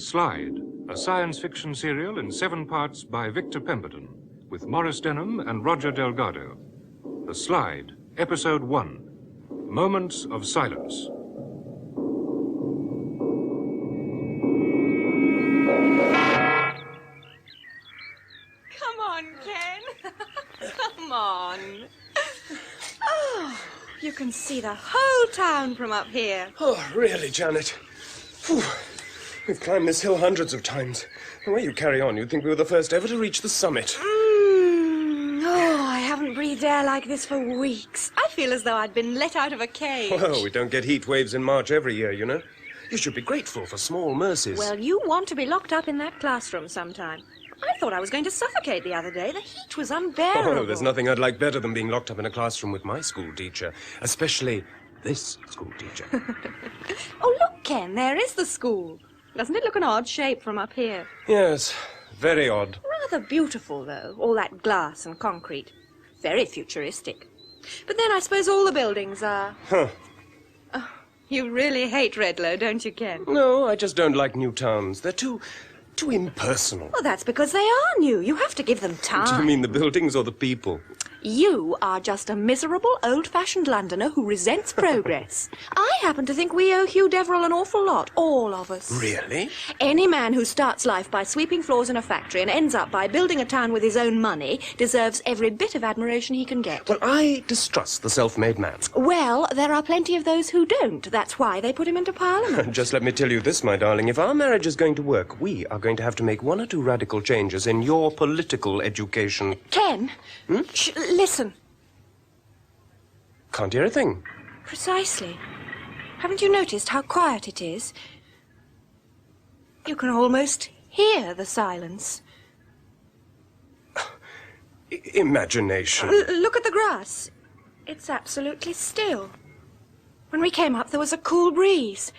Slide, a science fiction serial in 7 parts by Victor Pemberton, with Maurice Denham and Roger Delgado. The Slide, Episode 1, Moments of Silence. Come on, Ken. Come on. Oh, you can see the whole town from up here. Oh, really, Janet? Whew. We've climbed this hill hundreds of times. The way you carry on, you'd think we were the first ever to reach the summit. Oh, I haven't breathed air like this for weeks. I feel as though I'd been let out of a cage. Well, we don't get heat waves in March every year, you know. You should be grateful for small mercies. Well, you want to be locked up in that classroom sometime. I thought I was going to suffocate the other day. The heat was unbearable. Oh, there's nothing I'd like better than being locked up in a classroom with my school teacher, especially this school teacher. Oh, look, Ken, there is the school. Doesn't it look an odd shape from up here? Yes, very odd. Rather beautiful, though, all that glass and concrete. Very futuristic. But then I suppose all the buildings are. Huh. Oh, you really hate Redlow, don't you, Ken? No, I just don't like new towns. They're too impersonal. Well, that's because they are new. You have to give them time. Do you mean the buildings or the people? You are just a miserable, old-fashioned Londoner who resents progress. I happen to think we owe Hugh Deverill an awful lot, all of us. Really? Any man who starts life by sweeping floors in a factory and ends up by building a town with his own money deserves every bit of admiration he can get. Well, I distrust the self-made man. Well, there are plenty of those who don't. That's why they put him into Parliament. Just let me tell you this, my darling. If our marriage is going to work, we are going to have to make 1 or 2 radical changes in your political education. Ken, listen. Can't hear a thing. Precisely. Haven't you noticed how quiet it is? You can almost hear the silence. Imagination. Look at the grass. It's absolutely still. When we came up, there was a cool breeze.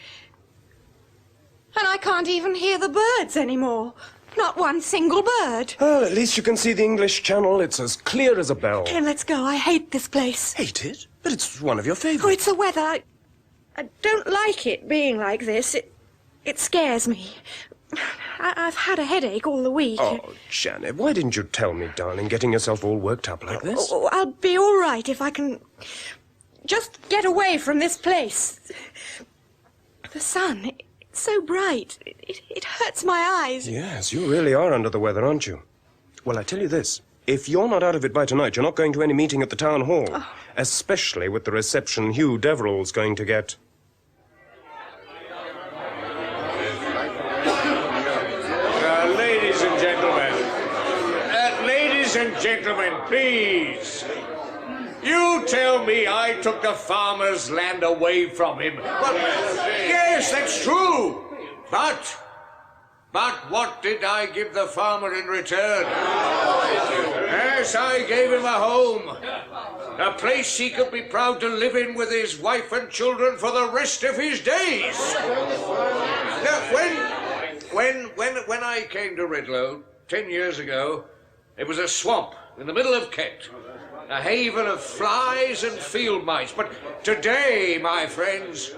And I can't even hear the birds anymore. Not one single bird. Well, at least you can see the English Channel. It's as clear as a bell. Ken, let's go. I hate this place. Hate it? But it's one of your favourites. Oh, it's the weather. I don't like it being like this. It scares me. I've had a headache all the week. Oh, Janet, why didn't you tell me, darling, getting yourself all worked up like this? Oh, I'll be all right if I can just get away from this place. The sun, it's so bright. It hurts my eyes. Yes, you really are under the weather, aren't you? Well, I tell you this. If you're not out of it by tonight, you're not going to any meeting at the town hall. Oh. Especially with the reception Hugh Deverill's going to get. Ladies and gentlemen, please. You tell me I took the farmer's land away from him. Well, yes, that's true. But what did I give the farmer in return? Yes, I gave him a home. A place he could be proud to live in with his wife and children for the rest of his days. Now, when I came to Redlow 10 years ago, it was a swamp in the middle of Kent, a haven of flies and field mice. But today, my friends,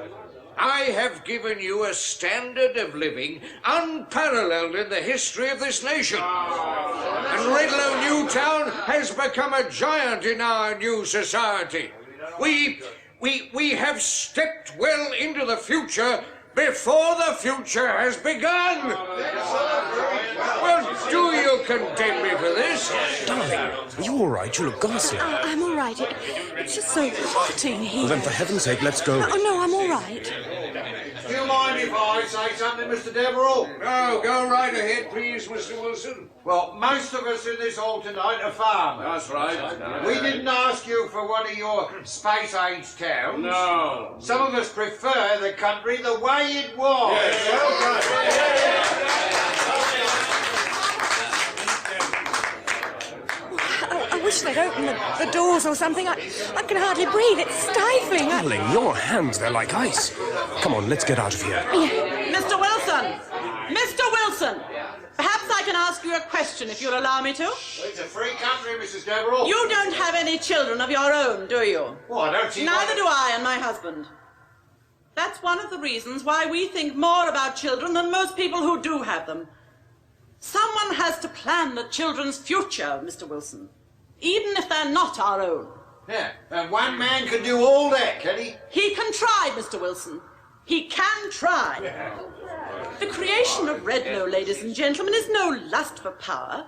I have given you a standard of living unparalleled in the history of this nation. And Redlow New Town has become a giant in our new society. We have stepped well into the future before the future has begun. Well, do you condemn me for this? Darling, are you all right? You look ghastly. I'm all right. It's just so hot in here. Well, then, for heaven's sake, let's go. Oh, no, I'm all right. Do you mind if I say something, Mr. Deverill? No, go right ahead, please, Mr. Wilson. Well, most of us in this hall tonight are farmers. That's right. We didn't ask you for one of your space-age towns. No. Some of us prefer the country the way it was. Yes, I wish they'd open the doors or something. I can hardly breathe. It's stifling. Darling, your hands, they're like ice. Come on, let's get out of here. Mr. Wilson! Mr. Wilson! Perhaps I can ask you a question, if you'll allow me to. It's a free country, Mrs. Deverill. You don't have any children of your own, do you? Well, I don't see Neither do I and my husband. That's one of the reasons why we think more about children than most people who do have them. Someone has to plan the children's future, Mr. Wilson, even if they're not our own. Yeah, and one man can do all that, can he? He can try, Mr. Wilson. He can try. The creation of Redlow, ladies and gentlemen, is no lust for power.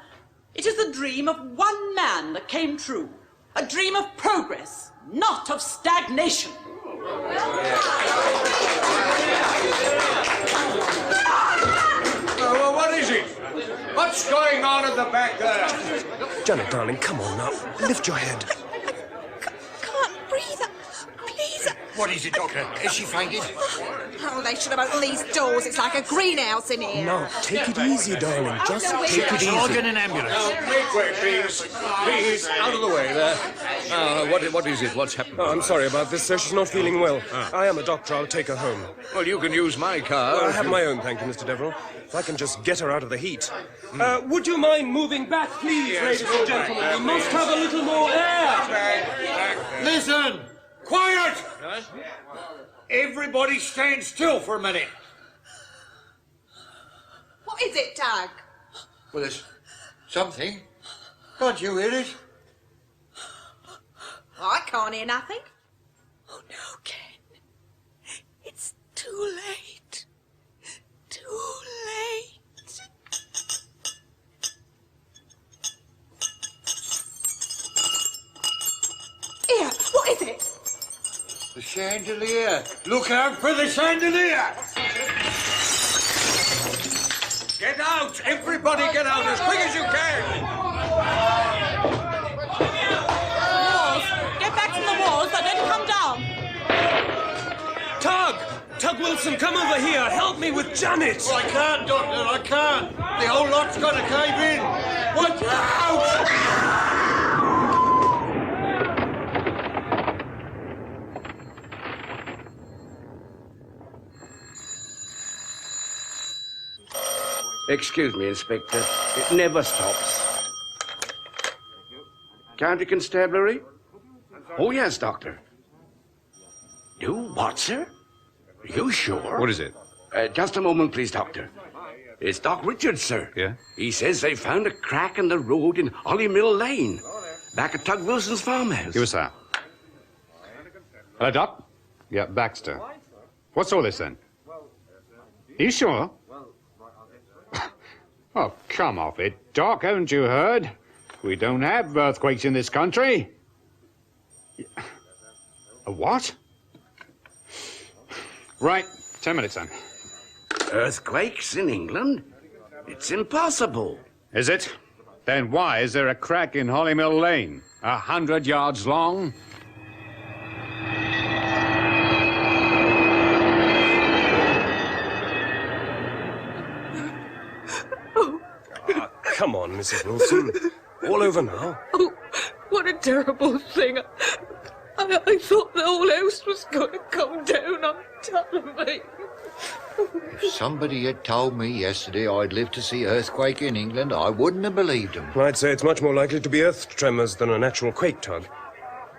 It is the dream of one man that came true. A dream of progress, not of stagnation. Well, what is it? What's going on at the back there? Janet, darling, come on now. Lift your head. Can't breathe. Please. What is it, Doctor? Is she fainted? Oh, they should have opened these doors. It's like a greenhouse in here. Now, take it easy, darling. Just no, take it I'll easy. get an ambulance. Make way, please. Please, out of the way there. What is it? What's happened? Oh, I'm sorry about this, sir. She's not feeling well. I am a doctor. I'll take her home. Well, you can use my car. I if have you- my own, thank you, Mr. Deverill. If I can just get her out of the heat. Would you mind moving back, please, ladies and gentlemen? We must have a little more air. Listen! Quiet! Everybody stand still for a minute. What is it, Doug? Well, there's something. Can't you hear it? I can't hear nothing. Oh, no, Ken. It's too late. Too late. Here, what is it? The chandelier. Look out for the chandelier! Get out! Everybody get out as quick as you can! Walls! Get back from the walls. They're going to come down. Tug Wilson, come over here. Help me with Janet. I can't, Doctor, I can't. The whole lot's got to cave in. Watch out! Excuse me, Inspector. It never stops. County Constabulary? Oh, yes, Doctor. Do what, sir? You sure? What is it? Just a moment, please, Doctor. It's Doc Richards, sir. Yeah? He says they found a crack in the road in Holly Mill Lane, back at Tug Wilson's farmhouse. Give us that. Hello, Doc? Yeah, Baxter. What's all this, then? Are you sure? Oh, come off it, Doc. Haven't you heard? We don't have earthquakes in this country. A what? Right, 10 minutes, then. Earthquakes in England? It's impossible. Is it? Then why is there a crack in Hollymill Lane? 100 yards long? Come on, Mrs. Wilson. All over now. Oh, what a terrible thing. I thought the whole house was going to come down on top of me. If somebody had told me yesterday I'd live to see earthquake in England, I wouldn't have believed him. I'd say it's much more likely to be earth tremors than a natural quake, Tug.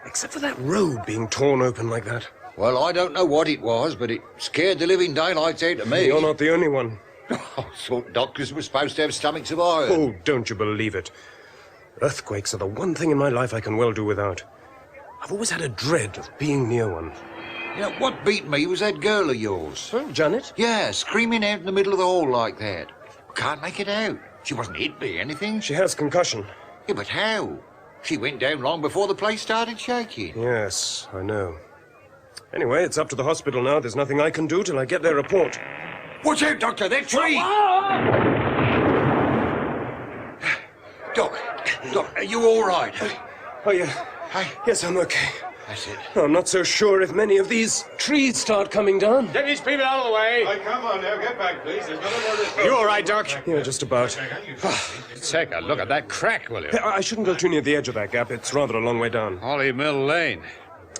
Except for that road being torn open like that. Well, I don't know what it was, but it scared the living daylights out of me. You're not the only one. I thought doctors were supposed to have stomachs of iron. Oh, don't you believe it. Earthquakes are the one thing in my life I can well do without. I've always had a dread of being near one. Yeah, what beat me was that girl of yours. Well, Janet? Yeah, screaming out in the middle of the hall like that. Can't make it out. She wasn't hit by anything. She has concussion. Yeah, but how? She went down long before the place started shaking. Yes, I know. Anyway, it's up to the hospital now. There's nothing I can do till I get their report. Watch out, Doctor, that tree! Doc, are you all right? Oh, yeah. Hey, Yes, I'm okay. that's it. I'm not so sure if many of these trees start coming down. Get these people out of the way. Come on now, get back, please. There's nothing more to... You all right, Doc? Yeah, just about. Take a look at that crack, will you? I shouldn't go too near the edge of that gap. It's rather a long way down. Hollymill Lane.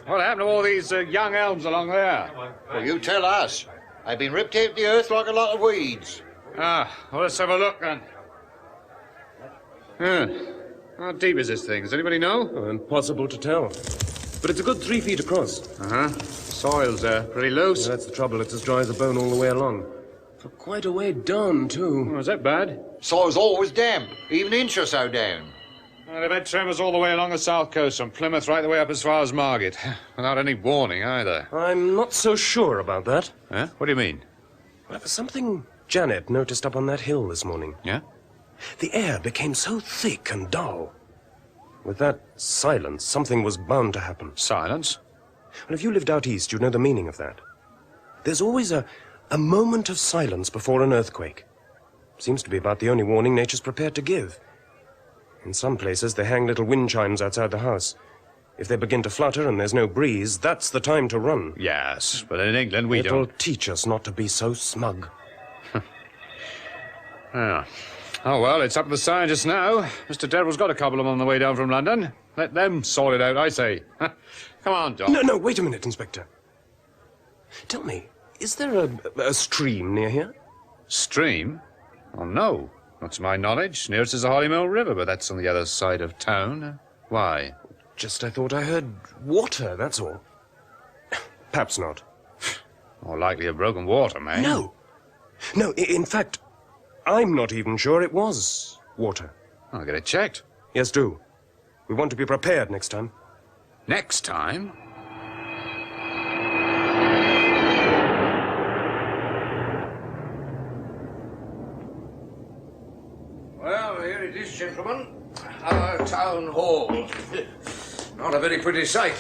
What happened to all these young elms along there? Well, you tell us. They've been ripped out of the earth like a lot of weeds. Well, let's have a look, then. How deep is this thing? Does anybody know? Oh, impossible to tell. but it's a good 3 feet across. Uh-huh. Soil's pretty loose. Yeah, that's the trouble. It's as dry as a bone all the way along. For quite a way down, too. Oh, is that bad? Soil's always damp, even an inch or so down. Well, they've had tremors all the way along the south coast, from Plymouth right the way up as far as Margate, without any warning either. I'm not so sure about that. Huh? What do you mean? Well, there's something Janet noticed up on that hill this morning. Yeah? The air became so thick and dull. With that silence, something was bound to happen. Silence? Well, if you lived out east, you'd know the meaning of that. There's always a moment of silence before an earthquake. Seems to be about the only warning nature's prepared to give. In some places, they hang little wind chimes outside the house. If they begin to flutter and there's no breeze, that's the time to run. Yes, but in England we It'll don't. teach us not to be so smug. Yeah. Oh, well, it's up to the scientists now. Mr. Deverill got a couple of them on the way down from London. Let them sort it out, I say. Come on, Doc. No, wait a minute, Inspector. Tell me, is there a stream near here? Stream? Oh, no. Not to my knowledge. Nearest is the Hollymill River, but that's on the other side of town. Why? Just I thought I heard water, that's all. Perhaps not. More likely a broken water, man. No, in fact, I'm not even sure it was water. I'll get it checked. Yes, do. We want to be prepared next time. Next time? Well, here it is, gentlemen. Our town hall. Not a very pretty sight.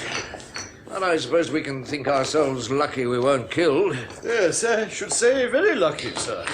But I suppose we can think ourselves lucky we weren't killed. Yes, I should say very lucky, sir.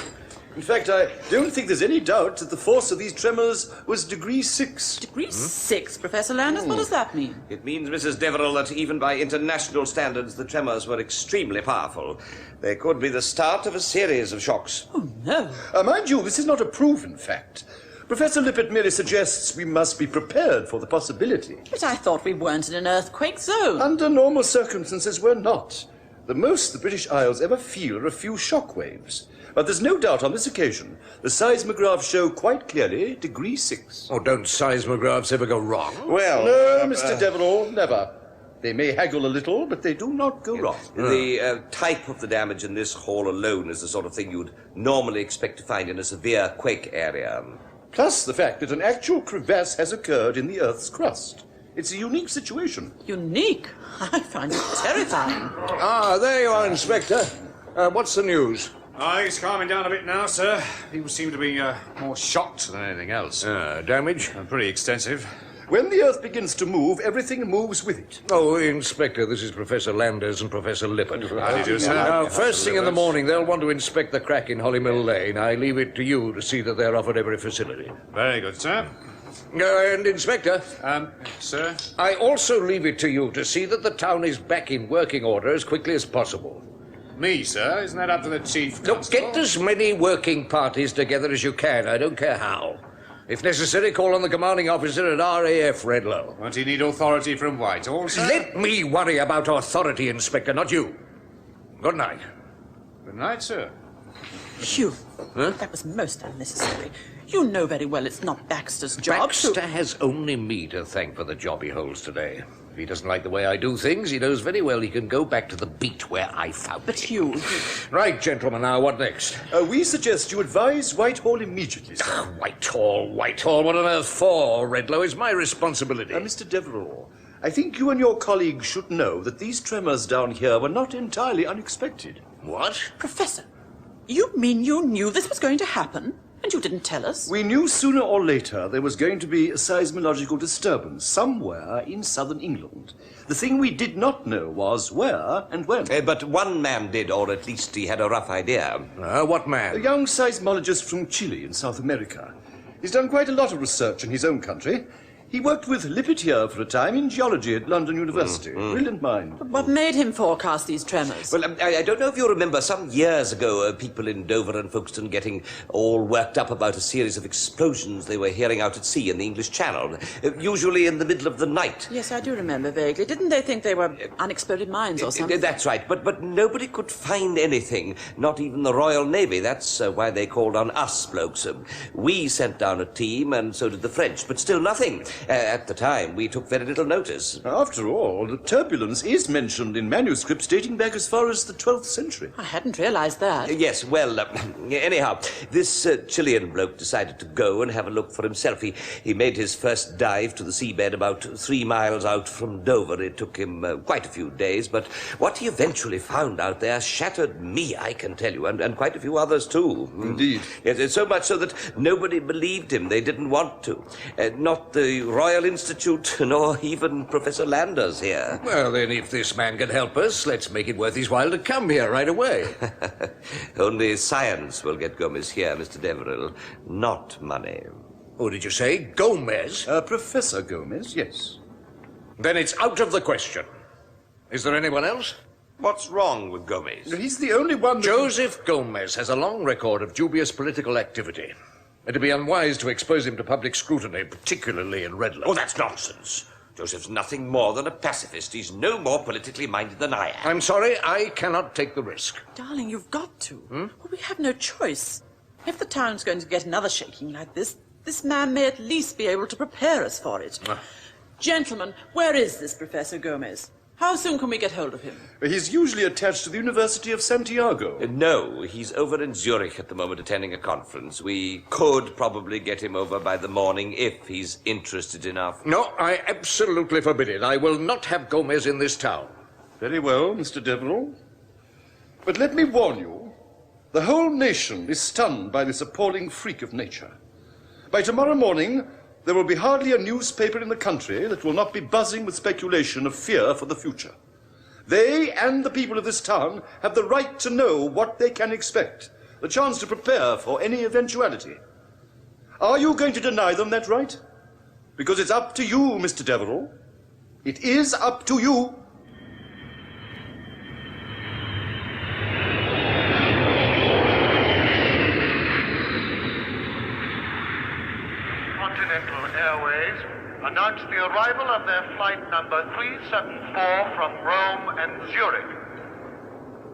In fact, I don't think there's any doubt that the force of these tremors was degree 6. Degree 6, Professor Landis? What does that mean? It means, Mrs. Deverill, that even by international standards, the tremors were extremely powerful. They could be the start of a series of shocks. Oh, no. Mind you, this is not a proven fact. Professor Lippert merely suggests we must be prepared for the possibility. But I thought we weren't in an earthquake zone. Under normal circumstances, we're not. The most the British Isles ever feel are a few shock waves. But there's no doubt on this occasion, the seismographs show quite clearly degree 6. Oh, don't seismographs ever go wrong? Well... No, Mr. Deverill, never. They may haggle a little, but they do not go wrong. The type of the damage in this hall alone is the sort of thing you'd normally expect to find in a severe quake area. Plus the fact that an actual crevasse has occurred in the Earth's crust. It's a unique situation. Unique? I find it terrifying. Ah, there you are, Inspector. What's the news? He's calming down a bit now, sir. People seem to be more shocked than anything else. Damage? Pretty extensive. When the Earth begins to move, everything moves with it. Oh, Inspector, this is Professor Landers and Professor Lippert. How do you do, sir? Now, first thing in the morning, they'll want to inspect the crack in Hollymill Lane. I leave it to you to see that they're offered every facility. Very good, sir. And, Inspector? Sir? I also leave it to you to see that the town is back in working order as quickly as possible. Me, sir? Isn't that up to the chief? Look, get as many working parties together as you can. I don't care how. If necessary, call on the commanding officer at RAF Redlow. Won't he need authority from Whitehall, sir? Let me worry about authority, Inspector, not you. Good night. Good night, sir. Hugh, that was most unnecessary. You know very well it's not Baxter's job. Baxter has only me to thank for the job he holds today. If he doesn't like the way I do things, he knows very well he can go back to the beat where I found But him. Hugh... Right, gentlemen, now what next? We suggest you advise Whitehall immediately, sir. Whitehall, what on earth for, Redlow? It's my responsibility. Mr. Deverill, I think you and your colleagues should know that these tremors down here were not entirely unexpected. What? Professor, you mean you knew this was going to happen? And you didn't tell us? We knew sooner or later there was going to be a seismological disturbance somewhere in southern England. The thing we did not know was where and when. But one man did, or at least he had a rough idea. What man? A young seismologist from Chile in South America. He's done quite a lot of research in his own country. He worked with Lippert here for a time in geology at London University. Brilliant mind. But what made him forecast these tremors? Well, I don't know if you remember, some years ago, people in Dover and Folkestone getting all worked up about a series of explosions they were hearing out at sea in the English Channel, usually in the middle of the night. Yes, I do remember vaguely. Didn't they think they were unexploded mines or something? That's right, but nobody could find anything, not even the Royal Navy. That's why they called on us blokes. We sent down a team, and so did the French, but still nothing. At the time, we took very little notice. After all, the turbulence is mentioned in manuscripts dating back as far as the 12th century. I hadn't realised that. Yes, well, anyhow, this Chilean bloke decided to go and have a look for himself. He made his first dive to the seabed about 3 miles out from Dover. It took him quite a few days, but what he eventually found out there shattered me, I can tell you, and quite a few others too. Indeed. Yes, it's so much so that nobody believed him. They didn't want to. Not the Royal Institute, nor even Professor Landers here. Well, then, if this man can help us, let's make it worth his while to come here right away. Only science will get Gomez here, Mr. Deverill, not money. Oh, did you say Gomez? Professor Gomez, yes. Then it's out of the question. Is there anyone else? What's wrong with Gomez? He's the only one that... Joseph Gomez has a long record of dubious political activity. It'd be unwise to expose him to public scrutiny, particularly in Redlow. Oh, that's nonsense. Joseph's nothing more than a pacifist. He's no more politically minded than I am. I'm sorry, I cannot take the risk. Darling, you've got to. Well, we have no choice. If the town's going to get another shaking like this man may at least be able to prepare us for it. Gentlemen, where is this Professor Gomez? How soon can we get hold of him? He's usually attached to the University of Santiago. No, he's over in Zurich at the moment attending a conference. We could probably get him over by the morning if he's interested enough. No, I absolutely forbid it. I will not have Gomez in this town. Very well, Mr. Deverill. But let me warn you, the whole nation is stunned by this appalling freak of nature. By tomorrow morning, there will be hardly a newspaper in the country that will not be buzzing with speculation of fear for the future. They and the people of this town have the right to know what they can expect, the chance to prepare for any eventuality. Are you going to deny them that right? Because it's up to you, Mr. Deverill. It is up to you. Continental Airways announced the arrival of their flight number 374 from Rome and Zurich.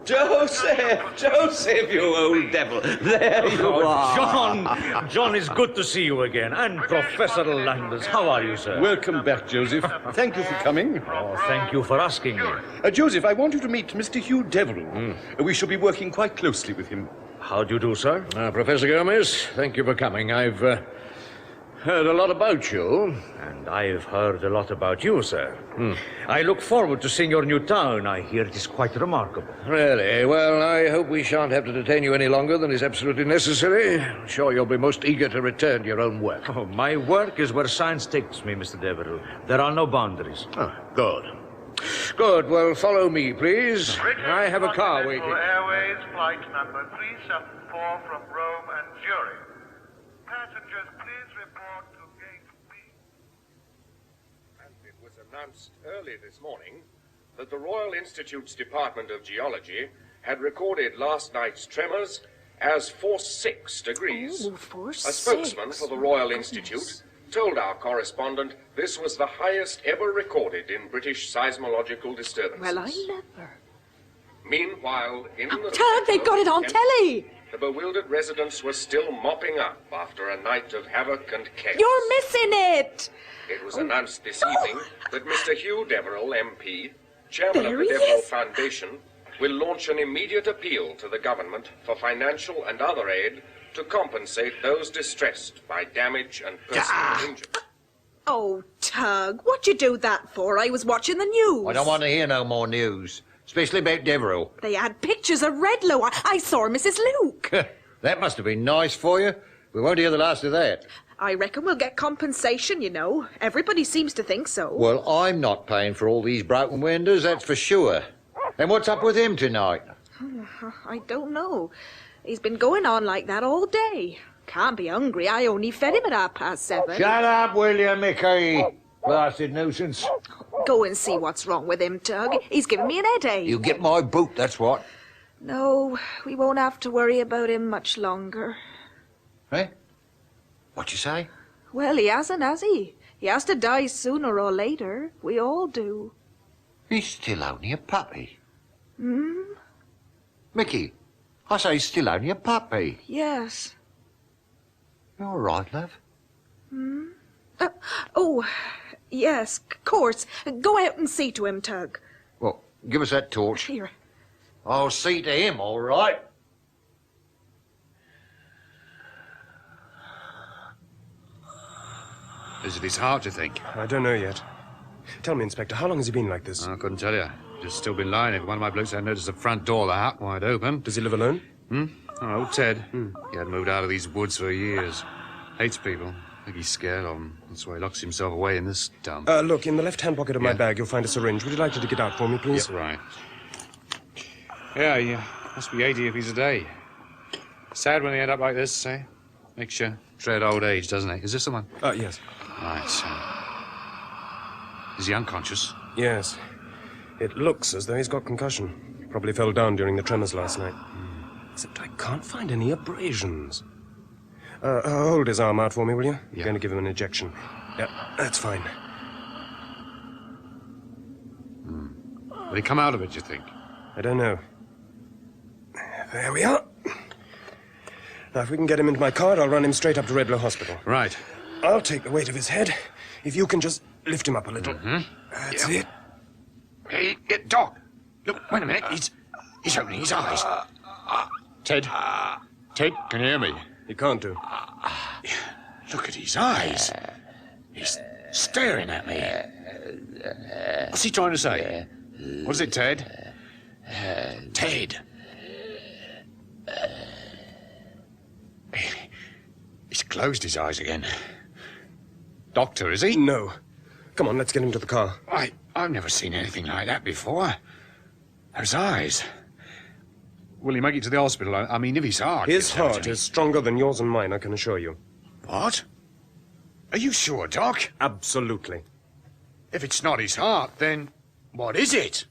Joseph, you old devil. There you are. John, it's good to see you again. And Professor Landers, how are you, sir? Welcome back, Joseph. Thank you for coming. Oh, thank you for asking me. Joseph, I want you to meet Mr. Hugh Deverill. We shall be working quite closely with him. How do you do, sir? Professor Gomez, thank you for coming. I've heard a lot about you. And I've heard a lot about you, sir. I look forward to seeing your new town. I hear it is quite remarkable. Really? Well, I hope we shan't have to detain you any longer than is absolutely necessary. I'm sure you'll be most eager to return to your own work. Oh, my work is where science takes me, Mr. Deverill. There are no boundaries. Oh, good. Good. Well, follow me, please. I have a car waiting. Airways flight number 374 from Rome and Zurich. Passengers, please report to gate B. And it was announced early this morning that the Royal Institute's Department of Geology had recorded last night's tremors as force 6 degrees. Ooh, force A spokesman 6. for the Royal Institute told our correspondent this was the highest ever recorded in British seismological disturbances. Well, I never. Meanwhile, in the... Tug, they got it on telly! The bewildered residents were still mopping up after a night of havoc and chaos. You're missing it! It was announced this evening that Mr. Hugh Deverill, MP, chairman There of he the Deverill is. Foundation, will launch an immediate appeal to the government for financial and other aid to compensate those distressed by damage and personal injury. Oh, Tug, what'd you do that for? I was watching the news. I don't want to hear no more news, especially about Deverill. They had pictures of Redlow. I saw Mrs. Luke. That must have been nice for you. We won't hear the last of that. I reckon we'll get compensation, you know. Everybody seems to think so. Well, I'm not paying for all these broken windows, that's for sure. And what's up with him tonight? I don't know. He's been going on like that all day. Can't be hungry. I only fed him at 7:30. Shut up, will you, Mickey? Blasted nuisance. Go and see what's wrong with him, Tug. He's giving me an headache. You get my boot, that's what. No, we won't have to worry about him much longer. Eh? What you say? Well, he hasn't, has he? He has to die sooner or later. We all do. He's still only a puppy. Mickey, I say he's still only a puppy. Yes. You all right, love? Oh, yes, of course. Go out and see to him, Tug. Well, give us that torch. Here. I'll see to him, all right. Is it his heart, do you think? I don't know yet. Tell me, Inspector, how long has he been like this? I couldn't tell you. Just still been lying. If one of my blokes had noticed the front door of the hut wide open. Does he live alone? Oh, Ted. He hadn't moved out of these woods for years. Hates people. I think he's scared of them. That's why he locks himself away in this dump. Look, in the left-hand pocket of my bag, you'll find a syringe. Would you like to dig it out for me, please? Yeah, right. Yeah, he must be 80 if he's a day. Sad when they end up like this, eh? Makes you dread old age, doesn't it? Is this the one? Yes. Right, so... Is he unconscious? Yes. It looks as though he's got concussion. He probably fell down during the tremors last night. Except I can't find any abrasions. Hold his arm out for me, will you? You're going to give him an injection. Yeah, that's fine. Will he come out of it, do you think? I don't know. There we are. Now, if we can get him into my car, I'll run him straight up to Redlow Hospital. Right. I'll take the weight of his head. If you can just lift him up a little. That's it. Hey, Doc. Look, wait a minute. He's opening his eyes. Ted? Ted, can you hear me? He can't do. Look at his eyes. He's staring at me. What's he trying to say? What is it, Ted? Ted. He's closed his eyes again. Doctor, is he? No. Come on, let's get him to the car. I've never seen anything like that before. Those eyes. Will he make it to the hospital? I mean, if his heart... His heart is stronger than yours and mine, I can assure you. What? Are you sure, Doc? Absolutely. If it's not his heart, then what is it?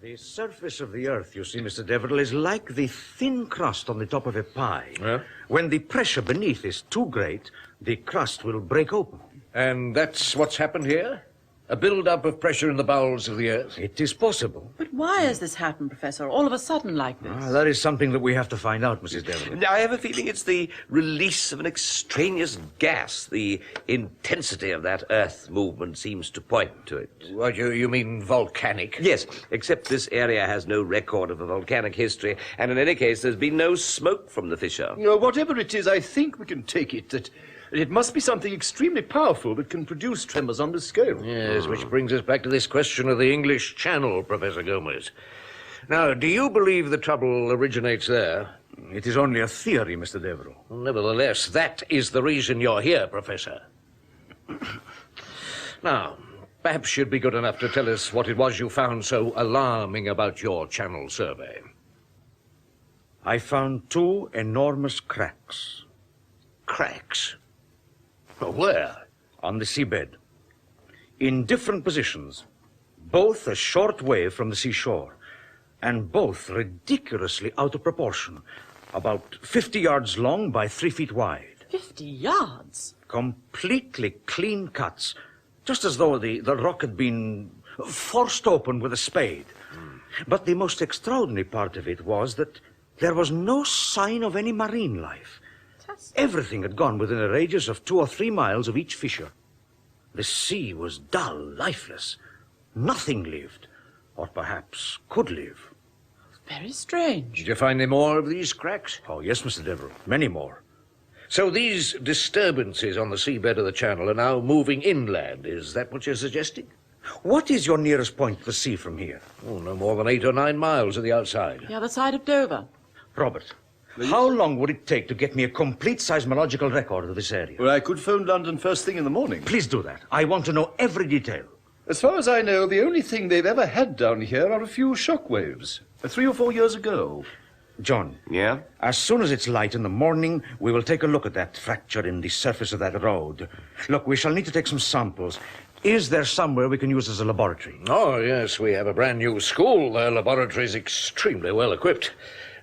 The surface of the earth, you see, Mr. Deverill, is like the thin crust on the top of a pie. Yeah? When the pressure beneath is too great, the crust will break open. And that's what's happened here? A build-up of pressure in the bowels of the earth? It is possible. But why has this happened, Professor, all of a sudden like this? That is something that we have to find out, Mrs. Deverill. I have a feeling it's the release of an extraneous gas. The intensity of that earth movement seems to point to it. What, you mean volcanic? Yes, except this area has no record of a volcanic history, and in any case there's been no smoke from the fissure. Whatever it is, I think we can take it that it must be something extremely powerful that can produce tremors on this scale. Yes, which brings us back to this question of the English Channel, Professor Gomez. Now, do you believe the trouble originates there? It is only a theory, Mr. Deverill. Nevertheless, that is the reason you're here, Professor. Now, perhaps you'd be good enough to tell us what it was you found so alarming about your Channel survey. I found 2 enormous cracks. Cracks? Where? On the seabed. In different positions. Both a short way from the seashore. And both ridiculously out of proportion. About 50 yards long by 3 feet wide. 50 yards? Completely clean cuts. Just as though the rock had been forced open with a spade. But the most extraordinary part of it was that there was no sign of any marine life. Everything had gone within a radius of 2 or 3 miles of each fissure. The sea was dull, lifeless. Nothing lived, or perhaps could live. Very strange. Did you find any more of these cracks? Oh, yes, Mr. Deverill. Many more. So these disturbances on the seabed of the Channel are now moving inland. Is that what you're suggesting? What is your nearest point to the sea from here? Oh, no more than 8 or 9 miles to the outside. The other side of Dover. Robert, how long would it take to get me a complete seismological record of this area? Well, I could phone London first thing in the morning. Please do that. I want to know every detail. As far as I know, the only thing they've ever had down here are a few shock waves. 3 or 4 years ago. John. Yeah? As soon as it's light in the morning, we will take a look at that fracture in the surface of that road. Look, we shall need to take some samples. Is there somewhere we can use as a laboratory? Oh, yes, we have a brand new school. Their laboratory is extremely well equipped.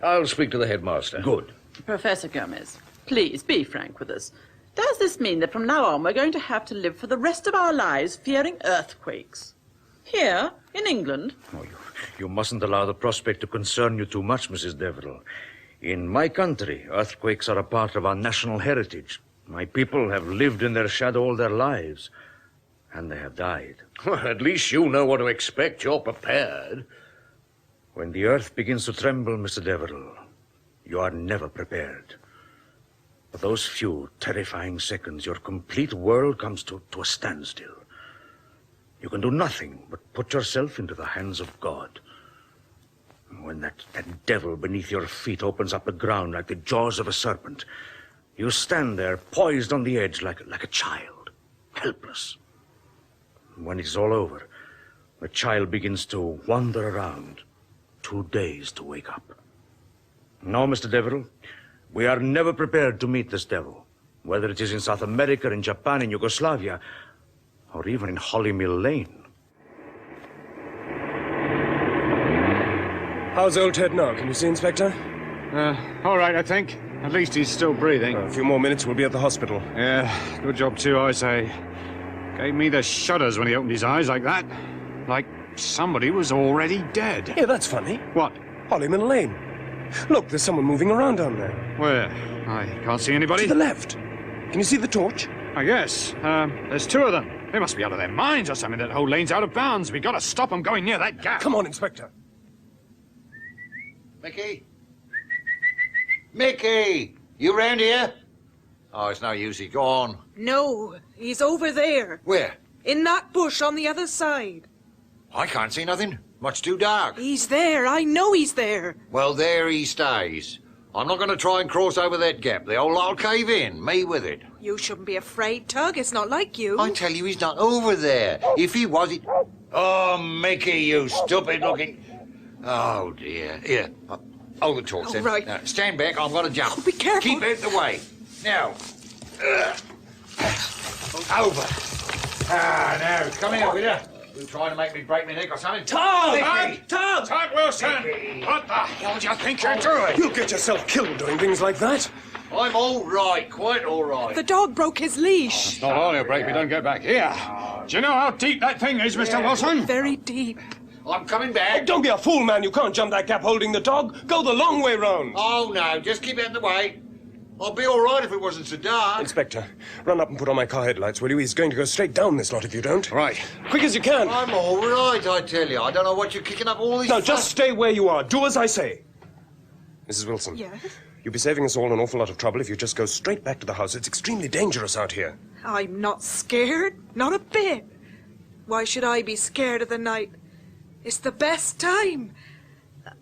I'll speak to the headmaster. Good. Professor Gomez, please be frank with us. Does this mean that from now on we're going to have to live for the rest of our lives fearing earthquakes? Here, in England? Oh, you mustn't allow the prospect to concern you too much, Mrs. Deverill. In my country, earthquakes are a part of our national heritage. My people have lived in their shadow all their lives, and they have died. Well, at least you know what to expect. You're prepared. When the earth begins to tremble, Mr. Deverill, you are never prepared. For those few terrifying seconds, your complete world comes to a standstill. You can do nothing but put yourself into the hands of God. When that devil beneath your feet opens up the ground like the jaws of a serpent, you stand there poised on the edge like a child, helpless. When it's all over, the child begins to wander around, too dazed to wake up. No, Mr. Deverill, we are never prepared to meet this devil, whether it is in South America, in Japan, in Yugoslavia, or even in Hollymill Lane. How's old Ted now? Can you see, Inspector? All right, I think. At least he's still breathing. A few more minutes, we'll be at the hospital. Yeah, good job too, I say. Gave me the shudders when he opened his eyes like that. Like somebody was already dead. Yeah, that's funny. What? Hollyman Lane. Look, there's someone moving around down there. Where? I can't see anybody. To the left. Can you see the torch? I guess. There's two of them. They must be out of their minds or something. That whole lane's out of bounds. We gotta stop them going near that gap. Come on, Inspector. Mickey? Mickey! You round here? Oh, it's no use. He gone. No, he's over there. Where? In that bush on the other side. I can't see nothing. Much too dark. He's there. I know he's there. Well, there he stays. I'm not going to try and cross over that gap. The whole lot'll cave in. Me with it. You shouldn't be afraid, Tug. It's not like you. I tell you, he's not over there. If he was, he... Oh, Mickey, you stupid-looking... Oh, dear. Here, hold the torch, then. Right. Now, stand back. I'm going to jump. Oh, be careful. Keep out the way. Now. Over. Now, come here, will you? You trying to make me break my neck or something? Tug! Tug Wilson! What the hell do you think you're doing? You'll get yourself killed doing things like that. I'm all right, quite all right. The dog broke his leash. It's not all he'll break if we don't get back here. Do you know how deep that thing is, Mr. Wilson? Very deep. I'm coming back. Oh, don't be a fool, man. You can't jump that gap holding the dog. Go the long way round. Oh, no, just keep out of the way. I'll be all right if it wasn't so dark. Inspector, run up and put on my car headlights, will you? He's going to go straight down this lot if you don't. Right. Quick as you can. I'm all right, I tell you. I don't know what you're kicking up all these... No, just stay where you are. Do as I say. Mrs. Wilson. Yes? You'll be saving us all an awful lot of trouble if you just go straight back to the house. It's extremely dangerous out here. I'm not scared. Not a bit. Why should I be scared of the night? It's the best time.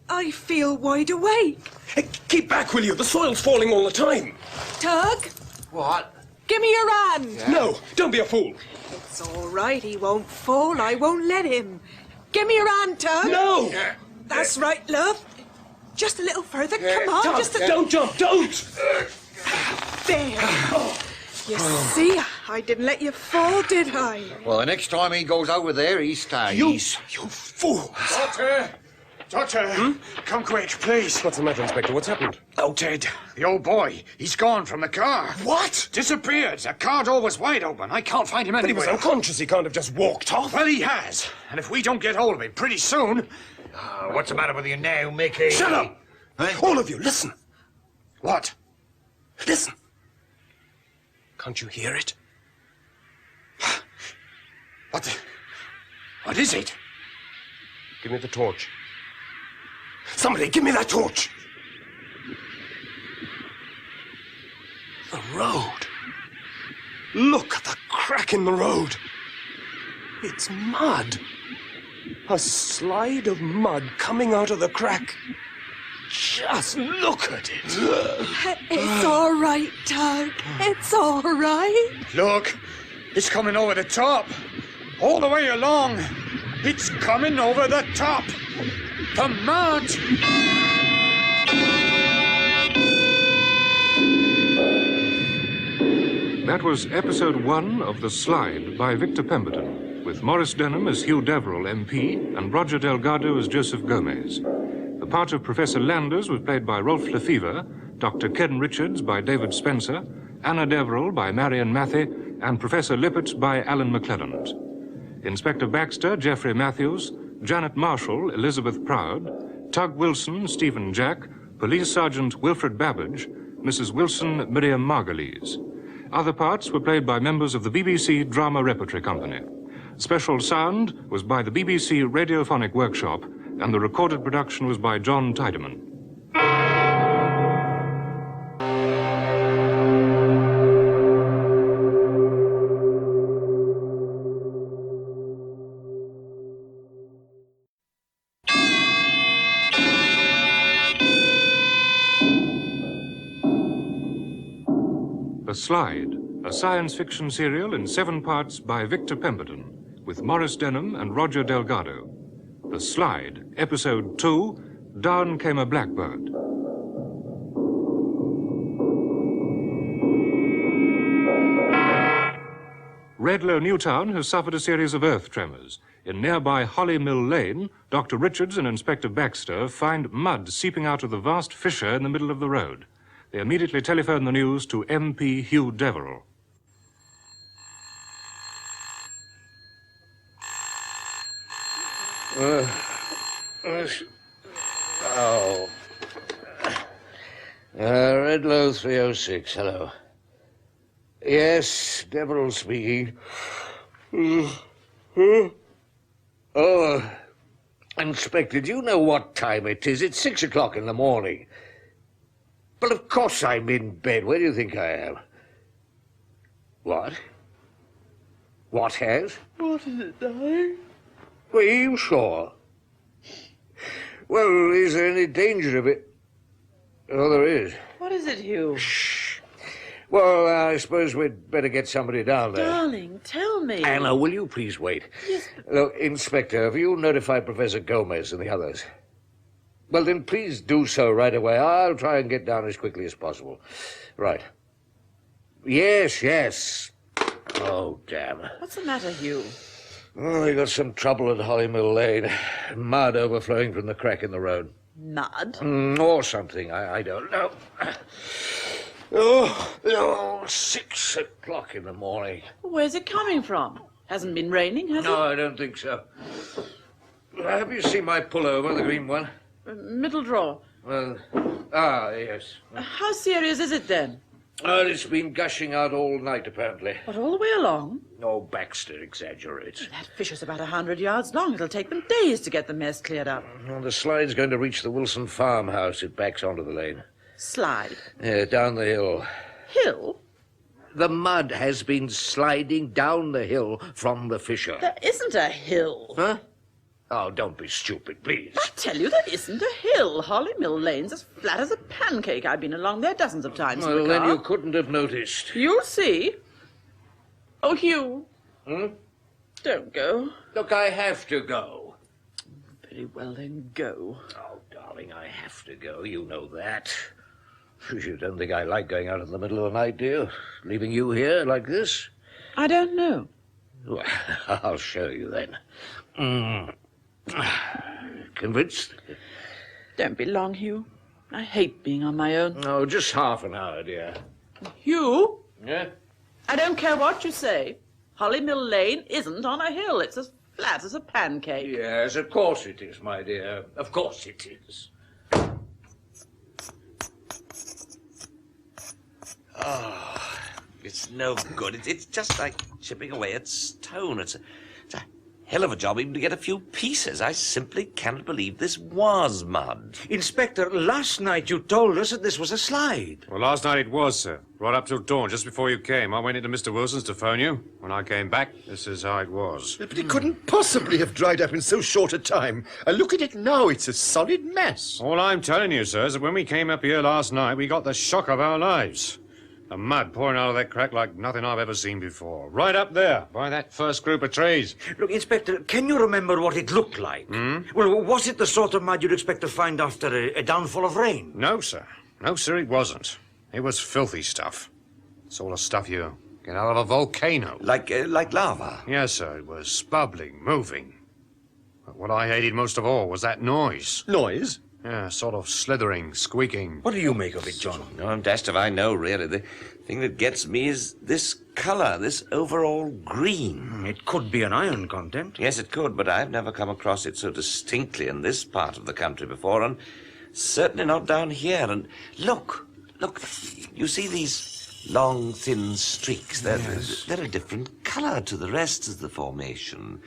I feel wide awake. Hey, keep back, will you? The soil's falling all the time. Tug? What? Give me your hand. Yeah. No, don't be a fool. It's all right. He won't fall. I won't let him. Give me your hand, Tug. No! That's right, love. Just a little further. Come on. Tug, just a... don't jump, don't! There. You see, I didn't let you fall, did I? Well, the next time he goes over there, he stays. You fool! Doctor, come quick, please. What's the matter, Inspector? What's happened? Oh, Ted, the old boy. He's gone from the car. What? Disappeared. The car door was wide open. I can't find him But he anywhere. was unconscious. He can't have just walked off. Well, he has. And if we don't get hold of him pretty soon... What's the matter with you now, Mickey? Shut up! Huh? All of you, listen. What? Listen. Can't you hear it? What is it? Give me the torch. Somebody, give me that torch! The road. Look at the crack in the road. It's mud. A slide of mud coming out of the crack. Just look at it. It's all right, Tug. It's all right. Look, it's coming over the top. All the way along. It's coming over the top. The mud. That was episode 1 of The Slide by Victor Pemberton, with Maurice Denham as Hugh Deverill, MP, and Roger Delgado as Joseph Gomez. The part of Professor Landers was played by Rolf Lefebvre, Dr. Ken Richards by David Spenser, Anna Deverill by Marion Mathie, and Professor Lippert by Allan McClelland. Inspector Baxter, Geoffrey Matthews, Janet Marshall, Elisabeth Proud, Tug Wilson, Stephen Jack, Police Sergeant Wilfred Babbage, Mrs. Wilson, Miriam Margolyes. Other parts were played by members of the BBC Drama Repertory Company. Special sound was by the BBC Radiophonic Workshop, and the recorded production was by John Tydeman. The Slide, a science fiction serial in 7 parts by Victor Pemberton, with Maurice Denham and Roger Delgado. The Slide, Episode 2, Down Came a Blackbird. Redlow Newtown has suffered a series of earth tremors. In nearby Holly Mill Lane, Dr. Richards and Inspector Baxter find mud seeping out of the vast fissure in the middle of the road. They immediately telephone the news to MP Hugh Deverill. Redlow 306, hello. Yes, Deverill speaking. Oh, Inspector, do you know what time it is? It's 6 o'clock in the morning. Well, of course I'm in bed. Where do you think I am? What? What has? What is it, darling? Well, are you sure? Well, is there any danger of it? Oh, there is. What is it, Hugh? Shh. Well, I suppose we'd better get somebody down there. Darling, tell me. Anna, will you please wait? Yes, but... Look, Inspector, have you notified Professor Gomez and the others? Well, then please do so right away. I'll try and get down as quickly as possible. Right. Yes. Oh, damn. What's the matter, Hugh? Oh, we got some trouble at Holly Mill Lane. Mud overflowing from the crack in the road. Mud? Or something. I don't know. 6 o'clock in the morning. Where's it coming from? Hasn't been raining, has it? No, I don't think so. Have you seen my pullover, the green one? Middle drawer. Well, yes. How serious is it, then? It's been gushing out all night, apparently. But all the way along? Oh, Baxter exaggerates. That fissure's about 100 yards long. It'll take them days to get the mess cleared up. Well, the slide's going to reach the Wilson farmhouse. It backs onto the lane. Slide? Yeah, down the hill. Hill? The mud has been sliding down the hill from the fissure. There isn't a hill. Huh? Oh, don't be stupid, please. I tell you, there isn't a hill. Holly Mill Lane's as flat as a pancake. I've been along there dozens of times. Well, then you couldn't have noticed. You'll see. Oh, Hugh. Don't go. Look, I have to go. Very well, then go. Oh, darling, I have to go. You know that. You don't think I like going out in the middle of the night, do you? Leaving you here like this? I don't know. Well, I'll show you then. Convinced? Don't be long, Hugh. I hate being on my own. Oh, just half an hour, dear. Hugh? Yeah? I don't care what you say. Holly Mill Lane isn't on a hill. It's as flat as a pancake. Yes, of course it is, my dear. Of course it is. Oh, it's no good. It's just like chipping away at stone. It's a hell of a job even to get a few pieces. I simply cannot believe this was mud. Inspector, last night you told us that this was a slide. Well, last night it was, sir. Right up till dawn, just before you came. I went into Mr. Wilson's to phone you. When I came back, this is how it was. But it couldn't possibly have dried up in so short a time. Look at it now. It's a solid mess. All I'm telling you, sir, is that when we came up here last night, we got the shock of our lives. The mud pouring out of that crack like nothing I've ever seen before. Right up there, by that first group of trees. Look, Inspector, can you remember what it looked like? Well, was it the sort of mud you'd expect to find after a downfall of rain? No, sir. No, sir, it wasn't. It was filthy stuff. It's all the stuff you get out of a volcano. Like lava? Yes, sir. It was bubbling, moving. But what I hated most of all was that noise. Noise? Yeah, sort of slithering, squeaking. What do you make of it, John? No, I'm dashed if I know, really. The thing that gets me is this colour, this overall green. It could be an iron content. Yes, it could, but I've never come across it so distinctly in this part of the country before, and certainly not down here. And look, you see these Long, thin streaks. They're a different colour to the rest of the formation.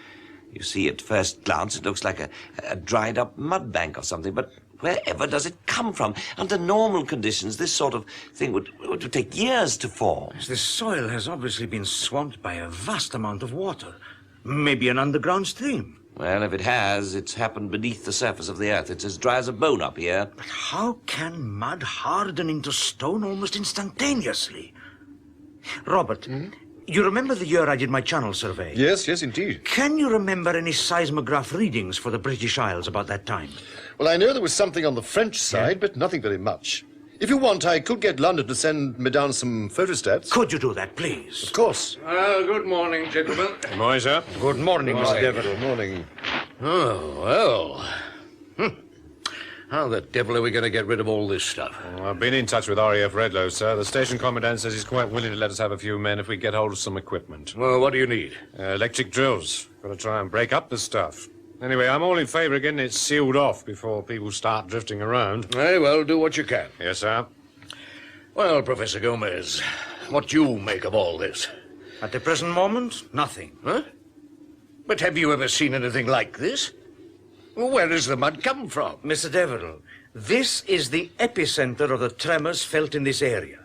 You see, at first glance, it looks like a dried-up mud bank or something, but wherever does it come from? Under normal conditions, this sort of thing would take years to form. The soil has obviously been swamped by a vast amount of water. Maybe an underground stream. Well, if it has, it's happened beneath the surface of the earth. It's as dry as a bone up here. But how can mud harden into stone almost instantaneously? Robert, you remember the year I did my channel survey? Yes, indeed. Can you remember any seismograph readings for the British Isles about that time? Well, I know there was something on the French side, but nothing very much. If you want, I could get London to send me down some photostats. Could you do that, please? Of course. Good morning, gentlemen. Good morning, sir. Good morning, Mr. Deverill. Good morning. Oh, well. How the devil are we going to get rid of all this stuff? Well, I've been in touch with RAF Redlow, sir. The station commandant says he's quite willing to let us have a few men if we get hold of some equipment. Well, what do you need? Electric drills. Got to try and break up the stuff. Anyway, I'm all in favour of getting it sealed off before people start drifting around. Very well, do what you can. Yes, sir. Well, Professor Gomez, what do you make of all this? At the present moment, nothing. Huh? But have you ever seen anything like this? Where does the mud come from? Mr. Deverill, this is the epicenter of the tremors felt in this area.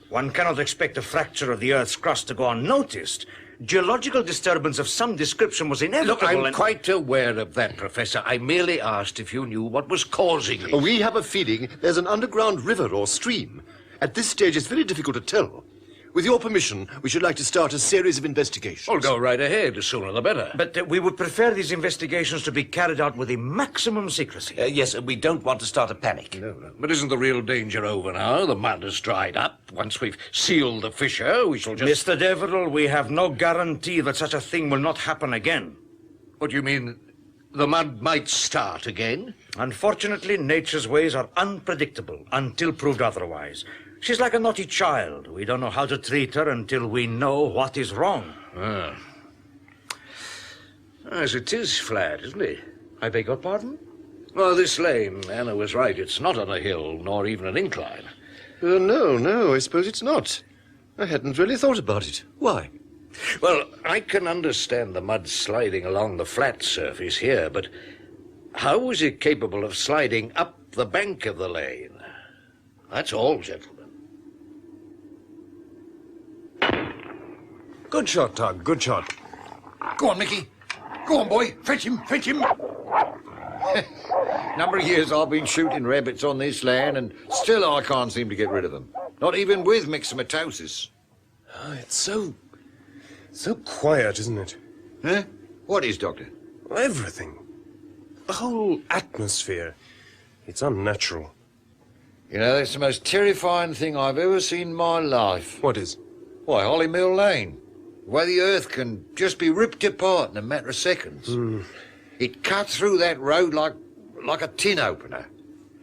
One cannot expect a fracture of the Earth's crust to go unnoticed. Geological disturbance of some description was inevitable. Look, I'm quite aware of that, Professor. I merely asked if you knew what was causing it. We have a feeling there's an underground river or stream. At this stage, it's very difficult to tell. With your permission, we should like to start a series of investigations. Well, go right ahead. The sooner the better. But we would prefer these investigations to be carried out with the maximum secrecy. Yes, we don't want to start a panic. No. But isn't the real danger over now? The mud has dried up. Once we've sealed the fissure, we shall just... Mr. Deverill, we have no guarantee that such a thing will not happen again. What do you mean? The mud might start again? Unfortunately, nature's ways are unpredictable until proved otherwise. She's like a naughty child. We don't know how to treat her until we know what is wrong. As it is flat, isn't it? I beg your pardon? Well, this lane, Anna was right. It's not on a hill, nor even an incline. No, I suppose it's not. I hadn't really thought about it. Why? Well, I can understand the mud sliding along the flat surface here, but how was it capable of sliding up the bank of the lane? That's all, gentlemen. Good shot, Tug. Good shot. Go on, Mickey. Go on, boy. Fetch him. Number of years I've been shooting rabbits on this land, and still I can't seem to get rid of them. Not even with myxomatosis. Oh, it's so quiet, isn't it? Huh? What is, Doctor? Everything. The whole atmosphere. It's unnatural. You know, that's the most terrifying thing I've ever seen in my life. What is? Why, Holly Mill Lane. The way the earth can just be ripped apart in a matter of seconds. It cut through that road like a tin opener.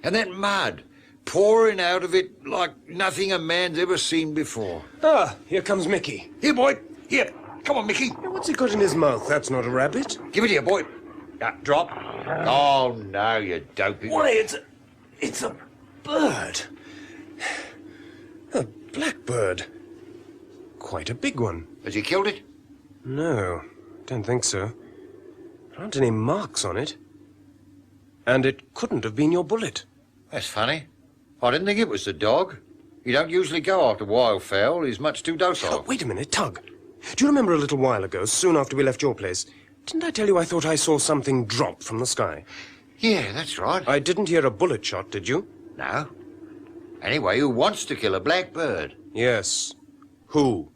And that mud pouring out of it like nothing a man's ever seen before. Ah, here comes Mickey. Here, boy. Here. Come on, Mickey. What's he got in his mouth? That's not a rabbit. Give it here, boy. Drop. Oh, no, you dopey. Why, it's a bird. A blackbird. Quite a big one. Has he killed it? No, don't think so. There aren't any marks on it. And it couldn't have been your bullet. That's funny. I didn't think it was the dog. He don't usually go after wildfowl. He's much too docile. Oh, wait a minute, Tug. Do you remember a little while ago, soon after we left your place, didn't I tell you I thought I saw something drop from the sky? Yeah, that's right. I didn't hear a bullet shot, did you? No. Anyway, who wants to kill a blackbird? Yes. Who?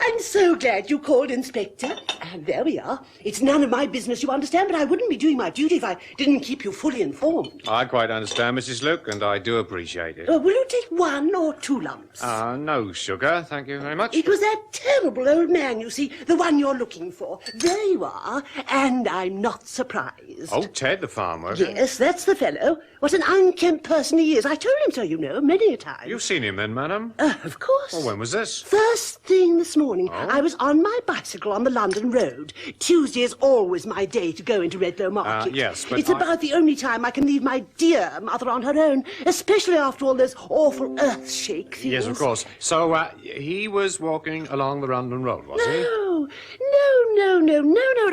I'm so glad you called, Inspector. And there we are. It's none of my business, you understand, but I wouldn't be doing my duty if I didn't keep you fully informed. I quite understand, Mrs. Luke, and I do appreciate it. Will you take 1 or 2 lumps? No sugar, thank you very much. It was that terrible old man, you see, the one you're looking for. There you are, and I'm not surprised. Oh, Ted, the farmer. Yes, that's the fellow. What an unkempt person he is. I told him so, you know, many a time. You've seen him then, madam? Of course. Well, when was this? First thing this morning. morning. I was on my bicycle on the London road. Tuesday is always my day to go into Redlow Market. Yes, but it's about the only time I can leave my dear mother on her own, especially after all those awful earth-shake things. Yes, of course. So, he was walking along the London Road, was he? No.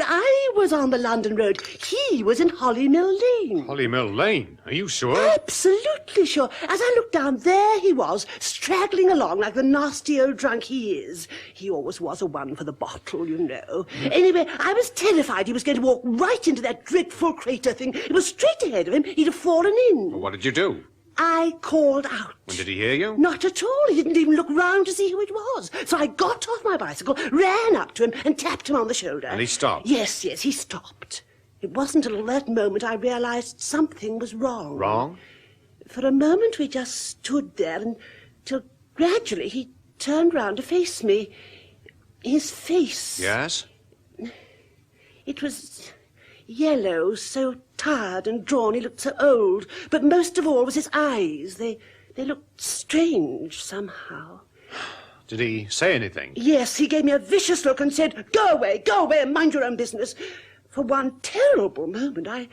I was on the London road. He was in Hollymill Lane. Hollymill Lane? Are you sure? Absolutely sure. As I looked down, there he was, straggling along like the nasty old drunk he is. He always was a one for the bottle, you know. Anyway, I was terrified he was going to walk right into that dreadful crater thing. It was straight ahead of him. He'd have fallen in. Well, what did you do? I called out. When did he hear you? Not at all. He didn't even look round to see who it was. So I got off my bicycle, ran up to him and tapped him on the shoulder. And he stopped? Yes, he stopped. It wasn't until that moment I realized something was wrong. Wrong? For a moment we just stood there until gradually he turned round to face me. His face... Yes? It was yellow, so tired and drawn, he looked so old. But most of all was his eyes. They looked strange somehow. Did he say anything? Yes, he gave me a vicious look and said, go away, and mind your own business. For one terrible moment, I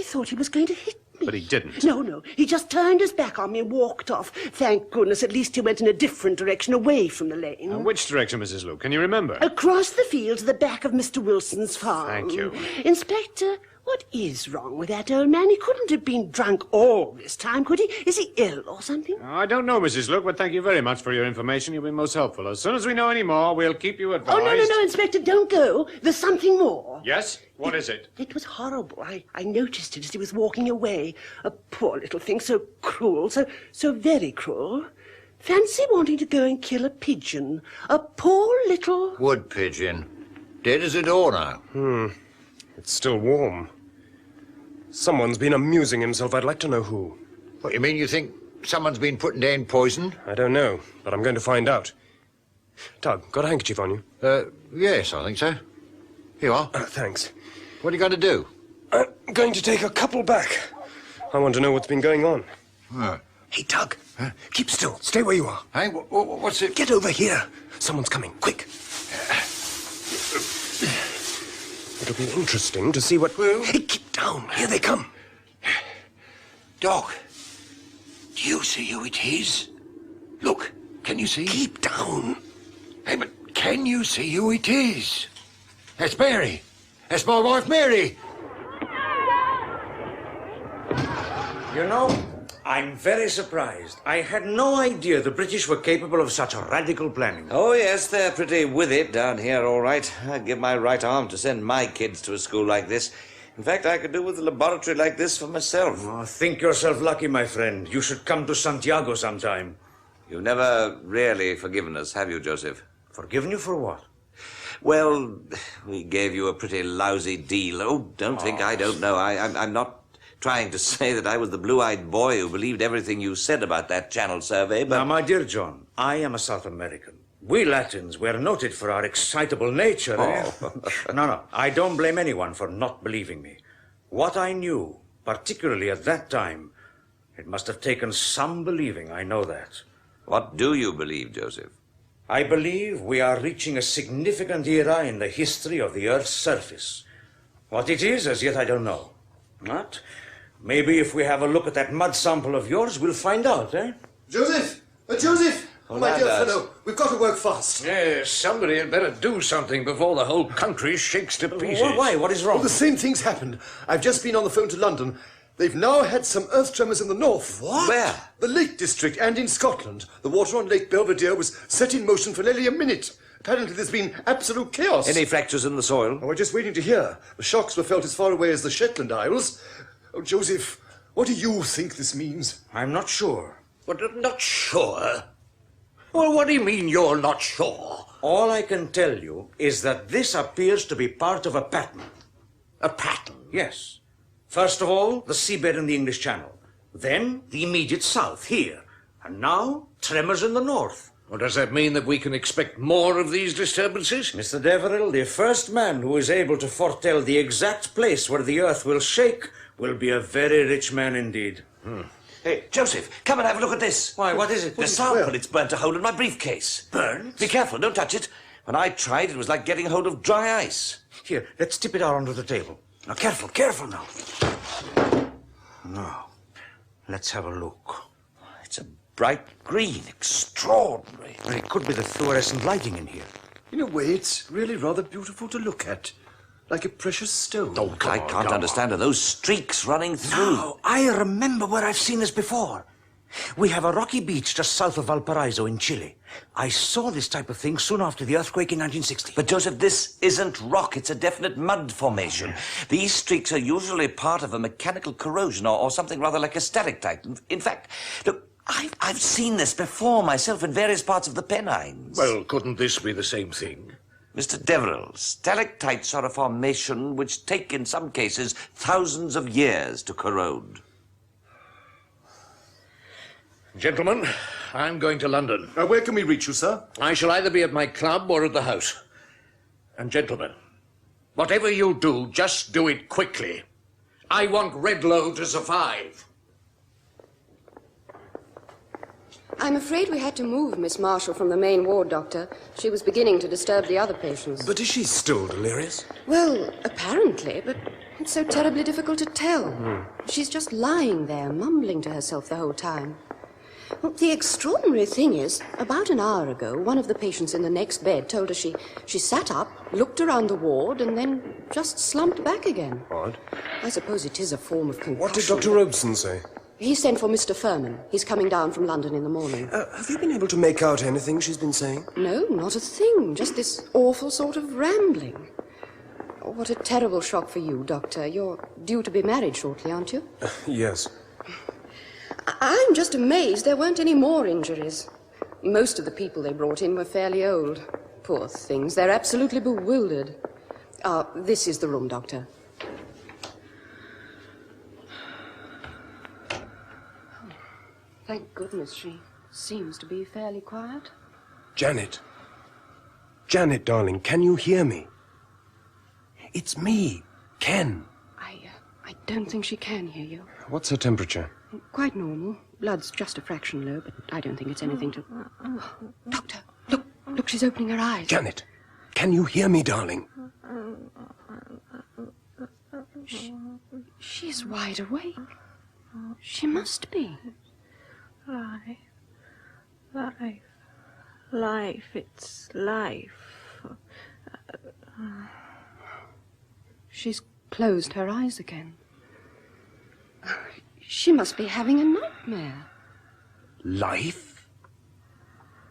thought he was going to hit me. But he didn't. No, he just turned his back on me and walked off. Thank goodness, at least he went in a different direction, away from the lane. Which direction, Mrs. Luke? Can you remember? Across the field to the back of Mr. Wilson's farm. Thank you. Inspector, what is wrong with that old man? He couldn't have been drunk all this time, could he? Is he ill or something? I don't know, Mrs. Luke, but thank you very much for your information. You've been most helpful. As soon as we know any more, we'll keep you advised. Oh, no, Inspector, don't go. There's something more. Yes? What is it? It was horrible. I noticed it as he was walking away. A poor little thing, so cruel, so very cruel. Fancy wanting to go and kill a pigeon. A poor little... Wood pigeon. Dead as a door now. It's still warm. Someone's been amusing himself. I'd like to know who. What, you mean you think someone's been putting down poison? I don't know, but I'm going to find out. Tug, got a handkerchief on you? Yes, I think so. Here you are. Thanks. What are you going to do? I'm going to take a couple back. I want to know what's been going on. Hey, Tug. Keep still. Stay where you are. Hey, what's it? Get over here. Someone's coming. Quick. It'll be interesting to see what... Hey, keep down. Here they come. Doc, do you see who it is? Look, can you see? Keep down. Hey, but can you see who it is? That's Mary. That's my wife, Mary. You know, I'm very surprised. I had no idea the British were capable of such radical planning. Oh, yes, they're pretty with it down here, all right. I'd give my right arm to send my kids to a school like this. In fact, I could do with a laboratory like this for myself. Oh, think yourself lucky, my friend. You should come to Santiago sometime. You've never really forgiven us, have you, Joseph? Forgiven you for what? Well, we gave you a pretty lousy deal. Oh, don't think I don't know. I'm not trying to say that I was the blue-eyed boy who believed everything you said about that Channel survey, but... Now, my dear John, I am a South American. We Latins were noted for our excitable nature. No, I don't blame anyone for not believing me. What I knew, particularly at that time, it must have taken some believing, I know that. What do you believe, Joseph? I believe we are reaching a significant era in the history of the Earth's surface. What it is, as yet I don't know. But maybe if we have a look at that mud sample of yours, we'll find out, eh? Joseph! Joseph! Oh, my dear fellow, we've got to work fast. Yes, somebody had better do something before the whole country shakes to pieces. Why? What is wrong? Well, the same thing's happened. I've just been on the phone to London. They've now had some earth tremors in the north. What? Where? The Lake District and in Scotland. The water on Lake Belvedere was set in motion for nearly a minute. Apparently there's been absolute chaos. Any fractures in the soil? Oh, we're just waiting to hear. The shocks were felt as far away as the Shetland Isles. Oh, Joseph, what do you think this means? I'm not sure. What, not sure? Well, what do you mean you're not sure? All I can tell you is that this appears to be part of a pattern. A pattern? Yes. First of all, the seabed in the English Channel. Then, the immediate south, here. And now, tremors in the north. Well, does that mean that we can expect more of these disturbances? Mr. Deverill, the first man who is able to foretell the exact place where the earth will shake will be a very rich man indeed. Hey, Joseph, come and have a look at this. Why, what is it? The sample, it's burnt a hole in my briefcase. Burnt? Be careful, don't touch it. When I tried, it was like getting hold of dry ice. Here, let's tip it out under the table. Now, careful, careful now. Now, let's have a look. It's a bright green, extraordinary. Well, it could be the fluorescent lighting in here. In a way, it's really rather beautiful to look at. Like a precious stone. Oh, I can't understand are those streaks running through. No, I remember where I've seen this before. We have a rocky beach just south of Valparaiso in Chile. I saw this type of thing soon after the earthquake in 1960. But, Joseph, this isn't rock. It's a definite mud formation. These streaks are usually part of a mechanical corrosion or something rather like a stalactite. In fact, look, I've seen this before myself in various parts of the Pennines. Well, couldn't this be the same thing? Mr. Deverill, stalactites are a formation which take, in some cases, thousands of years to corrode. Gentlemen, I'm going to London. Where can we reach you, sir? I shall either be at my club or at the house. And gentlemen, whatever you do, just do it quickly. I want Redlow to survive. I'm afraid we had to move Miss Marshall from the main ward, Doctor. She was beginning to disturb the other patients. But is she still delirious? Well, apparently, but it's so terribly difficult to tell. She's just lying there, mumbling to herself the whole time. Well, the extraordinary thing is, about an hour ago, one of the patients in the next bed told her she sat up, looked around the ward, and then just slumped back again. Odd. I suppose it is a form of concussion. What did Dr. Robeson say? He sent for Mr. Furman. He's coming down from London in the morning. Have you been able to make out anything she's been saying? No, not a thing. Just this awful sort of rambling. Oh, what a terrible shock for you, Doctor. You're due to be married shortly, aren't you? Yes. I'm just amazed there weren't any more injuries. Most of the people they brought in were fairly old. Poor things. They're absolutely bewildered. This is the room, Doctor. Thank goodness she seems to be fairly quiet. Janet. Janet, darling, can you hear me? It's me, Ken. I don't think she can hear you. What's her temperature? Quite normal. Blood's just a fraction low, but I don't think it's anything to... Doctor, look, she's opening her eyes. Janet, can you hear me, darling? She's wide awake. She must be. Life, it's life. She's closed her eyes again. She must be having a nightmare. Life?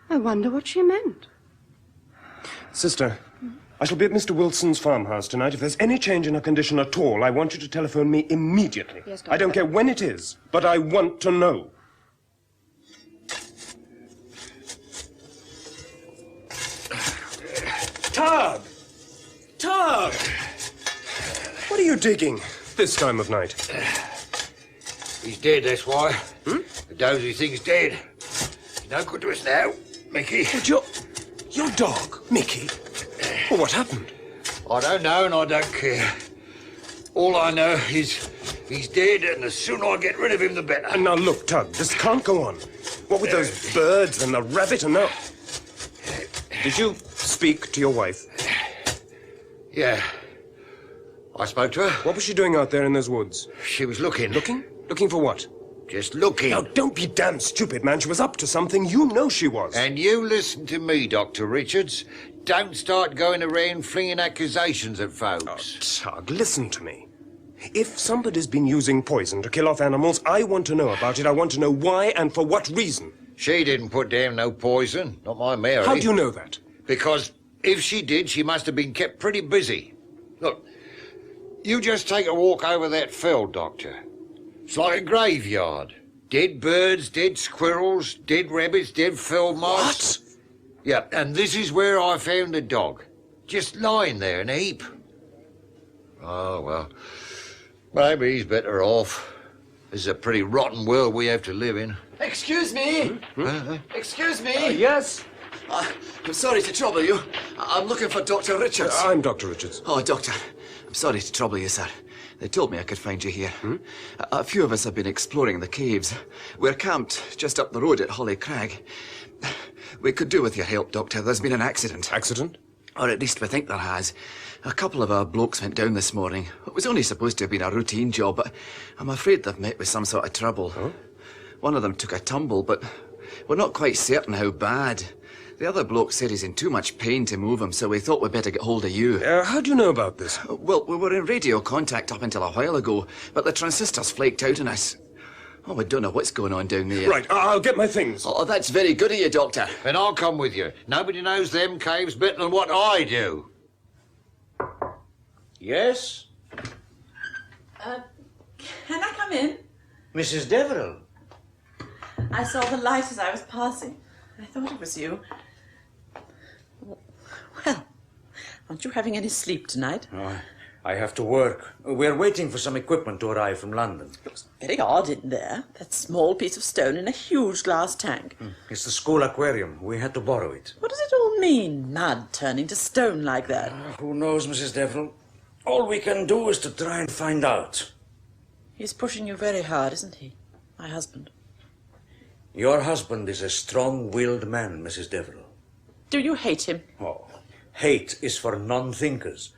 I wonder what she meant. Sister, I shall be at Mr. Wilson's farmhouse tonight. If there's any change in her condition at all, I want you to telephone me immediately. Yes, Doctor. I don't care when it is, but I want to know. Tug! Tug! What are you digging this time of night? He's dead, that's why. The dozy thing's dead. He's no good to us now, Mickey. But your dog, Mickey? Well, what happened? I don't know and I don't care. All I know is he's dead, and the sooner I get rid of him, the better. And now look, Tug, this can't go on. What with those birds and the rabbit and now... Did you speak to your wife? Yeah. I spoke to her. What was she doing out there in those woods? She was looking. Looking? Looking for what? Just looking. Now, don't be damn stupid, man. She was up to something. You know she was. And you listen to me, Dr. Richards. Don't start going around flinging accusations at folks. Oh, Tug, listen to me. If somebody's been using poison to kill off animals, I want to know about it. I want to know why and for what reason. She didn't put down no poison. Not my Mary. How do you know that? Because if she did, she must have been kept pretty busy. Look, you just take a walk over that fell, Doctor. It's like a graveyard. Dead birds, dead squirrels, dead rabbits, dead field mice. What? Yeah, and this is where I found the dog. Just lying there in a heap. Oh, well, maybe he's better off. This is a pretty rotten world we have to live in. Excuse me! Excuse me! Yes? I'm sorry to trouble you. I'm looking for Dr. Richards. I'm Dr. Richards. Oh, Doctor, I'm sorry to trouble you, sir. They told me I could find you here. A few of us have been exploring the caves. We're camped just up the road at Holly Crag. We could do with your help, Doctor. There's been an accident. Accident? Or at least we think there has. A couple of our blokes went down this morning. It was only supposed to have been a routine job, but I'm afraid they've met with some sort of trouble. Huh? One of them took a tumble, but we're not quite certain how bad. The other bloke said he's in too much pain to move him, so we thought we'd better get hold of you. How do you know about this? Well, we were in radio contact up until a while ago, but the transistors flaked out on us. Oh, we don't know what's going on down there. Right, I'll get my things. Oh, that's very good of you, Doctor. Then I'll come with you. Nobody knows them caves better than what I do. Yes? Can I come in? Mrs. Deverill? I saw the light as I was passing. I thought it was you. Well, aren't you having any sleep tonight? Oh, I have to work. We're waiting for some equipment to arrive from London. Looks very odd in there. That small piece of stone in a huge glass tank. It's the school aquarium. We had to borrow it. What does it all mean, mud turning to stone like that? Who knows, Mrs. Deverill? All we can do is to try and find out. He's pushing you very hard, isn't he? My husband. Your husband is a strong-willed man, Mrs. Deverill. Do you hate him? Oh, hate is for non-thinkers.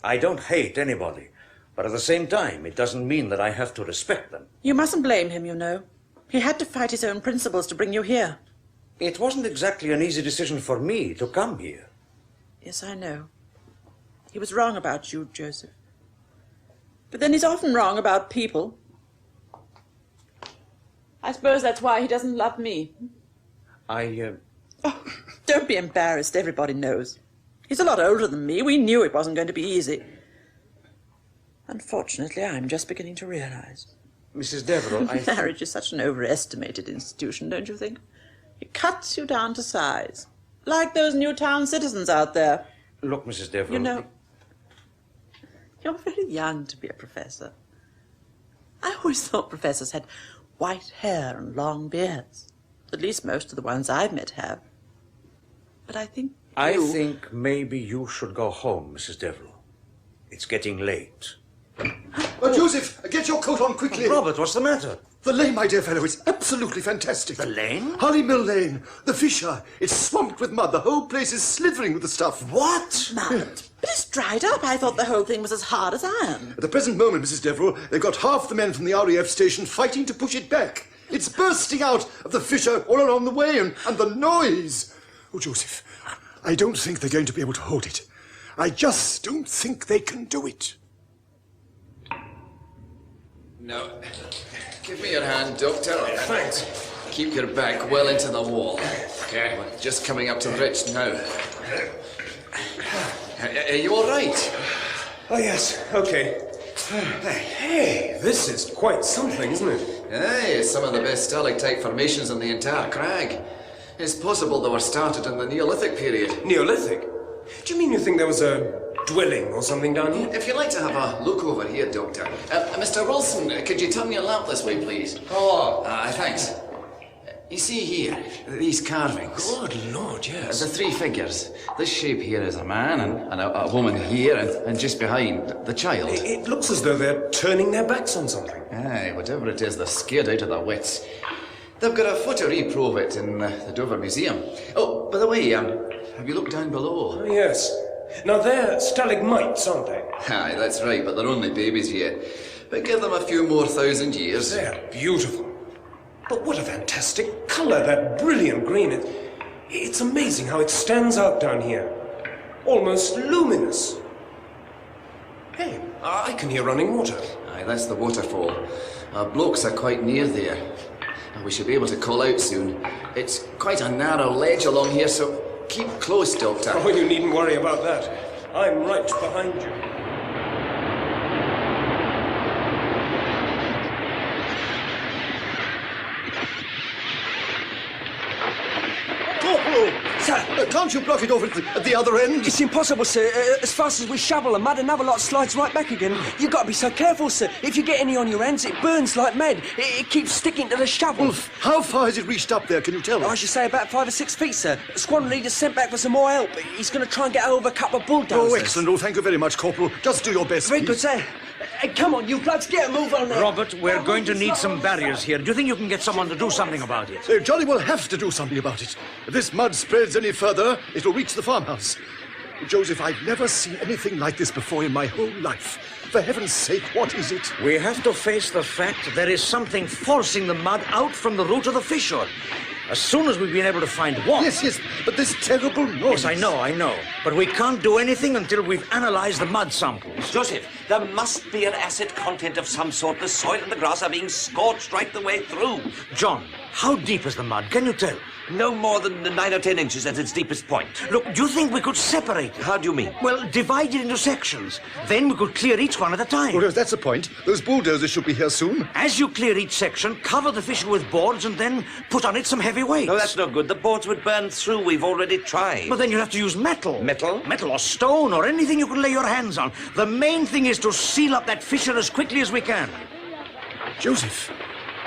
I don't hate anybody, but at the same time, it doesn't mean that I have to respect them. You mustn't blame him, you know. He had to fight his own principles to bring you here. It wasn't exactly an easy decision for me to come here. Yes, I know. He was wrong about you, Joseph. But then he's often wrong about people. I suppose that's why he doesn't love me. Oh, don't be embarrassed. Everybody knows. He's a lot older than me. We knew it wasn't going to be easy. Unfortunately, I'm just beginning to realize. Mrs. Deverill, Marriage is such an overestimated institution, don't you think? It cuts you down to size. Like those Newtown citizens out there. Look, Mrs. Deverill... You know, you're very young to be a professor. I always thought professors had white hair and long beards. At least most of the ones I've met have. But I think think maybe you should go home, Mrs. Deverill. It's getting late. Joseph, get your coat on quickly. Robert, what's the matter? The lane, my dear fellow, is absolutely fantastic. The lane? Holly Mill Lane. The fissure. It's swamped with mud. The whole place is slithering with the stuff. What? Mud? But it's dried up. I thought the whole thing was as hard as iron. At the present moment, Mrs. Deverill, they've got half the men from the RAF station fighting to push it back. It's bursting out of the fissure all along the way, and the noise. Oh, Joseph, I don't think they're going to be able to hold it. I just don't think they can do it. No. Give me your hand, Doctor. Thanks. Keep your back well into the wall. Okay. We're just coming up to the ridge now. Are you all right? Oh, yes. Okay. Hey, this is quite something, isn't it? Aye, it's some of the best stalactite formations on the entire crag. It's possible they were started in the Neolithic period. Neolithic? Do you mean you think there was a dwelling or something down here? If you'd like to have a look over here, Doctor. Mr. Wilson, could you turn your lamp this way, please? Oh, thanks. You see here, these carvings. Good Lord, yes. The three figures. This shape here is a man, and a woman here, and just behind, the child. It looks as though they're turning their backs on something. Aye, whatever it is, they're scared out of their wits. They've got a photo repro of it in the Dover Museum. Oh, by the way, have you looked down below? Oh, yes. Now, they're stalagmites, aren't they? Aye, that's right, but they're only babies yet. But give them a few more 1,000 years. They're beautiful. But what a fantastic colour, that brilliant green. It's amazing how it stands out down here. Almost luminous. Hey, I can hear running water. Aye, that's the waterfall. Our blokes are quite near there. And we should be able to call out soon. It's quite a narrow ledge along here, so keep close, Doctor. Oh, you needn't worry about that. I'm right behind you. Sir, can't you block it off at the other end? It's impossible, sir. As fast as we shovel the mud, another lot slides right back again. You've got to be so careful, sir. If you get any on your hands, it burns like mad. It keeps sticking to the shovel. Wolf, how far has it reached up there, can you tell me? I should say about 5 or 6 feet, sir. The squadron leader's sent back for some more help. He's going to try and get over a couple of bulldozers. Oh, excellent. Oh, thank you very much, Corporal. Just do your best, Very please. good, sir. Come on, you bloods, get a move on there. Robert, we're going to need some barriers here. Do you think you can get someone to do something about it? Jolly will have to do something about it. If this mud spreads any further, it'll reach the farmhouse. Joseph, I've never seen anything like this before in my whole life. For heaven's sake, what is it? We have to face the fact there is something forcing the mud out from the root of the fissure. As soon as we've been able to find what... Yes, but this terrible noise... Yes, I know. But we can't do anything until we've analysed the mud samples. Joseph, there must be an acid content of some sort. The soil and the grass are being scorched right the way through. John, how deep is the mud? Can you tell? No more than 9 or 10 inches at its deepest point. Look, do you think we could separate it? How do you mean? Well, divide it into sections. Then we could clear each one at a time. Well, if that's the point, those bulldozers should be here soon. As you clear each section, cover the fissure with boards and then put on it some heavy weights. No, that's no good. The boards would burn through. We've already tried. But then you'll have to use metal. Metal? Metal or stone or anything you can lay your hands on. The main thing is to seal up that fissure as quickly as we can. Joseph,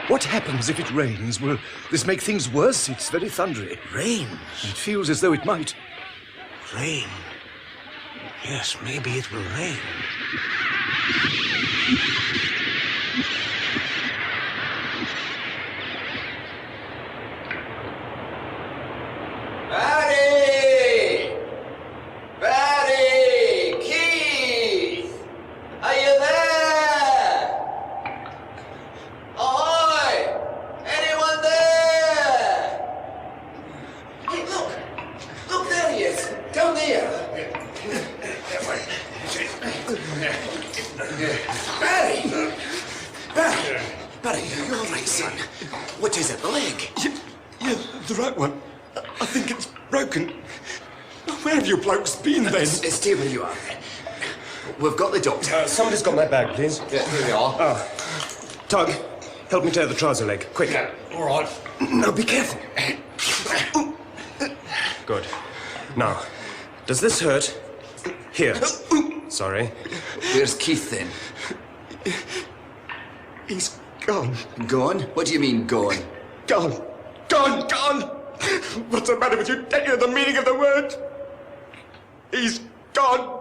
what happens if it rains? Will this make things worse? It's very thundery. Rains? It feels as though it might. Rain? Yes, maybe it will rain. Barry! Barry! Keith! Are you there? Ahoy! Anyone there? Hey, look! Look, there he is! Down there! Barry! Barry! Barry, you're all right, son. What is it, the leg? Yeah, the right one. I think it's broken. Where have you blokes been, then? Stay where you are. We've got the doctor. Somebody's got my bag, please. Yeah, here we are. Tug, help me tear the trouser leg. Quick. Yeah, all right. Now, be careful. Good. Now, does this hurt? Here. Sorry. Where's Keith, then? He's gone. Gone? What do you mean, gone? Gone. Gone. Gone. What's the matter with you? Don't you know the meaning of the word? He's gone.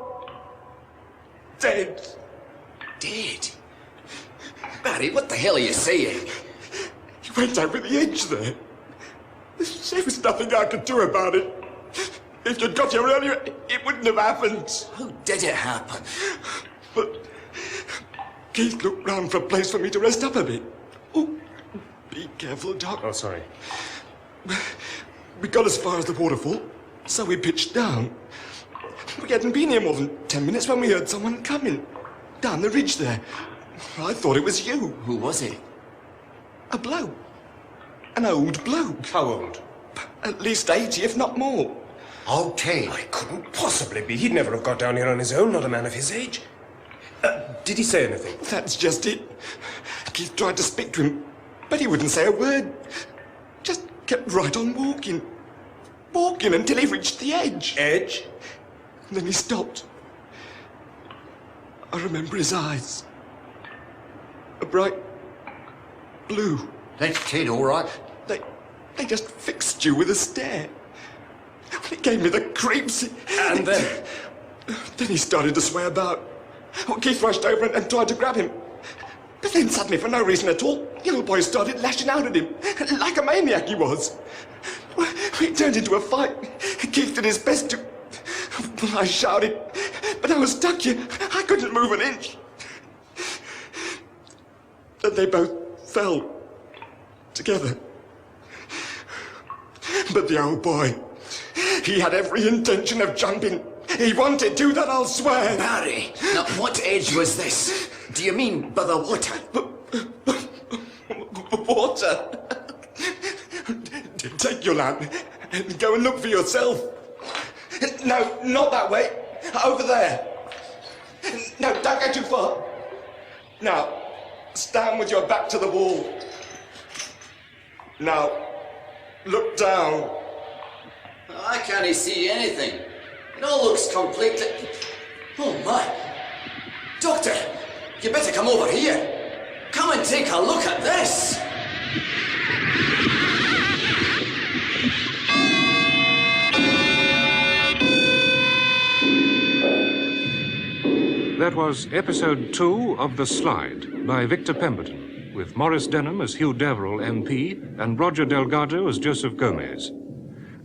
Dead. Dead? Barry, what the hell are you saying? He went over the edge there. There was nothing I could do about it. If you'd got here earlier, it wouldn't have happened. How did it happen? But Keith looked round for a place for me to rest up a bit. Oh, be careful, Doc. Oh, sorry. We got as far as the waterfall, so we pitched down. We hadn't been here more than 10 minutes when we heard someone coming. Down the ridge there. I thought it was you. Who was it? A bloke. An old bloke. How old? At least 80, if not more. Okay. I couldn't possibly be. He'd never have got down here on his own, not a man of his age. Did he say anything? That's just it. Keith tried to speak to him, but he wouldn't say a word. Just kept right on walking. Walking until he reached the edge. Edge? And then he stopped. I remember his eyes. A bright blue. That's Ted, all right. They just fixed you with a stare. It gave me the creeps. And then? Then he started to sway about. Keith rushed over and tried to grab him. But then suddenly, for no reason at all, the old boy started lashing out at him. Like a maniac he was. It turned into a fight. Keith did his best to... I shouted, but I was stuck here. I couldn't move an inch. Then they both fell together. But the old boy, he had every intention of jumping. He wanted to, that I'll swear. Barry, now what edge was this? Do you mean by the water? Water? Take your lamp and go and look for yourself. No, not that way. Over there. No, don't go too far. Now, stand with your back to the wall. Now, look down. I can't see anything. It all looks completely... Oh, my. Doctor, you better come over here. Come and take a look at this. That was episode 2 of The Slide by Victor Pemberton, with Maurice Denham as Hugh Deverill, MP, and Roger Delgado as Joseph Gomez.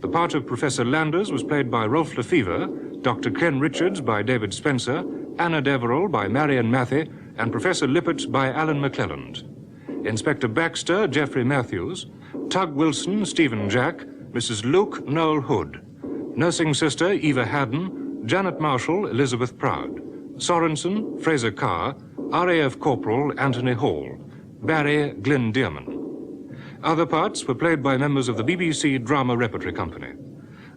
The part of Professor Landers was played by Rolf Lefebvre, Dr. Ken Richards by David Spenser, Anna Deverill by Marion Mathie, and Professor Lippert by Allan McClelland. Inspector Baxter, Geoffrey Matthews, Tug Wilson, Stephen Jack, Mrs. Luke, Noel Hood, Nursing Sister, Eva Haddon, Janet Marshall, Elisabeth Proud, Sorensen, Fraser Carr, RAF Corporal, Anthony Hall, Barry, Glyn Dearman. Other parts were played by members of the BBC Drama Repertory Company.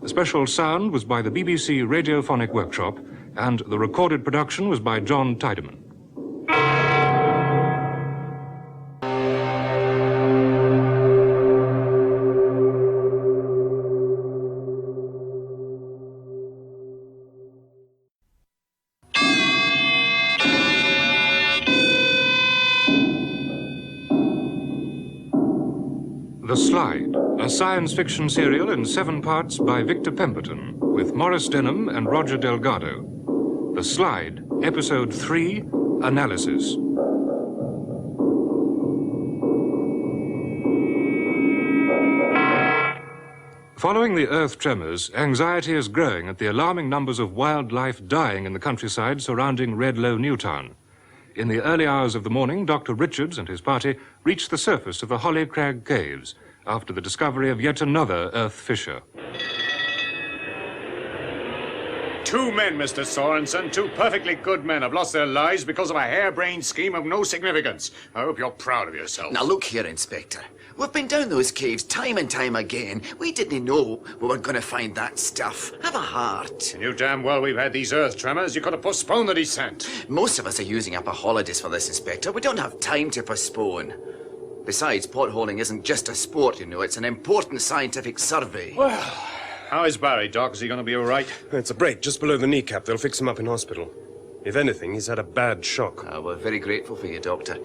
The special sound was by the BBC Radiophonic Workshop, and the recorded production was by John Tydeman. The Slide, a science fiction serial in 7 parts by Victor Pemberton, with Maurice Denham and Roger Delgado. The Slide, Episode 3, Analysis. Following the earth tremors, anxiety is growing at the alarming numbers of wildlife dying in the countryside surrounding Redlow Newtown. In the early hours of the morning, Dr. Richards and his party reached the surface of the Holly Crag Caves after the discovery of yet another earth fissure. 2 men, Mr. Sorensen, 2 perfectly good men have lost their lives because of a harebrained scheme of no significance. I hope you're proud of yourself. Now look here, Inspector. We've been down those caves time and time again. We didn't know we were going to find that stuff. Have a heart. And you damn well we've had these earth tremors. You could have postponed the descent. Most of us are using up our holidays for this, Inspector. We don't have time to postpone. Besides, potholing isn't just a sport, you know. It's an important scientific survey. Well, how is Barry, Doc? Is he going to be all right? It's a break just below the kneecap. They'll fix him up in hospital. If anything, he's had a bad shock. We're very grateful for you, Doctor.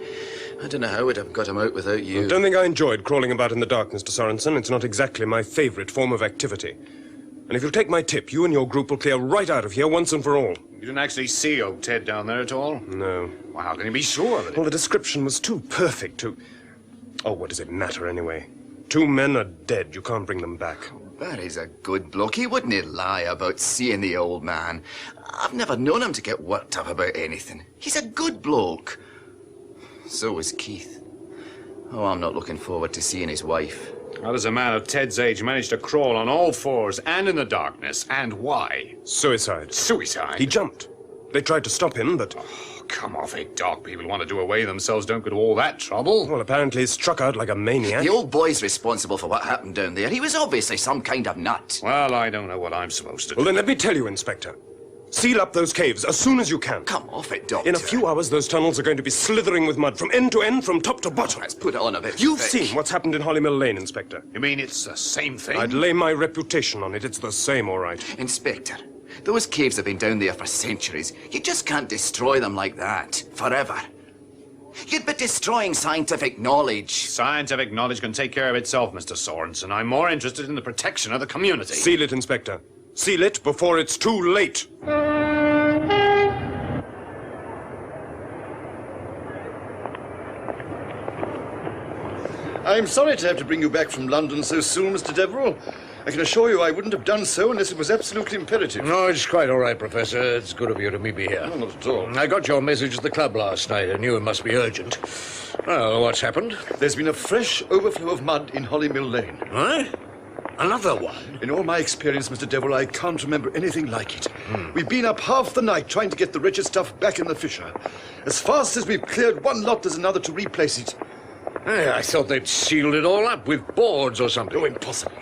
I don't know how we'd have got him out without you. I don't think I enjoyed crawling about in the dark, Mr. Sorensen. It's not exactly my favourite form of activity. And if you'll take my tip, you and your group will clear right out of here once and for all. You didn't actually see old Ted down there at all? No. Well, how can you be sure of it? Well, the description was too perfect to... Oh, what does it matter anyway? 2 men are dead. You can't bring them back. Barry's a good bloke. He wouldn't lie about seeing the old man. I've never known him to get worked up about anything. He's a good bloke. So is Keith. Oh, I'm not looking forward to seeing his wife. How does a man of Ted's age manage to crawl on all 4s and in the darkness? And why? Suicide. Suicide? He jumped. They tried to stop him, but... Oh, come off it, Doc. People want to do away themselves don't go to all that trouble. Well, apparently he struck out like a maniac. The old boy's responsible for what happened down there. He was obviously some kind of nut. Well, I don't know what I'm supposed to do. Well, then let me tell you, Inspector. Seal up those caves as soon as you can. Come off it, Doctor. In a few hours, those tunnels are going to be slithering with mud from end to end, from top to bottom. Let's put it on a bit. You've seen what's happened in Hollymill Lane, Inspector. You mean it's the same thing? I'd lay my reputation on it. It's the same, all right. Inspector, those caves have been down there for centuries. You just can't destroy them like that. Forever. You'd be destroying scientific knowledge. Scientific knowledge can take care of itself, Mr. Sorensen. I'm more interested in the protection of the community. Seal it, Inspector. Seal it before it's too late. I'm sorry to have to bring you back from London so soon, Mr. Deverill. I can assure you I wouldn't have done so unless it was absolutely imperative. No, it's quite all right, Professor. It's good of you to meet me here. No, not at all. I got your message at the club last night. I knew it must be urgent. Well, what's happened? There's been a fresh overflow of mud in Hollymill Lane. Huh? Another one? In all my experience, Mr. Deverill, I can't remember anything like it. We've been up half the night trying to get the wretched stuff back in the fissure. As fast as we've cleared one lot, there's another to replace it. Hey, I thought they'd sealed it all up with boards or something. Oh, impossible.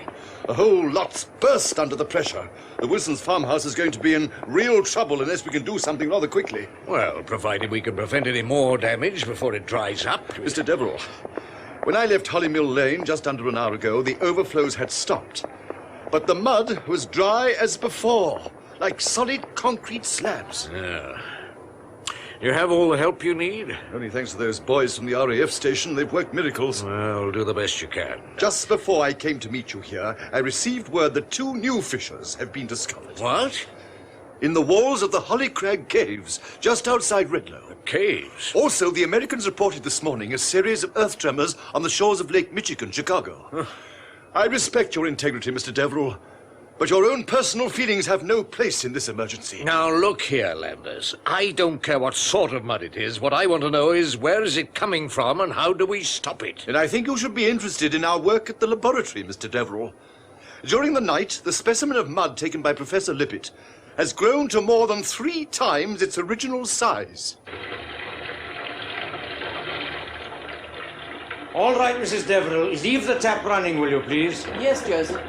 The whole lot's burst under the pressure. The Wilsons' farmhouse is going to be in real trouble unless we can do something rather quickly. Well, provided we can prevent any more damage before it dries up. Mr. Deverill, when I left Hollymill Lane just under an hour ago, the overflows had stopped. But the mud was dry as before, like solid concrete slabs. Yeah. You have all the help you need? Only thanks to those boys from the RAF station. They've worked miracles. Well, do the best you can. Just before I came to meet you here, I received word that 2 new fissures have been discovered. What? In the walls of the Holly Crag Caves, just outside Redlow. The caves? Also, the Americans reported this morning a series of earth tremors on the shores of Lake Michigan, Chicago. I respect your integrity, Mr. Deverill, But your own personal feelings have no place in this emergency. Now, look here, Landers. I don't care what sort of mud it is. What I want to know is where is it coming from and how do we stop it? And I think you should be interested in our work at the laboratory, Mr. Deverill. During the night, the specimen of mud taken by Professor Lippert has grown to more than 3 times its original size. All right, Mrs. Deverill, leave the tap running, will you, please? Yes, Joseph.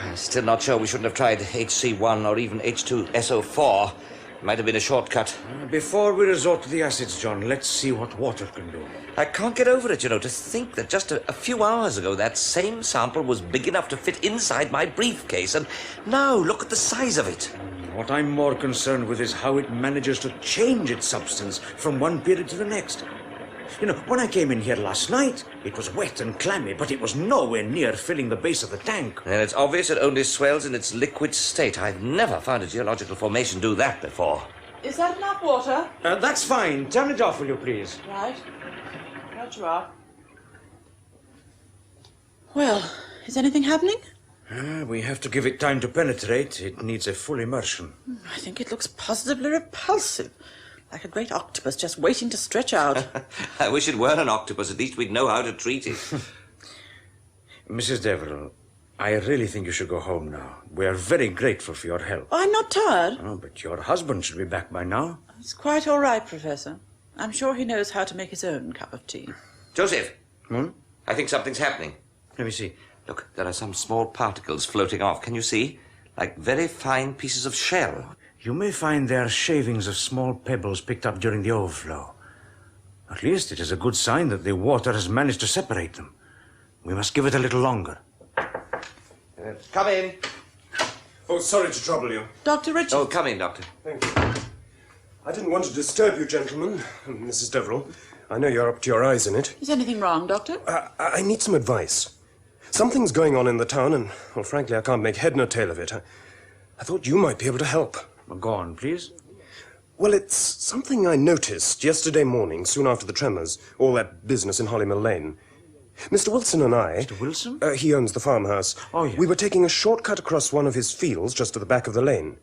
I'm still not sure we shouldn't have tried HC1 or even H2SO4. Might have been a shortcut. Before we resort to the acids, John, let's see what water can do. I can't get over it, you know, to think that just a few hours ago that same sample was big enough to fit inside my briefcase, and now look at the size of it. What I'm more concerned with is how it manages to change its substance from one period to the next. You know, when I came in here last night, it was wet and clammy, but it was nowhere near filling the base of the tank. And it's obvious it only swells in its liquid state. I've never found a geological formation do that before. Is that enough water? That's fine. Turn it off, will you, please? Right. Right you are. Well, is anything happening? We have to give it time to penetrate. It needs a full immersion. I think it looks positively repulsive. Like a great octopus just waiting to stretch out. I wish it were an octopus. At least we'd know how to treat it. Mrs. Deverill, I really think you should go home now. We are very grateful for your help. I'm not tired. Oh, but your husband should be back by now. It's quite all right, Professor. I'm sure he knows how to make his own cup of tea. Joseph! Hmm? I think something's happening. Let me see. Look, there are some small particles floating off. Can you see? Like very fine pieces of shell. You may find they are shavings of small pebbles picked up during the overflow. At least it is a good sign that the water has managed to separate them. We must give it a little longer. Come in. Oh, sorry to trouble you. Dr. Richards. Oh, come in, Doctor. Thank you. I didn't want to disturb you, gentlemen. Mrs. Deverill, I know you're up to your eyes in it. Is anything wrong, Doctor? I need some advice. Something's going on in the town, and, well, frankly, I can't make head nor tail of it. I thought you might be able to help. Go on, please. Well, it's something I noticed yesterday morning, soon after the tremors, all that business in Hollymill Lane. Mr. Wilson and I... Mr. Wilson? He owns the farmhouse. Oh, yeah. We were taking a shortcut across one of his fields just to the back of the lane.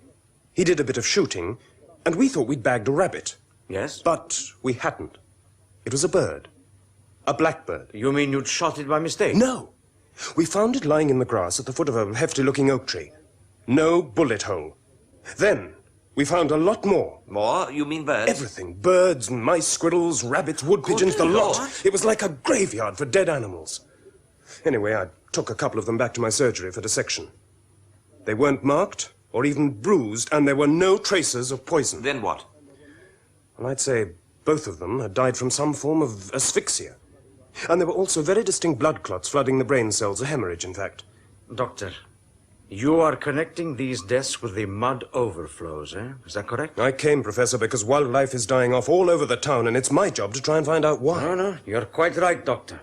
He did a bit of shooting, and we thought we'd bagged a rabbit. Yes? But we hadn't. It was a bird. A blackbird. You mean you'd shot it by mistake? No. We found it lying in the grass at the foot of a hefty-looking oak tree. No bullet hole. Then we found a lot more. More? You mean birds? Everything. Birds, mice, squirrels, rabbits, wood pigeons, the lot. It was like a graveyard for dead animals. Anyway, I took a couple of them back to my surgery for dissection. They weren't marked or even bruised, and there were no traces of poison. Then what? Well, I'd say both of them had died from some form of asphyxia. And there were also very distinct blood clots flooding the brain cells, a hemorrhage, in fact. Doctor, you are connecting these deaths with the mud overflows, eh? Is that correct? I came, Professor, because wildlife is dying off all over the town, and it's my job to try and find out why. No, you're quite right, Doctor.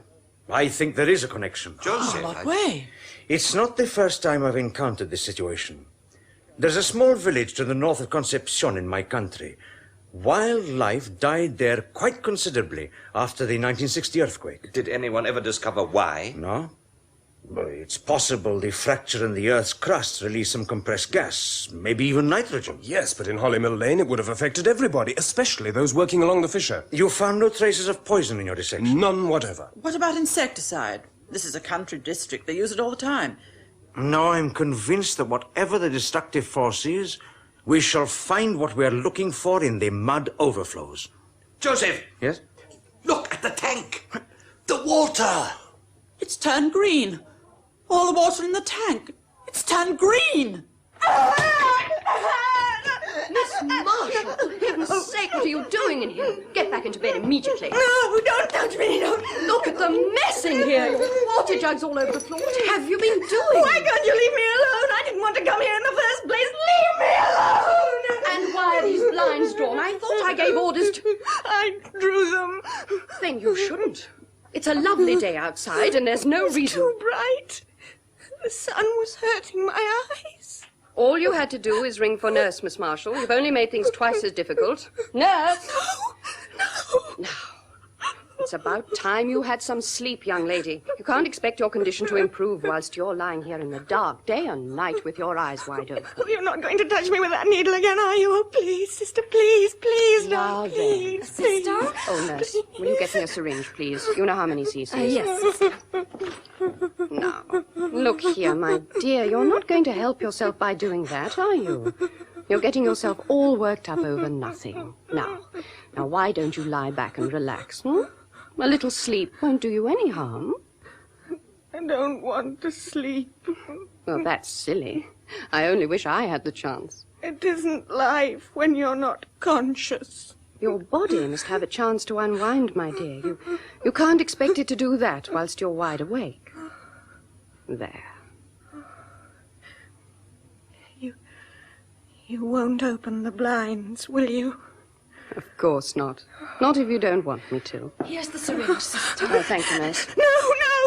I think there is a connection. Joseph, What way? It's not the first time I've encountered this situation. There's a small village to the north of Concepcion in my country. Wildlife died there quite considerably after the 1960 earthquake. Did anyone ever discover why? No. But it's possible the fracture in the Earth's crust released some compressed gas, maybe even nitrogen. Yes, but in Hollymill Lane it would have affected everybody, especially those working along the fissure. You found no traces of poison in your dissection? None whatever. What about insecticide? This is a country district. They use it all the time. No, I'm convinced that whatever the destructive force is, we shall find what we are looking for in the mud overflows. Joseph! Yes? Look at the tank! The water! It's turned green. All the water in the tank. It's turned green. Miss Marshall, for heaven's sake, what are you doing in here? Get back into bed immediately. No, don't touch me. Don't. Look at the mess in here. Water jugs all over the floor. What have you been doing? Why can't you leave me alone? I didn't want to come here in the first place. Leave me alone. And why are these blinds drawn? I thought I gave orders to... I drew them. Then you shouldn't. It's a lovely day outside, and there's no reason... Too bright. The sun was hurting my eyes. All you had to do is ring for nurse, Miss Marshall. You've only made things twice as difficult. Nurse! No. Now, It's about time you had some sleep, young lady. You can't expect your condition to improve whilst you're lying here in the dark, day and night, with your eyes wide open. Oh, you're not going to touch me with that needle again, are you? Oh, please, sister, please, please, Now no, please, then. please. Oh, nurse, will you get me a syringe, please? You know how many cc's? Yes, sister. Now, look here, my dear. You're not going to help yourself by doing that, are you? You're getting yourself all worked up over nothing. Now, why don't you lie back and relax, A little sleep won't do you any harm. I don't want to sleep. Well, that's silly. I only wish I had the chance. It isn't life when you're not conscious. Your body must have a chance to unwind, my dear. You can't expect it to do that whilst you're wide awake. There. You won't open the blinds, will you? Of course not. Not if you don't want me to. Here's the syringe, sister. Oh, thank you, nurse. No,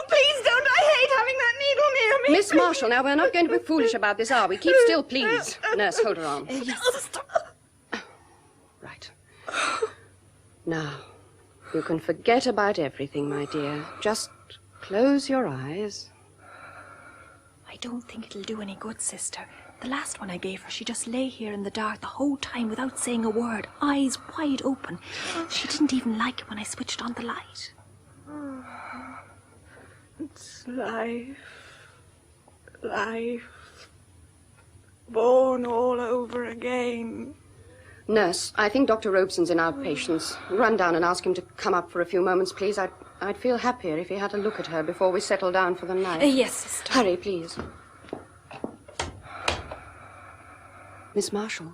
please don't. I hate having that needle near me. Miss Marshall, now we're not going to be foolish about this, are we? Keep still, please. Nurse, hold her arm. Yes, sister. Right. Now, you can forget about everything, my dear. Just close your eyes. I don't think it'll do any good, sister. The last one I gave her, she just lay here in the dark the whole time without saying a word, eyes wide open. She didn't even like it when I switched on the light. It's life. Born all over again. Nurse, I think Dr. Robeson's in outpatients. Run down and ask him to come up for a few moments, please. I'd feel happier if he had a look at her before we settle down for the night. Yes, sister. Hurry, please. Miss Marshall?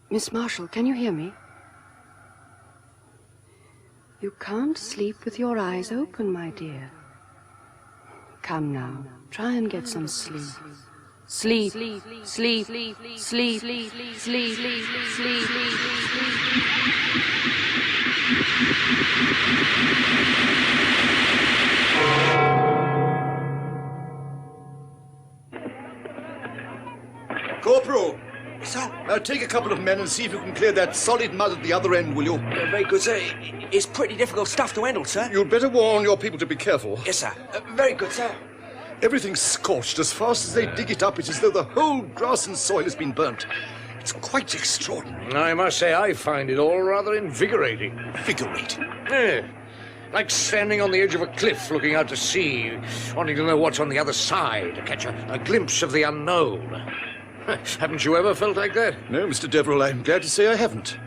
Miss Marshall, can you hear me? You can't sleep with your eyes open, my dear. Come now, try and get some sleep. Sleep, sleep, sleep, sleep, sleep, sleep, sleep, sleep. Corporal! Sir? Now take a couple of men and see if you can clear that solid mud at the other end, will you? Very good, sir. It's pretty difficult stuff to handle, sir. You'd better warn your people to be careful. Yes, sir. Very good, sir. Everything's scorched. As fast as they dig it up, it's as though the whole grass and soil has been burnt. It's quite extraordinary. I must say I find it all rather invigorating. Invigorating? Yeah. Like standing on the edge of a cliff looking out to sea, wanting to know what's on the other side, to catch a glimpse of the unknown. Haven't you ever felt like that? No, Mr. Deverill, I'm glad to say I haven't.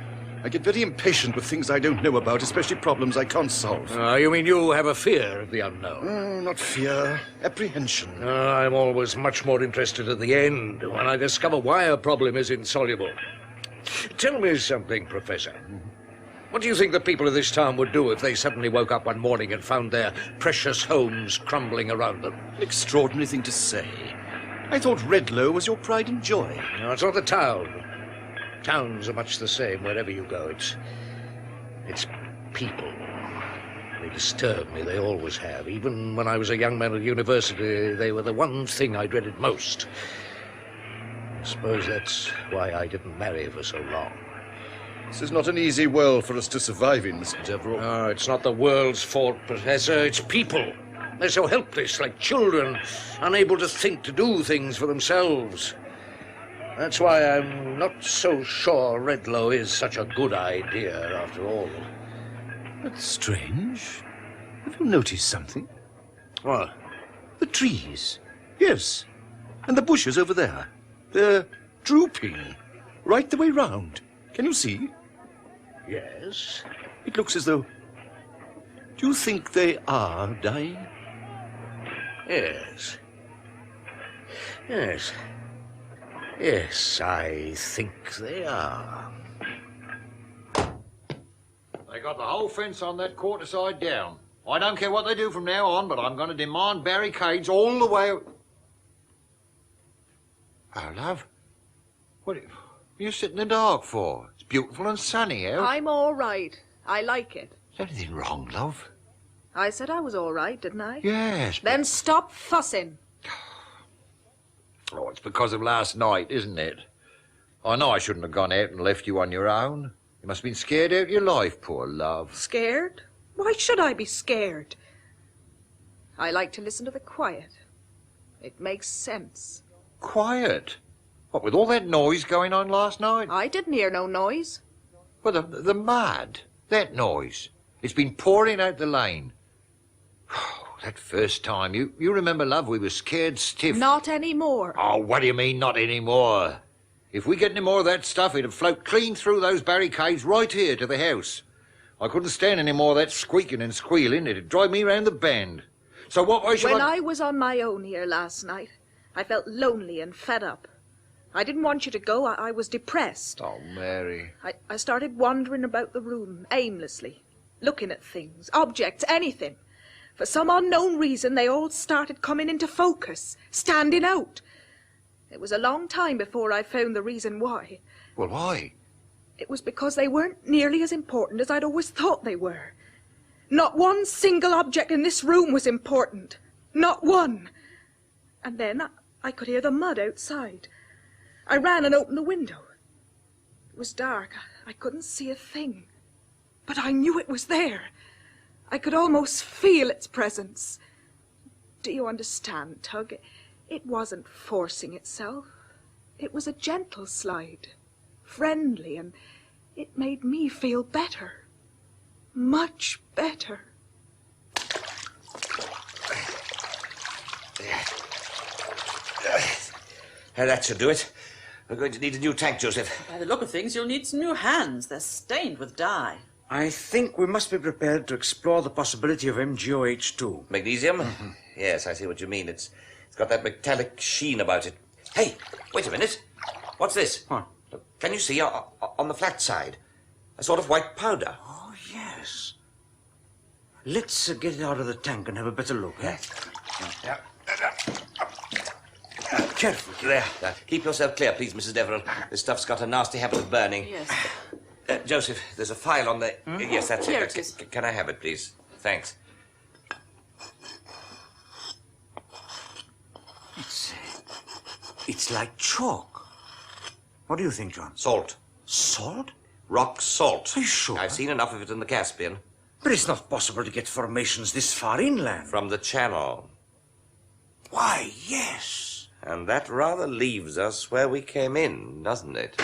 I get very impatient with things I don't know about, especially problems I can't solve. You mean you have a fear of the unknown? Oh, not fear. Apprehension. I'm always much more interested at the end, when I discover why a problem is insoluble. Tell me something, Professor. What do you think the people of this town would do if they suddenly woke up one morning and found their precious homes crumbling around them? An extraordinary thing to say. I thought Redlow was your pride and joy. No, it's not the town. Towns are much the same wherever you go. It's people. They disturb me. They always have. Even when I was a young man at university, they were the one thing I dreaded most. I suppose that's why I didn't marry for so long. This is not an easy world for us to survive in, Mr. Deverill. No, it's not the world's fault, Professor. It's people. They're so helpless, like children, unable to think, to do things for themselves. That's why I'm not so sure Redlow is such a good idea, after all. That's strange. Have you noticed something? What? The trees. Yes. And the bushes over there. They're drooping. Right the way round. Can you see? Yes. It looks as though... Do you think they are dying? Yes. Yes. Yes, I think they are. They got the whole fence on that quarter side down. I don't care what they do from now on, but I'm going to demand barricades all the way... Oh, love. What are you sitting in the dark for? It's beautiful and sunny out. I'm all right. I like it. Is anything wrong, love? I said I was all right, didn't I? Yes. Then stop fussing. Oh, it's because of last night, isn't it? I know I shouldn't have gone out and left you on your own. You must have been scared out of your life, poor love. Scared? Why should I be scared? I like to listen to the quiet. It makes sense. Quiet? What, with all that noise going on last night? I didn't hear no noise. Well, the mud. That noise. It's been pouring out the lane. That first time, you remember, love, we were scared stiff. Not anymore. Oh, what do you mean, not anymore? If we get any more of that stuff, it'd float clean through those barricades right here to the house. I couldn't stand any more of that squeaking and squealing. It'd drive me round the bend. So what way should When I was on my own here last night, I felt lonely and fed up. I didn't want you to go. I was depressed. Oh, Mary. I started wandering about the room aimlessly, looking at things, objects, anything. For some unknown reason, they all started coming into focus, standing out. It was a long time before I found the reason why. Well, why? It was because they weren't nearly as important as I'd always thought they were. Not one single object in this room was important. Not one. And then I could hear the mud outside. I ran and opened the window. It was dark. I couldn't see a thing. But I knew it was there. I could almost feel its presence. Do you understand, Tug? It wasn't forcing itself. It was a gentle slide, friendly, and it made me feel better. Much better. That should do it. We're going to need a new tank, Josef. By the look of things, you'll need some new hands. They're stained with dye. I think we must be prepared to explore the possibility of MgOH2. Magnesium? Mm-hmm. Yes, I see what you mean. It's got that metallic sheen about it. Hey, wait a minute. What's this? What? Can you see on the flat side? A sort of white powder. Oh, yes. Let's get it out of the tank and have a better look, eh? Yeah. Careful. There. Keep yourself clear, please, Mrs. Deverill. This stuff's got a nasty habit of burning. Yes. Joseph, there's a file on the... Yes, that's Here it. it is. Can I have it, please? Thanks. It's like chalk. What do you think, John? Salt. Salt? Rock salt. Are you sure? I've seen enough of it in the Caspian. But it's not possible to get formations this far inland. From the channel. Why, yes. And that rather leaves us where we came in, doesn't it?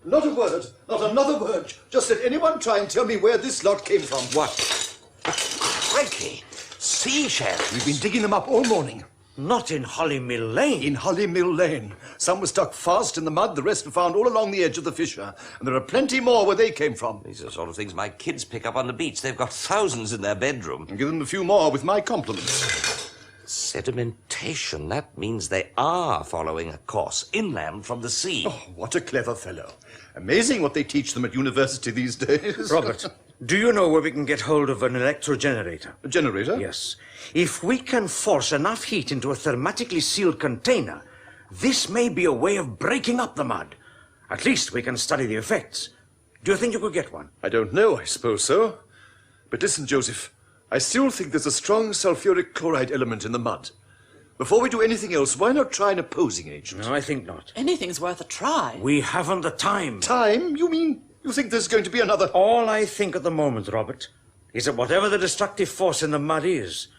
Not a word, not another word. Just let anyone try and tell me where this lot came from. What? Crikey! Seashells! We've been digging them up all morning. Not in Hollymill Lane. In Hollymill Lane. Some were stuck fast in the mud, the rest were found all along the edge of the fissure. And there are plenty more where they came from. These are the sort of things my kids pick up on the beach. They've got thousands in their bedroom. And give them a few more with my compliments. Sedimentation. That means they are following a course inland from the sea. Oh, what a clever fellow. Amazing what they teach them at university these days. Robert, do you know where we can get hold of an electrogenerator? A generator? Yes. If we can force enough heat into a thermatically sealed container, this may be a way of breaking up the mud. At least we can study the effects. Do you think you could get one? I don't know, I suppose so. But listen, Joseph, I still think there's a strong sulfuric chloride element in the mud. Before we do anything else, why not try an opposing agent? No, I think not. Anything's worth a try. We haven't the time. Time? You mean you think there's going to be another... All I think at the moment, Robert, is that whatever the destructive force in the mud is,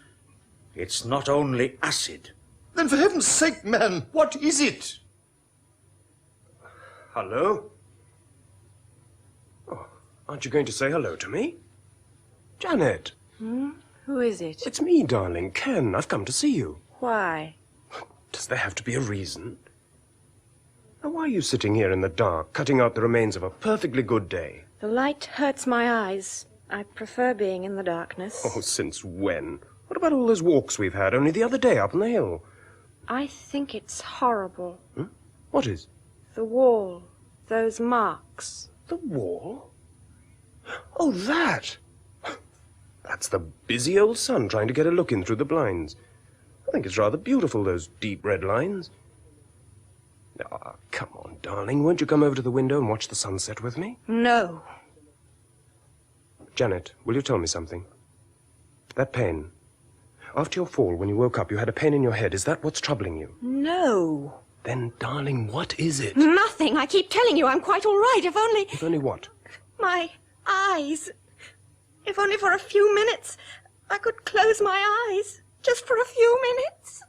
it's not only acid. Then for heaven's sake, man, what is it? Hello? Oh, aren't you going to say hello to me? Janet. Who is it? It's me, darling, Ken. I've come to see you. Why? Does there have to be a reason? Now, why are you sitting here in the dark, cutting out the remains of a perfectly good day? The light hurts my eyes. I prefer being in the darkness. Oh, since when? What about all those walks we've had only the other day up on the hill? I think it's horrible. What is? The wall. Those marks. The wall? Oh, that! That's the busy old sun trying to get a look in through the blinds. I think it's rather beautiful, those deep red lines. Ah, come on, darling. Won't you come over to the window and watch the sunset with me? No. Janet, will you tell me something? That pain. After your fall, when you woke up, you had a pain in your head. Is that what's troubling you? No. Then, darling, what is it? Nothing. I keep telling you I'm quite all right. If only... If only what? My eyes. If only for a few minutes I could close my eyes. Just for a few minutes.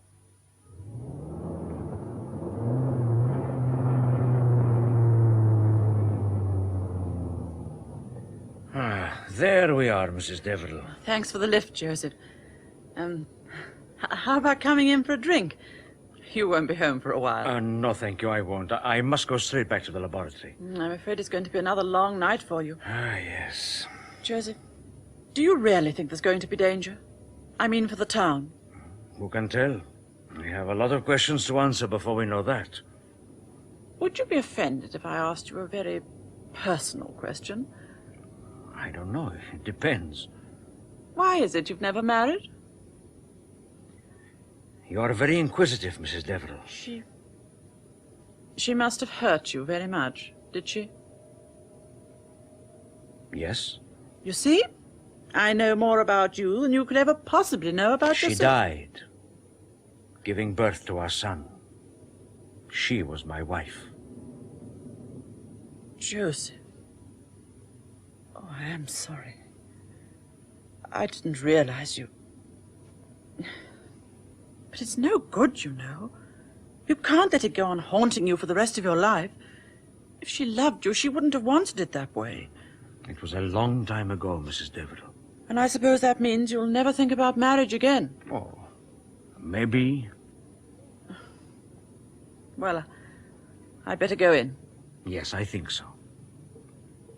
There we are, Mrs. Deverill. Thanks for the lift, Joseph. How about coming in for a drink? You won't be home for a while. No, thank you, I won't. I must go straight back to the laboratory. I'm afraid it's going to be another long night for you. Yes. Joseph, do you really think there's going to be danger? I mean, for the town. Who can tell? We have a lot of questions to answer before we know that. Would you be offended if I asked you a very personal question? I don't know. It depends. Why is it you've never married? You are very inquisitive, Mrs. Deverill. She must have hurt you very much, did she? Yes. You see? I know more about you than you could ever possibly know about She yourself. died, giving birth to our son. She was my wife. Joseph. Oh, I am sorry. I didn't realize you... But it's no good, you know. You can't let it go on haunting you for the rest of your life. If she loved you, she wouldn't have wanted it that way. It was a long time ago, Mrs. Deverill. And I suppose that means you'll never think about marriage again. Oh, maybe. Well, I'd better go in. Yes, I think so.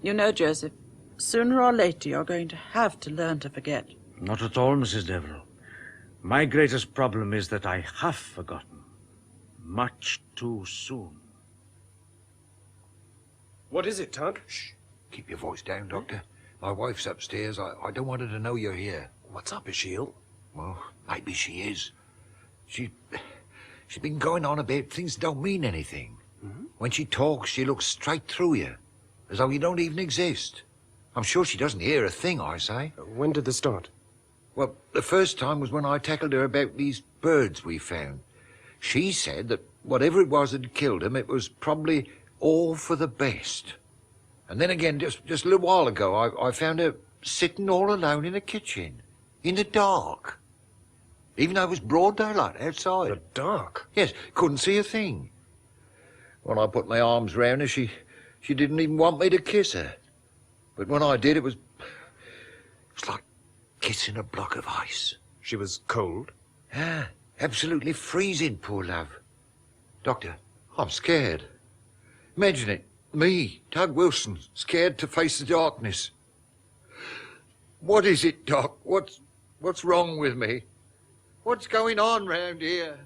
You know, Joseph, sooner or later you're going to have to learn to forget. Not at all, Mrs. Deverill. My greatest problem is that I have forgotten. Much too soon. What is it, Tug? Shh. Keep your voice down, Doctor. My wife's upstairs. I don't want her to know you're here. What's up? Is she ill? Well, maybe she is. She's been going on about things that don't mean anything. Mm-hmm. When she talks, she looks straight through you, as though you don't even exist. I'm sure she doesn't hear a thing I say. When did this start? Well, the first time was when I tackled her about these birds we found. She said that whatever it was that killed them, it was probably all for the best. And then again, just a little while ago, I found her sitting all alone in the kitchen, in the dark. Even though it was broad daylight outside. The dark? Yes, couldn't see a thing. When I put my arms round her, she didn't even want me to kiss her. But when I did, it was like kissing a block of ice. She was cold? Ah, absolutely freezing, poor love. Doctor, I'm scared. Imagine it, me, Tug Wilson, scared to face the darkness. What is it, Doc? What's wrong with me? What's going on round here?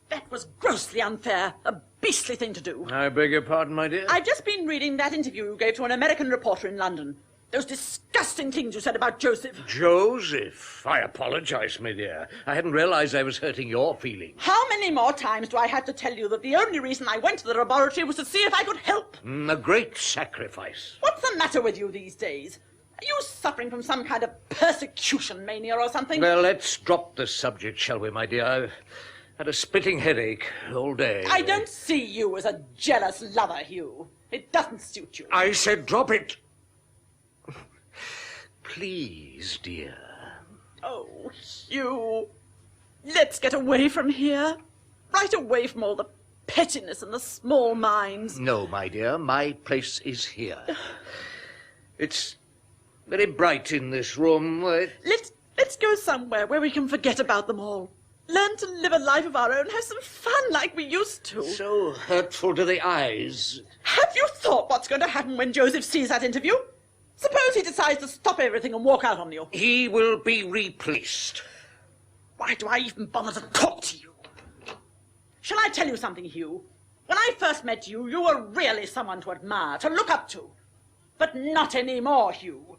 That was grossly unfair. A beastly thing to do. I beg your pardon, my dear? I've just been reading that interview you gave to an American reporter in London. Those disgusting things you said about Joseph. Joseph? I apologize, my dear. I hadn't realized I was hurting your feelings. How many more times do I have to tell you that the only reason I went to the laboratory was to see if I could help? A great sacrifice. What's the matter with you these days? Are you suffering from some kind of persecution mania or something? Well, let's drop the subject, shall we, my dear? I've had a splitting headache all day. I don't see you as a jealous lover, Hugh. It doesn't suit you. I said drop it. Please, dear. Oh, Hugh. Let's get away from here. Right away from all the pettiness and the small minds. No, my dear, my place is here. It's very bright in this room. Let's go somewhere where we can forget about them all. Learn to live a life of our own, have some fun like we used to. So hurtful to the eyes. Have you thought what's going to happen when Joseph sees that interview? Suppose he decides to stop everything and walk out on you. He will be replaced. Why do I even bother to talk to you? Shall I tell you something, Hugh? When I first met you, you were really someone to admire, to look up to. But not anymore, Hugh.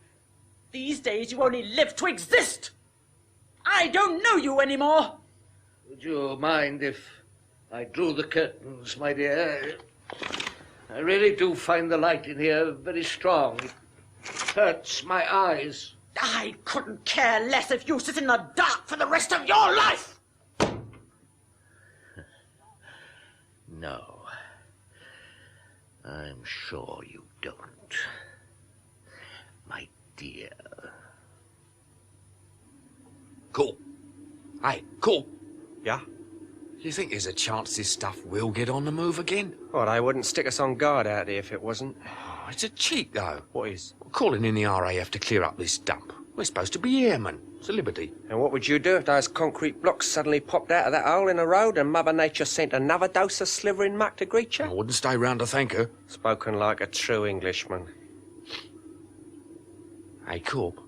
These days you only live to exist. I don't know you anymore. Would you mind if I drew the curtains, my dear? I really do find the light in here very strong. It hurts my eyes. I couldn't care less if you sit in the dark for the rest of your life. No. I'm sure you don't. My dear. Cool. Hey, cool. Yeah? You think there's a chance this stuff will get on the move again? Well, they wouldn't stick us on guard out here if it wasn't. Oh, it's a cheat, though. What is? Calling in the RAF to clear up this dump. We're supposed to be airmen. It's a liberty. And what would you do if those concrete blocks suddenly popped out of that hole in the road and Mother Nature sent another dose of slivering muck to greet you? I wouldn't stay round to thank her. Spoken like a true Englishman. Hey, Corp.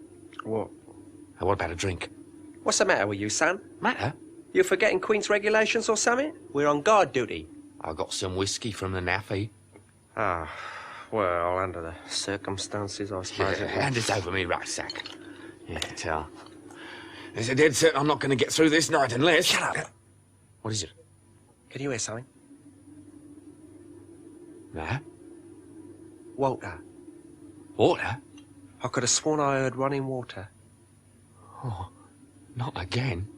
What? What about a drink? What's the matter with you, son? Matter? You forgetting Queen's regulations or something? We're on guard duty. I got some whiskey from the naffy. Ah, well, under the circumstances, I suppose. Hand it over me rucksack. You can tell. There's a dead set I'm not going to get through this night unless... Shut up! What is it? Can you hear something? No? Water. Water? I could have sworn I heard running water. Oh, not again.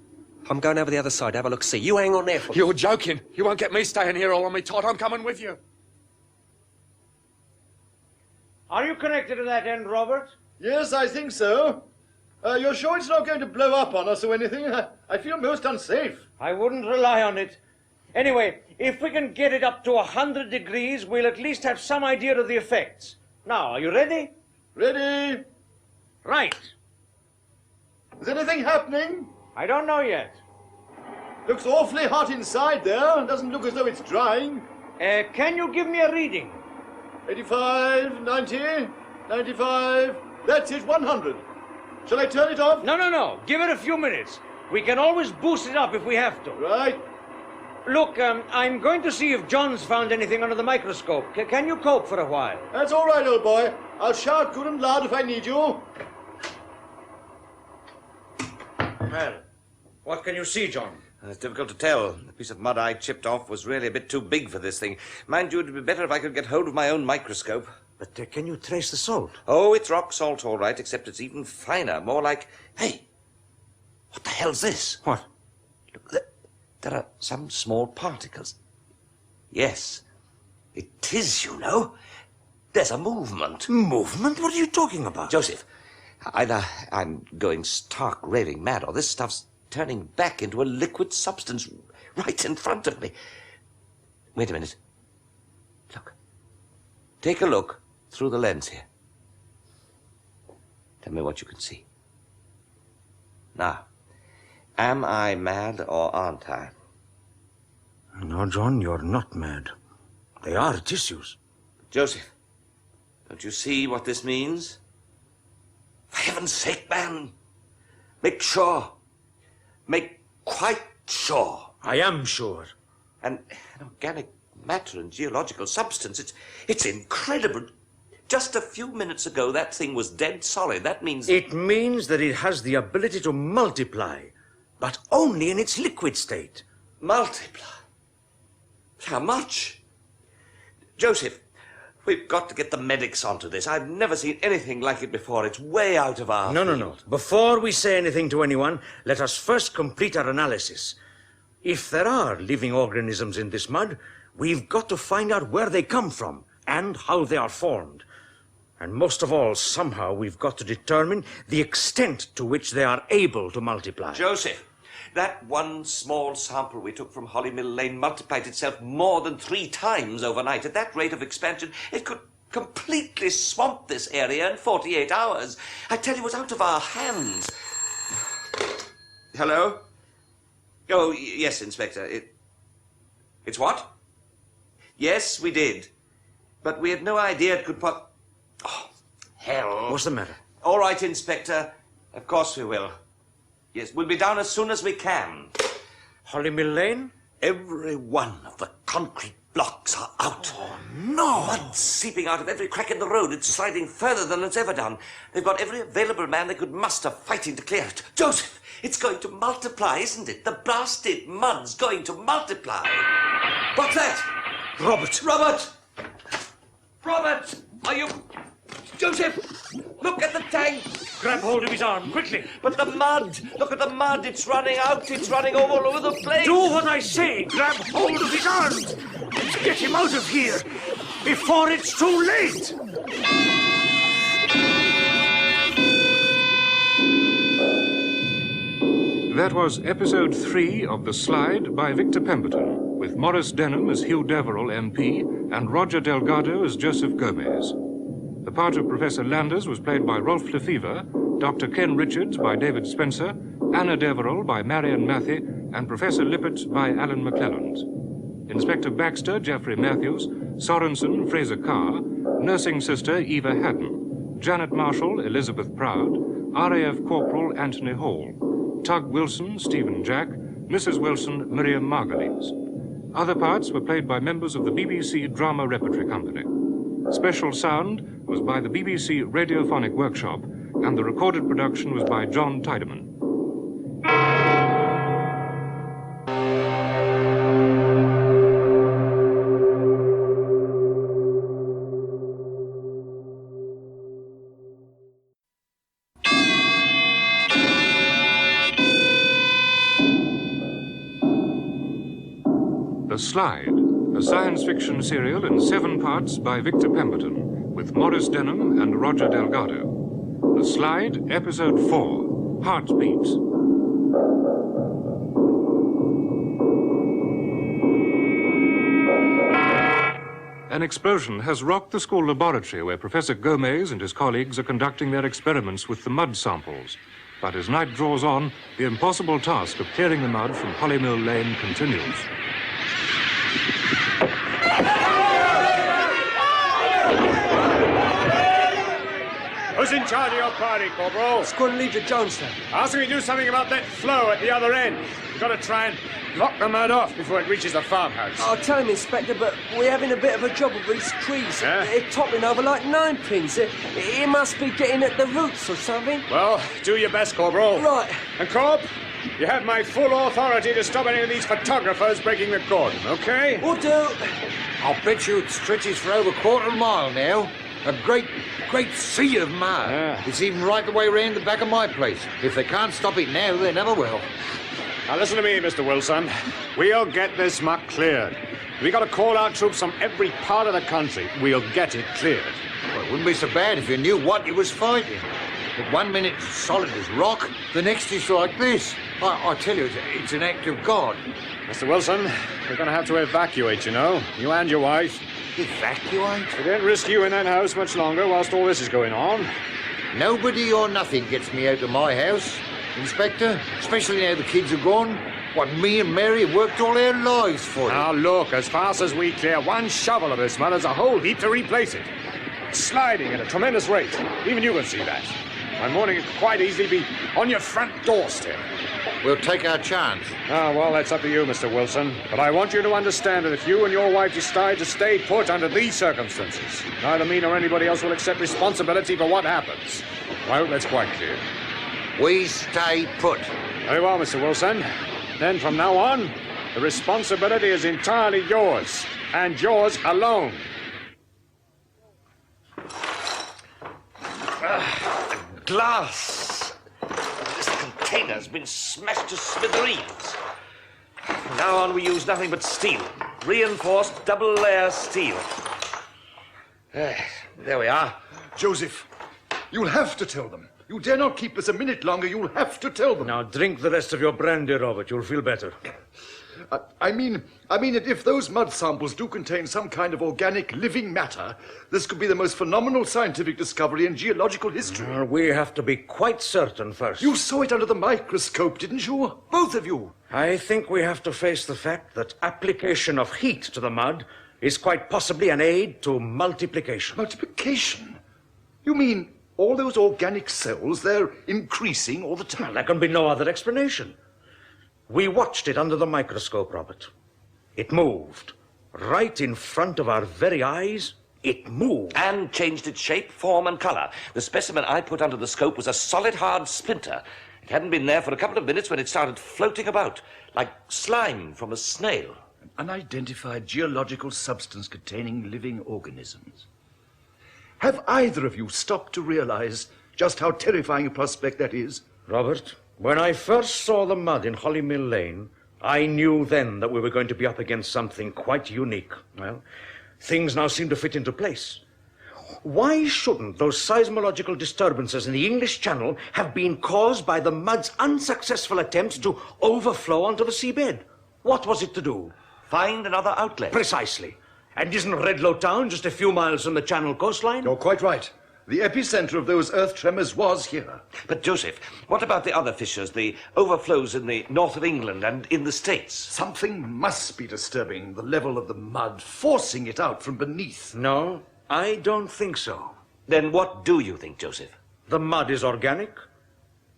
I'm going over the other side, have a look, see. You hang on there for... You're joking. You won't get me staying here all on me tot. I'm coming with you. Are you connected to that end, Robert? Yes, I think so. You're sure it's not going to blow up on us or anything? I feel most unsafe. I wouldn't rely on it. Anyway, if we can get it up to 100 degrees, we'll at least have some idea of the effects. Now, are you ready? Ready. Right. Is anything happening? I don't know yet. Looks awfully hot inside there. Doesn't look as though it's drying. Can you give me a reading? 85, 90, 95. That's it, 100. Shall I turn it off? No. Give it a few minutes. We can always boost it up if we have to. Right. Look, I'm going to see if John's found anything under the microscope. Can you cope for a while? That's all right, old boy. I'll shout good and loud if I need you. Well, what can you see, John? It's difficult to tell. The piece of mud I chipped off was really a bit too big for this thing. Mind you, it would be better if I could get hold of my own microscope. But can you trace the salt? Oh, it's rock salt, all right, except it's even finer. More like... Hey, what the hell's this? What? Look, there are some small particles. Yes, it is, you know. There's a movement. Movement? What are you talking about? Joseph, either I'm going stark raving mad or this stuff's turning back into a liquid substance right in front of me. Wait a minute. Look. Take a look through the lens here. Tell me what you can see. Now, am I mad or aren't I? No, John, you're not mad. They are tissues. Joseph, don't you see what this means? For heaven's sake, man, make sure. Make quite sure. I am sure. And organic matter and geological substance, it's incredible. Just a few minutes ago, that thing was dead solid. That means... It means that it has the ability to multiply, but only in its liquid state. Multiply? How much? Joseph, we've got to get the medics onto this. I've never seen anything like it before. It's way out of our... No. Before we say anything to anyone, let us first complete our analysis. If there are living organisms in this mud, we've got to find out where they come from and how they are formed. And most of all, somehow, we've got to determine the extent to which they are able to multiply. Joseph, that one small sample we took from Hollymill Lane multiplied itself more than 3 times overnight. At that rate of expansion, it could completely swamp this area in 48 hours. I tell you, it was out of our hands. Hello? Oh, yes, Inspector. It's what? Yes, we did. But we had no idea it could pop... Oh, hell. What's the matter? All right, Inspector. Of course we will. Yes, we'll be down as soon as we can. Hollymill Lane? Every one of the concrete blocks are out. Oh, no! Mud seeping out of every crack in the road. It's sliding further than it's ever done. They've got every available man they could muster fighting to clear it. Joseph, it's going to multiply, isn't it? The blasted mud's going to multiply. What's that? Robert! Robert! Are you... Joseph! Look at the tank! Grab hold of his arm, quickly! But the mud! Look at the mud! It's running out! It's running all over the place! Do what I say! Grab hold of his arm! Let's get him out of here! before it's too late! That was episode 3 of The Slide by Victor Pemberton, with Maurice Denham as Hugh Deverill, MP, and Roger Delgado as Joseph Gomez. The part of Professor Landers was played by Rolf Lefebvre, Dr. Ken Richards by David Spenser, Anna Deverill by Marion Mathie, and Professor Lippert by Allan McClelland. Inspector Baxter, Geoffrey Matthews, Sorensen, Fraser Carr, Nursing Sister, Eva Haddon, Janet Marshall, Elisabeth Proud, RAF Corporal, Anthony Hall, Tug Wilson, Stephen Jack, Mrs. Wilson, Miriam Margolyes. Other parts were played by members of the BBC Drama Repertory Company. Special sound was by the BBC Radiophonic Workshop, and the recorded production was by John Tydeman. The Slide, a science fiction serial in 7 parts by Victor Pemberton, with Maurice Denham and Roger Delgado. The Slide, Episode 4, Heartbeat. An explosion has rocked the school laboratory where Professor Gomez and his colleagues are conducting their experiments with the mud samples. But as night draws on, the impossible task of clearing the mud from Hollymill Lane continues. Who's in charge of your party, Corporal? Squad Leader Johnson. Ask him to do something about that flow at the other end. We've got to try and block the mud off before it reaches the farmhouse. I'll tell him, Inspector, but we're having a bit of a job with these trees. Yeah? They're toppling over like 9 pins. It must be getting at the roots or something. Well, do your best, Corporal. Right. And, Corp, you have my full authority to stop any of these photographers breaking the cordon, okay? Will do. I'll bet you it stretches for over a quarter of a mile now. A great sea of mud. Yeah. It's even right the way round the back of my place. If they can't stop it now, they never will. Now listen to me, Mr. Wilson. We'll get this muck cleared. We got to call out troops from every part of the country. We'll get it cleared. Well, it wouldn't be so bad if you knew what you was fighting. But 1 minute it's solid as rock, the next is like this. I tell you, it's an act of God. Mr. Wilson, we're going to have to evacuate, you know. You and your wife. Evacuate? We can't risk you in that house much longer whilst all this is going on. Nobody or nothing gets me out of my house, Inspector. Especially now the kids are gone. What me and Mary have worked all our lives for. Now look, as fast as we clear 1 shovel of this mud, there's a whole heap to replace it. It's sliding at a tremendous rate. Even you can see that. By morning it could quite easily be on your front doorstep. We'll take our chance. Ah, well, that's up to you, Mr. Wilson. But I want you to understand that if you and your wife decide to stay put under these circumstances, neither me nor anybody else will accept responsibility for what happens. I hope that's quite clear. We stay put. Very well, Mr. Wilson. Then from now on, the responsibility is entirely yours, and yours alone. Glass. This container's been smashed to smithereens. From now on, we use nothing but steel. Reinforced double-layer steel. There we are. Joseph, you'll have to tell them. You dare not keep us a minute longer. You'll have to tell them. Now drink the rest of your brandy, Robert. You'll feel better. I mean that if those mud samples do contain some kind of organic living matter, this could be the most phenomenal scientific discovery in geological history. We have to be quite certain first. You saw it under the microscope, didn't you? Both of you. I think we have to face the fact that application of heat to the mud is quite possibly an aid to multiplication. Multiplication? You mean all those organic cells, they're increasing all the time? Well, there can be no other explanation. We watched it under the microscope, Robert. It moved. Right in front of our very eyes, it moved. And changed its shape, form, and colour. The specimen I put under the scope was a solid, hard splinter. It hadn't been there for a couple of minutes when it started floating about, like slime from a snail. An unidentified geological substance containing living organisms. Have either of you stopped to realize just how terrifying a prospect that is? Robert, when I first saw the mud in Hollymill Lane, I knew then that we were going to be up against something quite unique. Well, Things now seem to fit into place. Why shouldn't those seismological disturbances in the English Channel have been caused by the mud's unsuccessful attempts to overflow onto the seabed? What was it to do? Find another outlet. Precisely. And isn't Redlow Town just a few miles from the Channel coastline? You're quite right. The epicenter of those earth tremors was here. But, Joseph, what about the other fissures, the overflows in the north of England and in the States? Something must be disturbing the level of the mud, forcing it out from beneath. No, I don't think so. Then what do you think, Joseph? The mud is organic.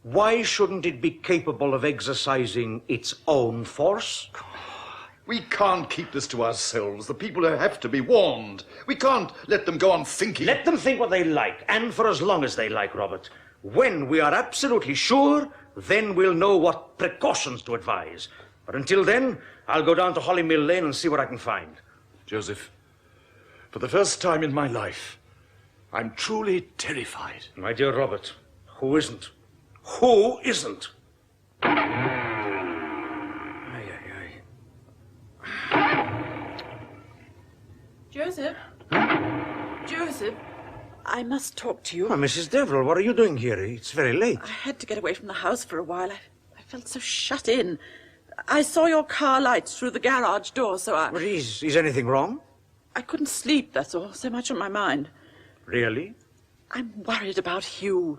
Why shouldn't it be capable of exercising its own force? We can't keep this to ourselves. The people have to be warned. We can't let them go on thinking. Let them think what they like, and for as long as they like, Robert. When we are absolutely sure, then we'll know what precautions to advise. But until then, I'll go down to Hollymill Lane and see what I can find. Joseph, for the first time in my life, I'm truly terrified. My dear Robert, who isn't? Who isn't? Joseph? Joseph, I must talk to you. Oh, Mrs. Deverill, what are you doing here? It's very late. I had to get away from the house for a while. I felt so shut in. I saw your car lights through the garage door, so I... But is anything wrong? I couldn't sleep, that's all. So much on my mind. Really? I'm worried about Hugh.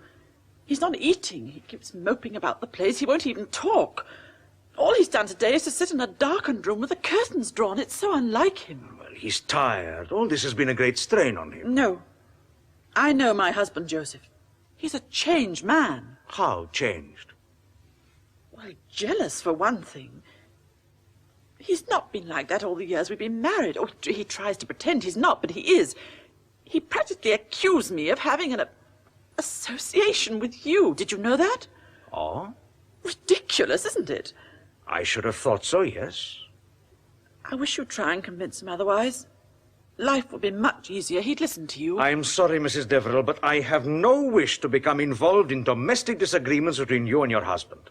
He's not eating. He keeps moping about the place. He won't even talk. All he's done today is to sit in a darkened room with the curtains drawn. It's so unlike him. Well, he's tired. All this has been a great strain on him. No. I know my husband, Joseph. He's a changed man. How changed? Well, jealous, for one thing. He's not been like that all the years we've been married. Oh, he tries to pretend he's not, but he is. He practically accused me of having an association with you. Did you know that? Oh? Ridiculous, isn't it? I should have thought so, yes. I wish you'd try and convince him otherwise. Life would be much easier. He'd listen to you. I'm sorry, Mrs. Deverill, but I have no wish to become involved in domestic disagreements between you and your husband.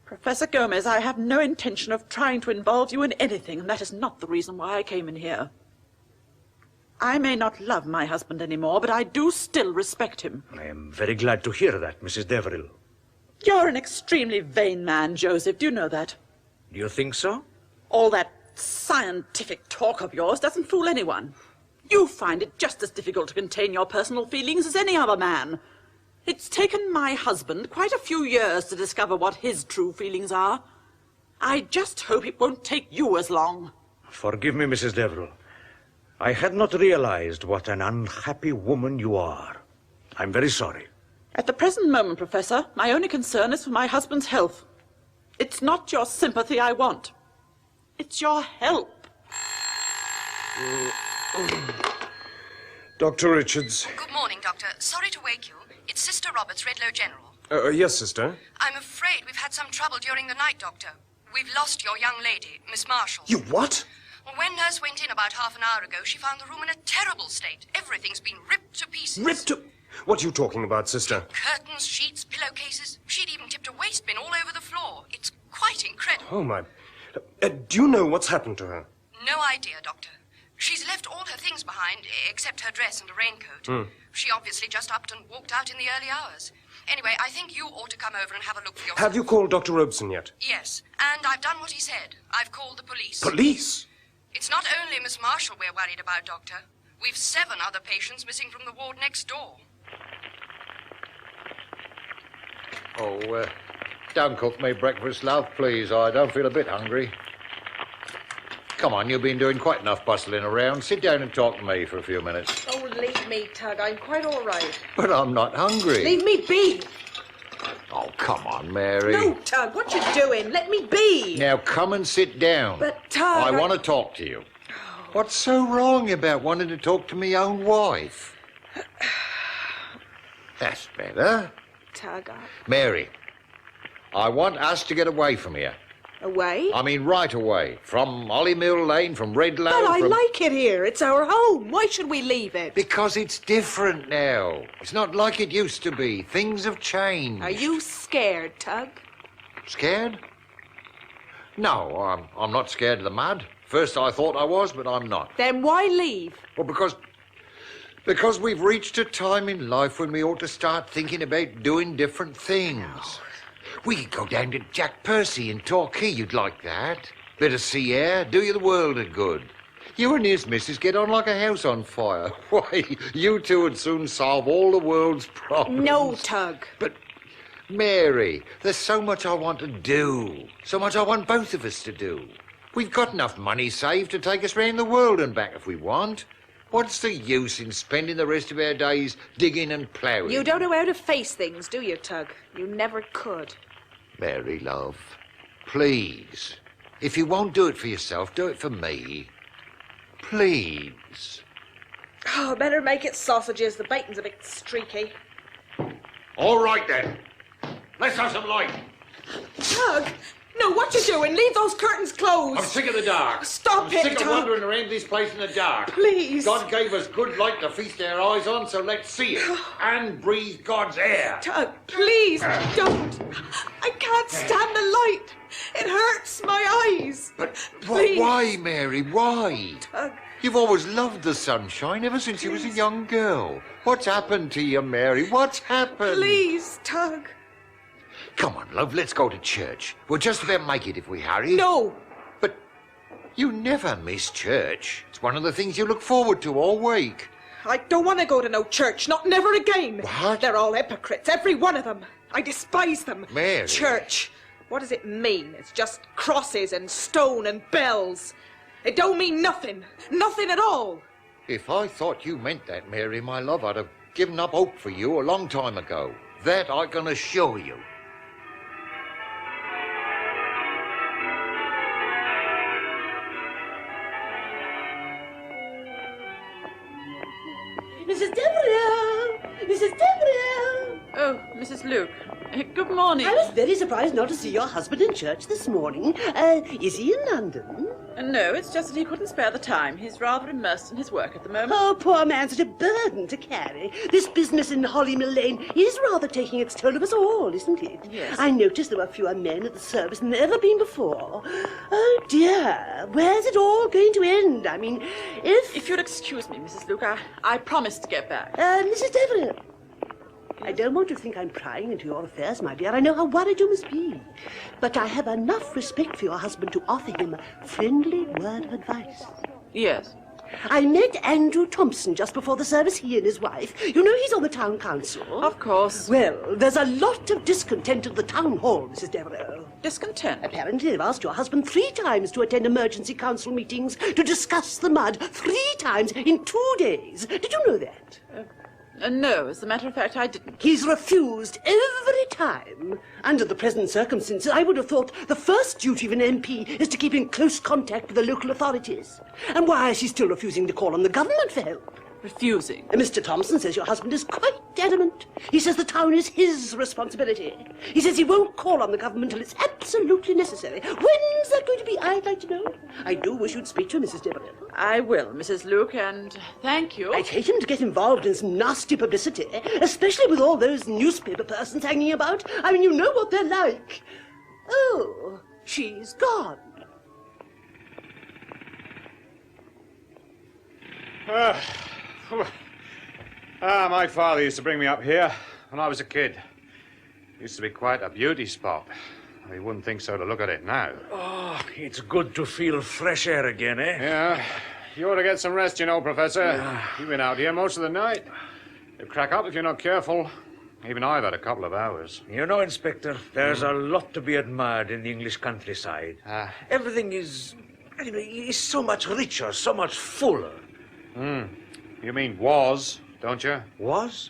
Professor Gomez, I have no intention of trying to involve you in anything, and that is not the reason why I came in here. I may not love my husband anymore, but I do still respect him. I am very glad to hear that, Mrs. Deverill. You're an extremely vain man, Joseph. Do you know that? Do you think so? All that scientific talk of yours doesn't fool anyone. You find it just as difficult to contain your personal feelings as any other man. It's taken my husband quite a few years to discover what his true feelings are. I just hope it won't take you as long. Forgive me, Mrs. Deverill. I had not realized what an unhappy woman you are. I'm very sorry. At the present moment, Professor, my only concern is for my husband's health. It's not your sympathy I want. It's your help. Dr. Richards. Good morning, Doctor. Sorry to wake you. It's Sister Roberts, Redlow General. Yes, sister. I'm afraid we've had some trouble during the night, Doctor. We've lost your young lady, Miss Marshall. You what? Well, when Nurse went in about half an hour ago, she found the room in a terrible state. Everything's been ripped to pieces. Ripped to... What are you talking about, sister? Curtains, sheets, pillowcases. She'd even tipped a waste bin all over the floor. It's quite incredible. Oh, my... do you know what's happened to her? No idea, Doctor. She's left all her things behind, except her dress and a raincoat. She obviously just upped and walked out in the early hours. Anyway, I think you ought to come over and have a look for yourself. Have you called Dr. Robeson yet? Yes, and I've done what he said. I've called the police. Police? It's not only Miss Marshall we're worried about, Doctor. We've 7 other patients missing from the ward next door. Oh, don't cook me breakfast, love, please. I don't feel a bit hungry. Come on, you've been doing quite enough bustling around. Sit down and talk to me for a few minutes. Oh, leave me, Tug. I'm quite all right. But I'm not hungry. Leave me be. Oh, come on, Mary. No, Tug, what you doing? Let me be. Now, come and sit down. But, Tug... I want to talk to you. What's so wrong about wanting to talk to me own wife? That's better. Tug, Mary, I want us to get away from here. Away? I mean right away. From Hollymill Lane, from Redlow, But I like it here. It's our home. Why should we leave it? Because it's different now. It's not like it used to be. Things have changed. Are you scared, Tug? Scared? No, I'm not scared of the mud. First I thought I was, but I'm not. Then why leave? Well, because we've reached a time in life when we ought to start thinking about doing different things. We could go down to Jack Percy in Torquay. You'd like that. Bit of sea air, do you the world of good. You and his missus get on like a house on fire. Why, you two would soon solve all the world's problems. No, Tug. But, Mary, there's so much I want to do. So much I want both of us to do. We've got enough money saved to take us round the world and back if we want. What's the use in spending the rest of our days digging and ploughing? You don't know how to face things, do you, Tug? You never could. Mary, love, please. If you won't do it for yourself, do it for me. Please. Oh, better make it sausages. The bacon's a bit streaky. All right, then. Let's have some light. Tug! No, what you doing? Leave those curtains closed. I'm sick of the dark. Stop it, I'm sick Tug. of wandering around this place in the dark. Please. God gave us good light to feast our eyes on, so let's see it and breathe God's air. Tug, please, don't. I can't stand the light. It hurts my eyes. But Please. why, Mary, why? Tug. You've always loved the sunshine ever since you was a young girl. What's happened to you, Mary? What's happened? Please, Tug. Come on, love, let's go to church. We'll just about make it if we hurry. No. But you never miss church. It's one of the things you look forward to all week. I don't want to go to no church, not never again. What? They're all hypocrites, every one of them. I despise them. Mary. Church. What does it mean? It's just crosses and stone and bells. It don't mean nothing. Nothing at all. If I thought you meant that, Mary, my love, I'd have given up hope for you a long time ago. That I can assure you. Mrs. Deverill! Mrs. Deverill! Oh, Mrs. Luke. Good morning. I was very surprised not to see your husband in church this morning. Is he in London? No, it's just that he couldn't spare the time. He's rather immersed in his work at the moment. Oh, poor man, such a burden to carry. This business in Holymill Lane is rather taking its toll of us all, isn't it? Yes. I noticed there were fewer men at the service than there ever been before. Oh, dear. Where's it all going to end? I mean, If you'll excuse me, Mrs. Luke, I promised to get back. Mrs. Deverill. I don't want to think I'm prying into your affairs, my dear. I know how worried you must be. But I have enough respect for your husband to offer him a friendly word of advice. Yes. I met Andrew Thompson just before the service, he and his wife. You know he's on the town council. Of course. Well, there's a lot of discontent at the town hall, Mrs. Deverill. Discontent? Apparently they've asked your husband 3 times to attend emergency council meetings to discuss the mud 3 times in 2 days. Did you know that? No, as a matter of fact, I didn't. He's refused every time. Under the present circumstances, I would have thought the first duty of an MP is to keep in close contact with the local authorities. And why is he still refusing to call on the government for help? Refusing? Mr. Thompson says your husband is quite adamant. He says the town is his responsibility. He says he won't call on the government till it's absolutely necessary. When's that going to be, I'd like to know? I do wish you'd speak to him, Mrs. Deverill. I will, Mrs. Luke, and thank you. I'd hate him to get involved in some nasty publicity, especially with all those newspaper persons hanging about. I mean, you know what they're like. Oh, she's gone. My father used to bring me up here when I was a kid. It used to be quite a beauty spot. You wouldn't think so to look at it now. Oh, it's good to feel fresh air again, eh? Yeah. You ought to get some rest, you know, Professor. You've been out here most of the night. You'll crack up if you're not careful. Even I've had a couple of hours. You know, Inspector, there's a lot to be admired in the English countryside. Everything is so much richer, so much fuller. You mean was, don't you? Was?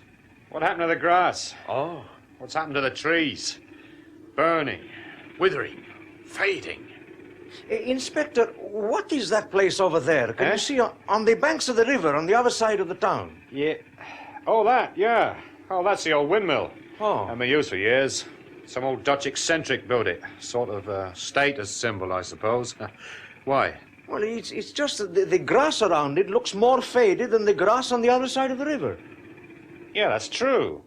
What happened to the grass? Oh. What's happened to the trees? Burning, withering, fading. Inspector, what is that place over there? Can you see on the banks of the river on the other side of the town? Yeah. Oh, that, yeah. Oh, that's the old windmill. Oh. Had been used for years. Some old Dutch eccentric built it. Sort of a status symbol, I suppose. Why? Well, it's just that the grass around it looks more faded than the grass on the other side of the river. Yeah, that's true.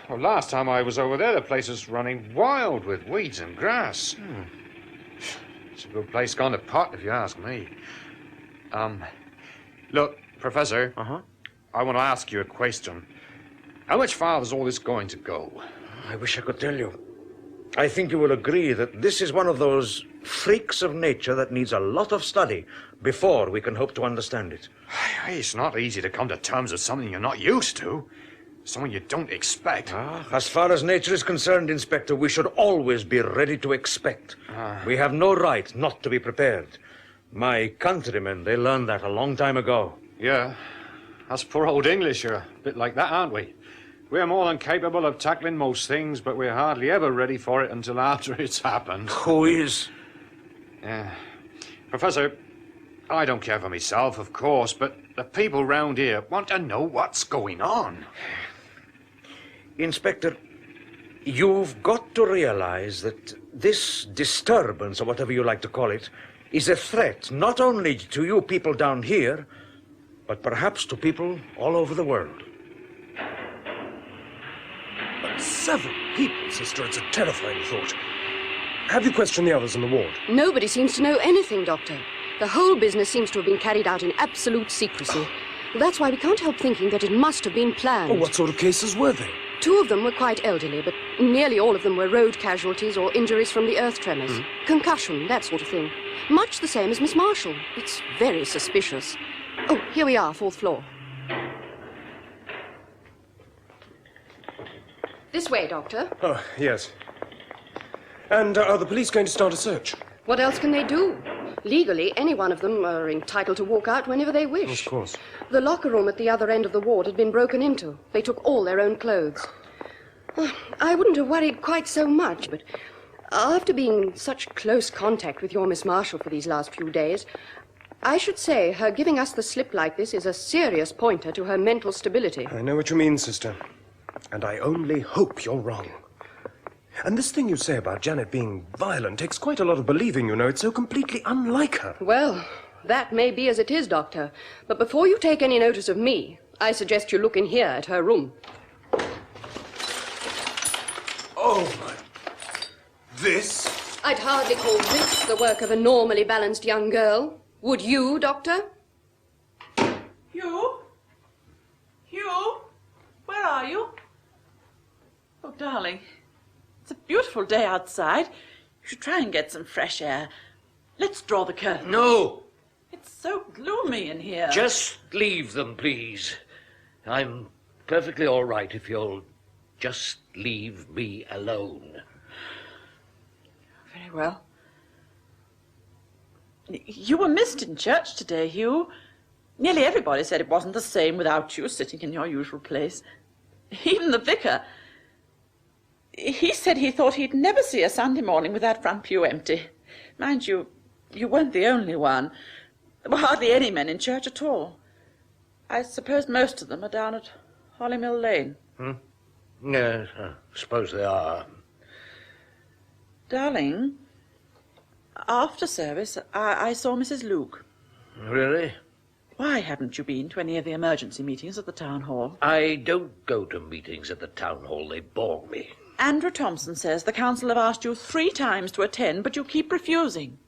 Well, last time I was over there, the place was running wild with weeds and grass. It's Typical place gone to pot, if you ask me. Look, Professor. I want to ask you a question. How much farther is all this going to go? I wish I could tell you. I think you will agree that this is one of those freaks of nature that needs a lot of study before we can hope to understand it. It's not easy to come to terms with something you're not used to. Something you don't expect. As far as nature is concerned, Inspector, we should always be ready to expect. We have no right not to be prepared. My countrymen, they learned that a long time ago. Yeah. Us poor old English are a bit like that, aren't we? We're more than capable of tackling most things, but we're hardly ever ready for it until after it's happened. Who is? Professor, I don't care for myself, of course, but the people round here want to know what's going on. Inspector, you've got to realize that this disturbance, or whatever you like to call it, is a threat not only to you people down here, but perhaps to people all over the world. But 7 people, Sister, it's a terrifying thought. Have you questioned the others in the ward? Nobody seems to know anything, Doctor. The whole business seems to have been carried out in absolute secrecy. That's why we can't help thinking that it must have been planned. Oh, what sort of cases were they? 2 of them were quite elderly, but nearly all of them were road casualties or injuries from the earth tremors. Concussion, that sort of thing. Much the same as Miss Marshall. It's very suspicious. Oh, here we are, 4th floor. This way, Doctor. Oh, yes. And are the police going to start a search? What else can they do? Legally, any one of them are entitled to walk out whenever they wish. Of course. The locker room at the other end of the ward had been broken into. They took all their own clothes. I wouldn't have worried quite so much, but after being in such close contact with your Miss Marshall for these last few days, I should say her giving us the slip like this is a serious pointer to her mental stability. I know what you mean, Sister. And I only hope you're wrong. And this thing you say about Janet being violent takes quite a lot of believing, you know. It's so completely unlike her. Well, that may be as it is, Doctor. But before you take any notice of me, I suggest you look in here at her room. Oh, my... This? I'd hardly call this the work of a normally balanced young girl. Would you, Doctor? Hugh? Hugh? Where are you? Oh, darling. It's a beautiful day outside. You should try and get some fresh air. Let's draw the curtain. No! It's so gloomy in here. Just leave them, please. I'm perfectly all right if you'll just leave me alone. Very well. You were missed in church today, Hugh. Nearly everybody said it wasn't the same without you sitting in your usual place. Even the vicar. He said he thought he'd never see a Sunday morning with that front pew empty. Mind you, you weren't the only one. There were hardly any men in church at all. I suppose most of them are down at Hollymill Lane. Yes, I suppose they are. Darling, after service, I saw Mrs. Luke. Really? Why haven't you been to any of the emergency meetings at the town hall? I don't go to meetings at the town hall. They bore me. Andrew Thompson says the council have asked you 3 times to attend, but you keep refusing.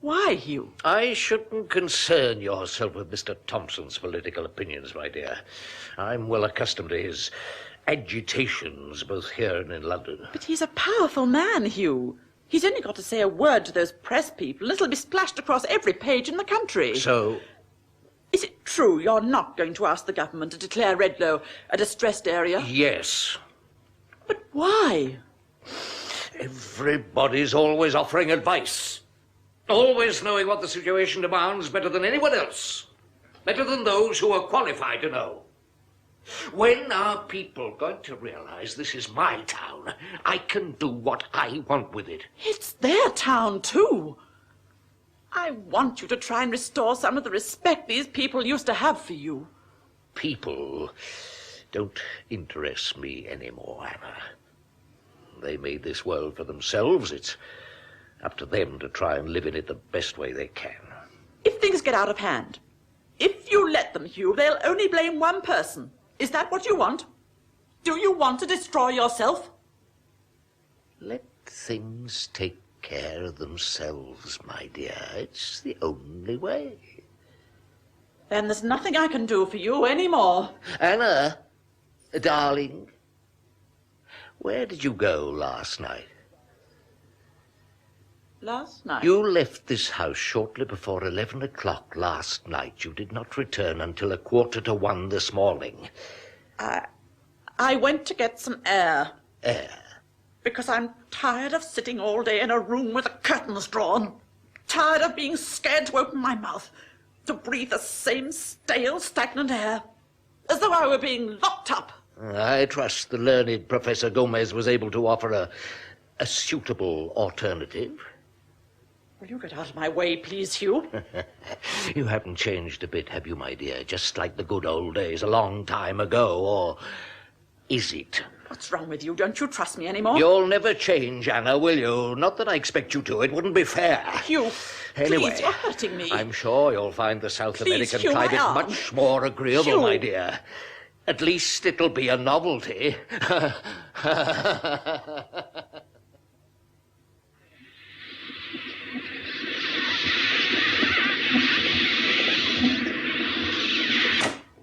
Why, Hugh? I shouldn't concern yourself with Mr. Thompson's political opinions, my dear. I'm well accustomed to his agitations, both here and in London. But he's a powerful man, Hugh. He's only got to say a word to those press people, and it'll be splashed across every page in the country. So? Is it true you're not going to ask the government to declare Redlow a distressed area? Yes. But why? Everybody's always offering advice. Always knowing what the situation demands better than anyone else. Better than those who are qualified to know. When are people going to realize this is my town? I can do what I want with it. It's their town, too. I want you to try and restore some of the respect these people used to have for you. People don't interest me anymore, Anna. They made this world for themselves. It's up to them to try and live in it the best way they can. If things get out of hand, if you let them, Hugh, they'll only blame one person. Is that what you want? Do you want to destroy yourself? Let things take care of themselves, my dear. It's the only way. Then there's nothing I can do for you anymore. Anna, darling, where did you go last night? Last night? You left this house shortly before 11 o'clock last night. You did not return until 1:45 this morning. I went to get some air. Air? Because I'm tired of sitting all day in a room with the curtains drawn. Tired of being scared to open my mouth, to breathe the same stale, stagnant air, as though I were being locked up. I trust the learned Professor Gomez was able to offer a suitable alternative. Will you get out of my way, please, Hugh? You haven't changed a bit, have you, my dear? Just like the good old days a long time ago, or is it? What's wrong with you? Don't you trust me anymore? You'll never change, Anna, will you? Not that I expect you to. It wouldn't be fair. Hugh, anyway, please, you're hurting me. I'm sure you'll find the South Please, American Hugh, my climate arm. much more agreeable, Hugh. my dear. At least it'll be a novelty.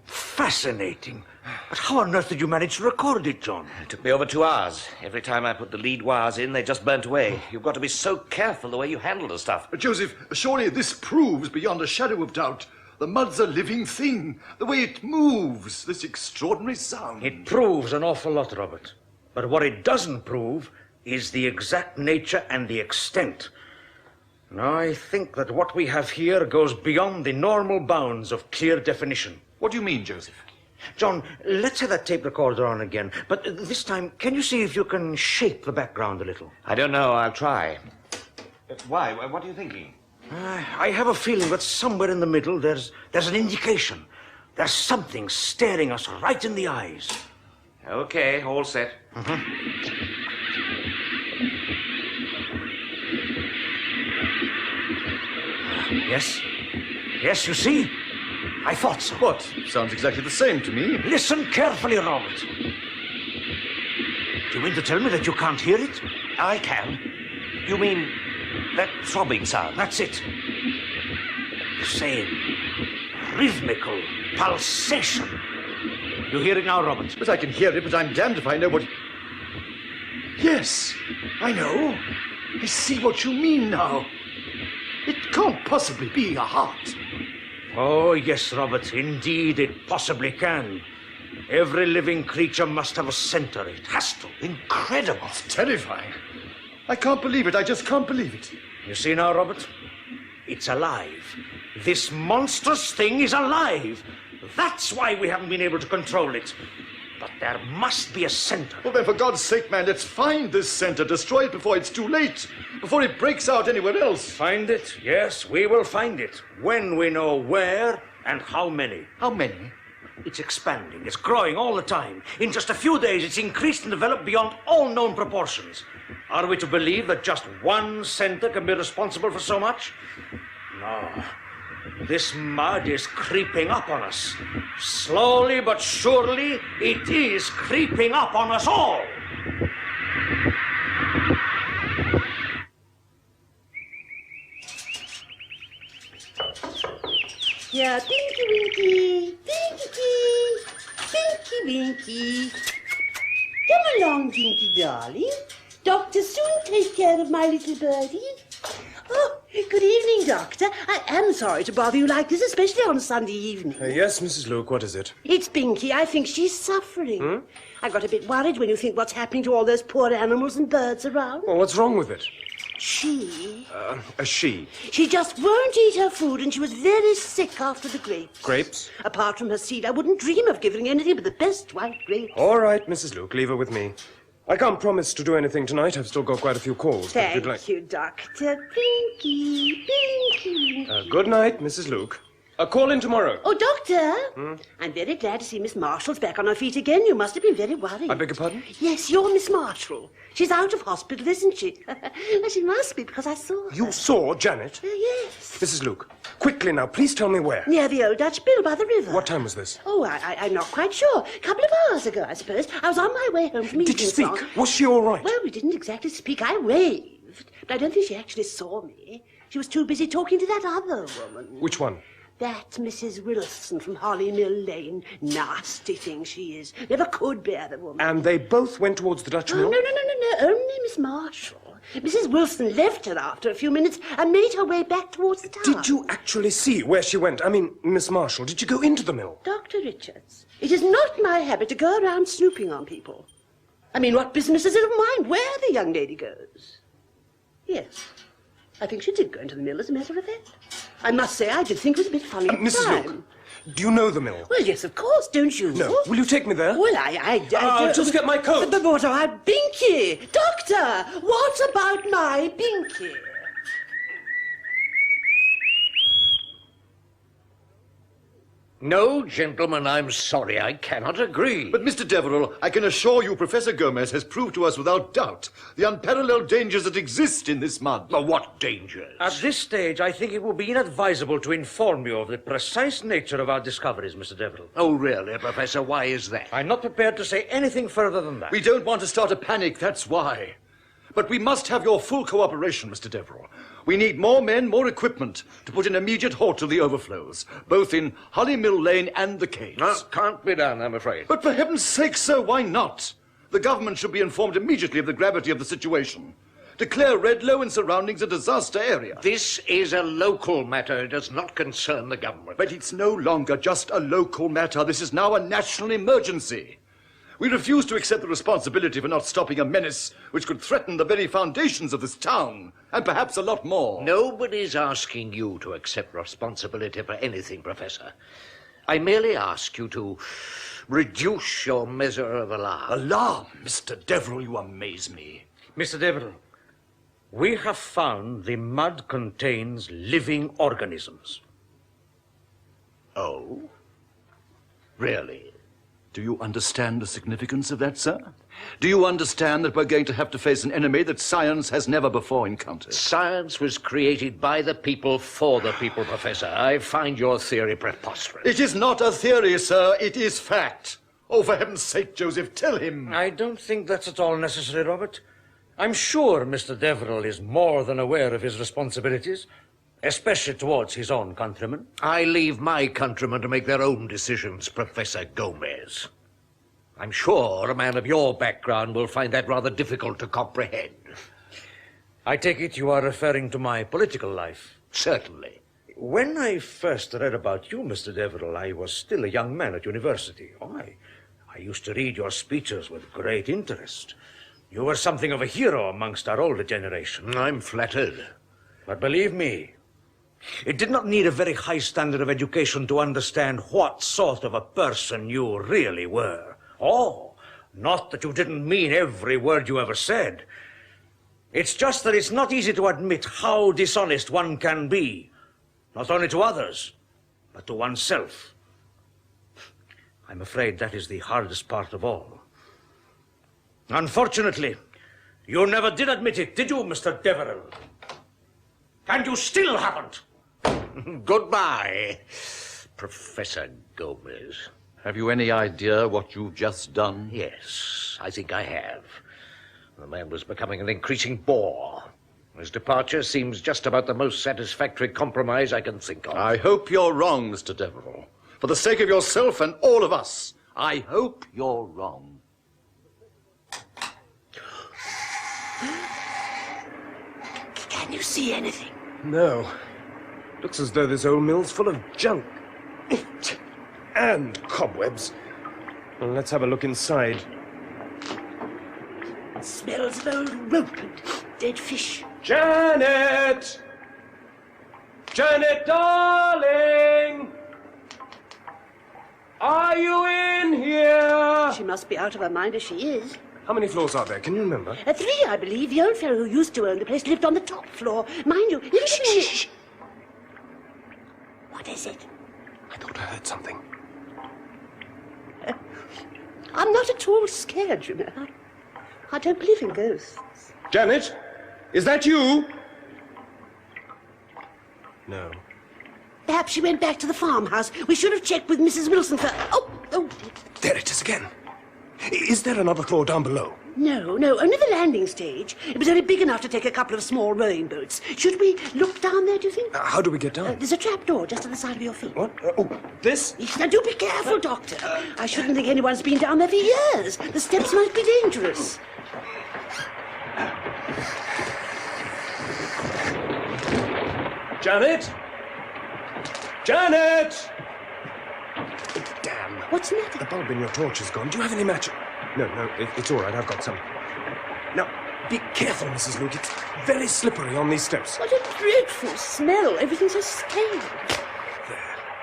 Fascinating. But how on earth did you manage to record it, John? It took me over 2 hours. Every time I put the lead wires in, they just burnt away. You've got to be so careful the way you handle the stuff. But Joseph, surely this proves beyond a shadow of doubt the mud's a living thing. The way it moves, this extraordinary sound. It proves an awful lot, Robert. But what it doesn't prove is the exact nature and the extent. Now, I think that what we have here goes beyond the normal bounds of clear definition. What do you mean, Joseph? John, let's have that tape recorder on again. But this time, can you see if you can shape the background a little? I don't know. I'll try. Why? What are you thinking? I have a feeling that somewhere in the middle there's an indication. There's something staring us right in the eyes. Okay, all set. Yes? Yes, you see? I thought so. What? Sounds exactly the same to me. Listen carefully, Robert. Do you mean to tell me that you can't hear it? I can. You mean that throbbing sound? That's it. The same rhythmical pulsation. You hear it now, Robert? But I can hear it, but I'm damned if I know what... Yes, I know. I see what you mean now. It can't possibly be a heart. Oh, yes, Robert. Indeed, it possibly can. Every living creature must have a center. It has to. Incredible. It's terrifying. I can't believe it. I just can't believe it. You see now, Robert? It's alive. This monstrous thing is alive. That's why we haven't been able to control it. But there must be a center. Well, then, for God's sake, man, let's find this center. Destroy it before it's too late. Before it breaks out anywhere else. Find it? Yes, we will find it. When we know where and how many. How many? It's expanding. It's growing all the time. In just a few days, it's increased and developed beyond all known proportions. Are we to believe that just one center can be responsible for so much? No. This mud is creeping up on us. Slowly but surely, it is creeping up on us all. Yeah, Pinky Winky, Pinky, Pinky Winky. Come along, Pinky darling. Doctor, soon take care of my little birdie. Oh, good evening, Doctor. I am sorry to bother you like this, especially on a Sunday evening. Yes, Mrs. Luke, what is it? It's Pinky. I think she's suffering. I got a bit worried when you think what's happening to all those poor animals and birds around. Well, what's wrong with it? She? A she. She just won't eat her food, and she was very sick after the grapes. Grapes? Apart from her seed, I wouldn't dream of giving anything but the best white grapes. All right, Mrs. Luke, leave her with me. I can't promise to do anything tonight. I've still got quite a few calls. but if you'd like... Thank you, Doctor. Pinky, Pinky. Good night, Mrs. Luke. Call in tomorrow. Oh, Doctor! I'm very glad to see Miss Marshall's back on her feet again. You must have been very worried. I beg your pardon? Yes, you're Miss Marshall. She's out of hospital, isn't she? Well, she must be, because I saw her. You saw Janet? Yes. Mrs. Luke, quickly now, please tell me where. Near the old Dutch Mill by the river. What time was this? Oh, I'm not quite sure. A couple of hours ago, I suppose. I was on my way home from evening Did you speak? song. Was she all right? Well, we didn't exactly speak. I waved. But I don't think she actually saw me. She was too busy talking to that other woman. Which one? That Mrs. Wilson from Holly Mill Lane. Nasty thing she is. Never could bear the woman. And they both went towards the Dutch mill? No. Only Miss Marshall. Mrs. Wilson left her after a few minutes and made her way back towards the town. Did you actually see where she went? I mean, Miss Marshall, did you go into the mill? Dr. Richards, it is not my habit to go around snooping on people. I mean, what business is it of mine where the young lady goes? Yes, I think she did go into the mill, as a matter of fact. I must say, I did think it was a bit funny at the Mrs. time. Luke, do you know the mill? Well, yes, of course, don't you? No. Will you take me there? Well, I'll just get my coat. But what about Binky? Doctor, what about my Binky? No, gentlemen, I'm sorry, I cannot agree. But, Mr. Deverill, I can assure you Professor Gomez has proved to us without doubt the unparalleled dangers that exist in this mud. But what dangers? At this stage, I think it would be inadvisable to inform you of the precise nature of our discoveries, Mr. Deverill. Oh, really, Professor? Why is that? I'm not prepared to say anything further than that. We don't want to start a panic, that's why. But we must have your full cooperation, Mr. Deverill. We need more men, more equipment to put an immediate halt to the overflows, both in Holly Mill Lane and the caves. No, can't be done, I'm afraid. But for heaven's sake, sir, why not? The government should be informed immediately of the gravity of the situation. Declare Redlow and surroundings a disaster area. This is a local matter. It does not concern the government. But it's no longer just a local matter. This is now a national emergency. We refuse to accept the responsibility for not stopping a menace which could threaten the very foundations of this town, and perhaps a lot more. Nobody's asking you to accept responsibility for anything, Professor. I merely ask you to reduce your measure of alarm. Alarm? Mr. Deverill, you amaze me. Mr. Deverill, we have found the mud contains living organisms. Oh? Really? Do you understand the significance of that, sir? Do you understand that we're going to have to face an enemy that science has never before encountered? Science was created by the people for the people, Professor. I find your theory preposterous. It is not a theory, sir. It is fact. Oh, for heaven's sake, Joseph, tell him. I don't think that's at all necessary, Robert. I'm sure Mr. Deverill is more than aware of his responsibilities, especially towards his own countrymen. I leave my countrymen to make their own decisions, Professor Gomez. I'm sure a man of your background will find that rather difficult to comprehend. I take it you are referring to my political life? Certainly. When I first read about you, Mr. Deverill, I was still a young man at university. I used to read your speeches with great interest. You were something of a hero amongst our older generation. I'm flattered. But believe me, it did not need a very high standard of education to understand what sort of a person you really were. Oh, not that you didn't mean every word you ever said. It's just that it's not easy to admit how dishonest one can be, not only to others, but to oneself. I'm afraid that is the hardest part of all. Unfortunately, you never did admit it, did you, Mr. Deverill? And you still haven't. Goodbye, Professor Gomez. Have you any idea what you've just done? Yes, I think I have. The man was becoming an increasing bore. His departure seems just about the most satisfactory compromise I can think of. I hope you're wrong, Mr. Deverill. For the sake of yourself and all of us, I hope you're wrong. Can you see anything? No. Looks as though this old mill's full of junk. And cobwebs. Well, let's have a look inside. It smells of old rope and dead fish. Janet! Janet, darling! Are you in here? She must be out of her mind as she is. How many floors are there? Can you remember? 3, I believe. The old fellow who used to own the place lived on the top floor. Mind you... Shh. What is it? I thought I heard something. I'm not at all scared, you know. I don't believe in ghosts. Janet? Is that you? No. Perhaps she went back to the farmhouse. We should have checked with Mrs. Wilson for... Oh! There it is again. Is there another floor down below? No, only the landing stage. It was only big enough to take a couple of small rowing boats. Should we look down there, do you think? How do we get down? There's a trapdoor just on the side of your feet. What? This? Yes, now do be careful, Doctor. I shouldn't think anyone's been down there for years. The steps might be dangerous. Janet! Janet! Damn. What's the matter? The bulb in your torch is gone. Do you have any matches? No, it's all right. I've got some. Now, be careful, Mrs. Luke. It's very slippery on these steps. What a dreadful smell. Everything's so stale.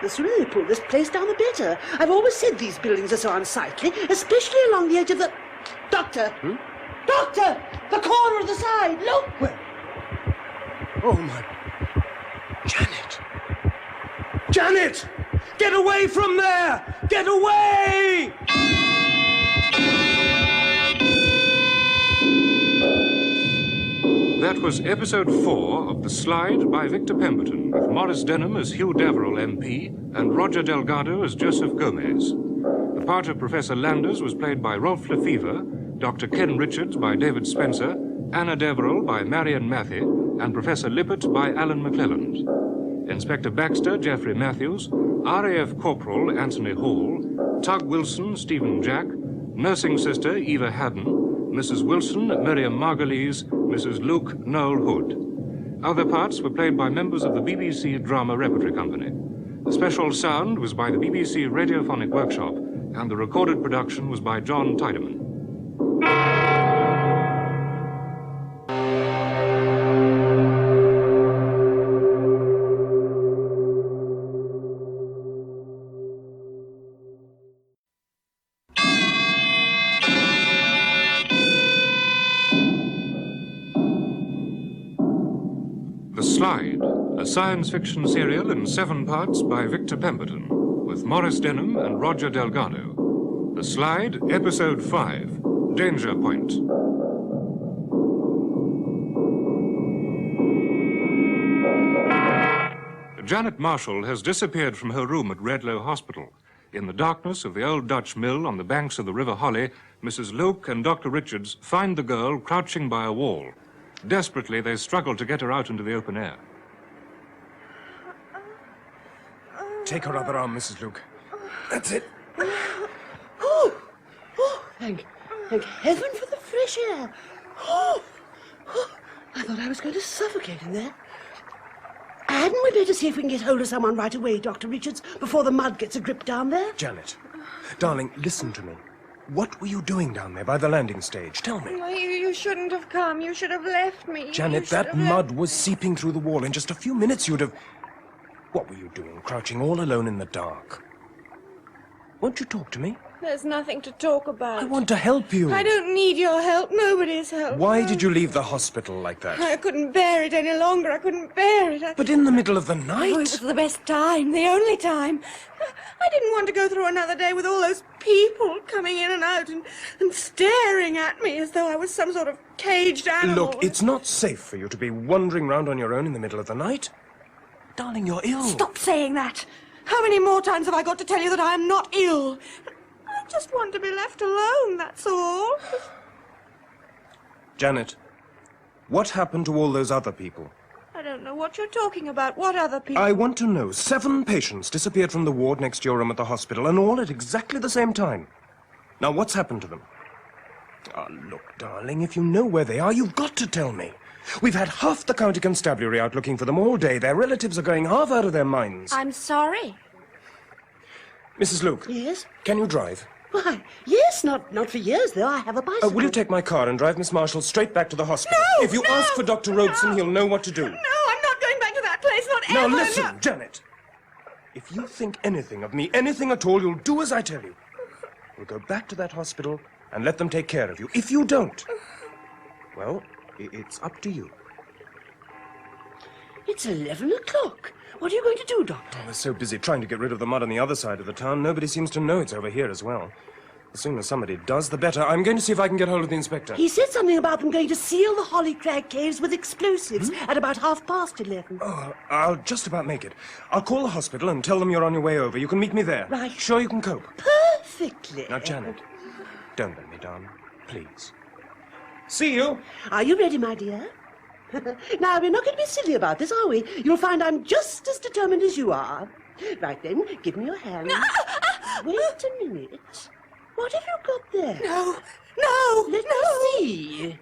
The sooner they pull this place down, the better. I've always said these buildings are so unsightly, especially along the edge of the... Doctor! Doctor! The corner of the side! Look! Where? Oh, my... Janet! Janet! Get away from there! Get away! That was episode 4 of The Slide by Victor Pemberton, with Maurice Denham as Hugh Deverill MP and Roger Delgado as Joseph Gomez. The part of Professor Landers was played by Rolf Lefebvre, Dr. Ken Richards by David Spenser, Anna Deverill by Marion Mathie, and Professor Lippert by Allan McClelland. Inspector Baxter, Geoffrey Matthews, RAF Corporal Anthony Hall, Tug Wilson, Stephen Jack, Nursing Sister Eva Haddon, Mrs. Wilson, Miriam Margolyes, Mrs. Luke, Noel Hood. Other parts were played by members of the BBC Drama Repertory Company. The special sound was by the BBC Radiophonic Workshop, and the recorded production was by John Tydeman. The Slide, a science fiction serial in 7 parts by Victor Pemberton, with Maurice Denham and Roger Delgado. The Slide, Episode 5, Danger Point. Janet Marshall has disappeared from her room at Redlow Hospital. In the darkness of the old Dutch mill on the banks of the River Holly, Mrs. Luke and Dr. Richards find the girl crouching by a wall. Desperately, they struggle to get her out into the open air. Take her other arm, Mrs. Luke. That's it. Thank heaven for the fresh air. I thought I was going to suffocate in there. Hadn't we better see if we can get hold of someone right away, Dr. Richards, before the mud gets a grip down there? Janet, darling, listen to me. What were you doing down there by the landing stage? Tell me. Well, you shouldn't have come. You should have left me. Janet, that mud was seeping through the wall. In just a few minutes, you'd have... What were you doing, crouching all alone in the dark? Won't you talk to me? There's nothing to talk about. I want to help you. I don't need your help. Nobody's help. Why did you leave the hospital like that? I couldn't bear it any longer. I couldn't bear it. But in the middle of the night? Oh, it was the best time, the only time. I didn't want to go through another day with all those people coming in and out and staring at me as though I was some sort of caged animal. Look, it's not safe for you to be wandering round on your own in the middle of the night. Darling, you're ill. Stop saying that. How many more times have I got to tell you that I am not ill? I just want to be left alone, that's all. Janet, what happened to all those other people? I don't know what you're talking about. What other people? I want to know. 7 patients disappeared from the ward next to your room at the hospital, and all at exactly the same time. Now, what's happened to them? Oh, look, darling, if you know where they are, you've got to tell me. We've had half the county constabulary out looking for them all day. Their relatives are going half out of their minds. I'm sorry. Mrs. Luke. Yes? Can you drive? Why, yes, not for years, though. I have a bicycle. Will you take my car and drive Miss Marshall straight back to the hospital? No! If you ask for Dr. Robeson, he'll know what to do. No, I'm not going back to that place, not Now ever. listen, no. Janet. If you think anything of me, anything at all, you'll do as I tell you. We'll go back to that hospital and let them take care of you. If you don't, well, it's up to you. It's 11 o'clock. What are you going to do, Doctor? Oh, we're so busy trying to get rid of the mud on the other side of the town, nobody seems to know it's over here as well. The sooner somebody does, the better. I'm going to see if I can get hold of the inspector. He said something about them going to seal the Holly Crag caves with explosives at about 11:30. Oh, I'll just about make it. I'll call the hospital and tell them you're on your way over. You can meet me there. Right. Sure you can cope? Perfectly. Now, Janet, don't let me down, please. See you. Are you ready, my dear? Now, we're not going to be silly about this, are we? You'll find I'm just as determined as you are. Right then, give me your hand. Wait a minute. What have you got there? No. Let me see.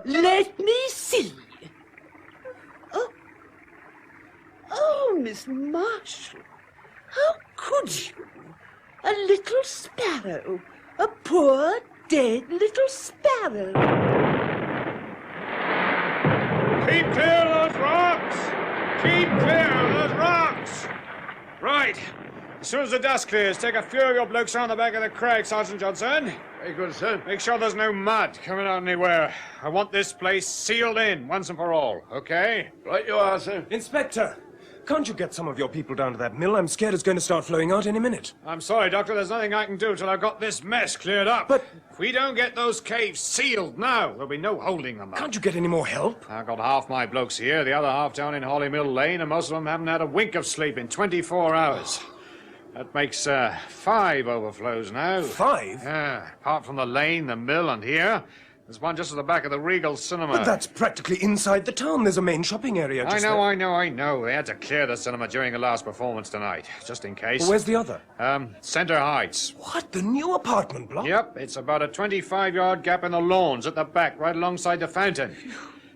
No. Let me see. Oh, Miss Marshall. How could you? A little sparrow. A poor, dead little sparrow. Keep clear of those rocks! Keep clear of those rocks! Right. As soon as the dust clears, take a few of your blokes round the back of the crag, Sergeant Johnson. Very good, sir. Make sure there's no mud coming out anywhere. I want this place sealed in once and for all, okay? Right you are, sir. Inspector, can't you get some of your people down to that mill? I'm scared it's going to start flowing out any minute. I'm sorry, Doctor. There's nothing I can do till I've got this mess cleared up. But if we don't get those caves sealed now, there'll be no holding them up. Can't you get any more help? I've got half my blokes here, the other half down in Holly Mill Lane, and most of them haven't had a wink of sleep in 24 hours. That makes 5 overflows now. 5? Yeah, apart from the lane, the mill, and here. There's one just at the back of the Regal Cinema. But that's practically inside the town. There's a main shopping area just there. I know. They had to clear the cinema during the last performance tonight, just in case. Well, where's the other? Center Heights. What, the new apartment block? Yep, it's about a 25-yard gap in the lawns at the back, right alongside the fountain.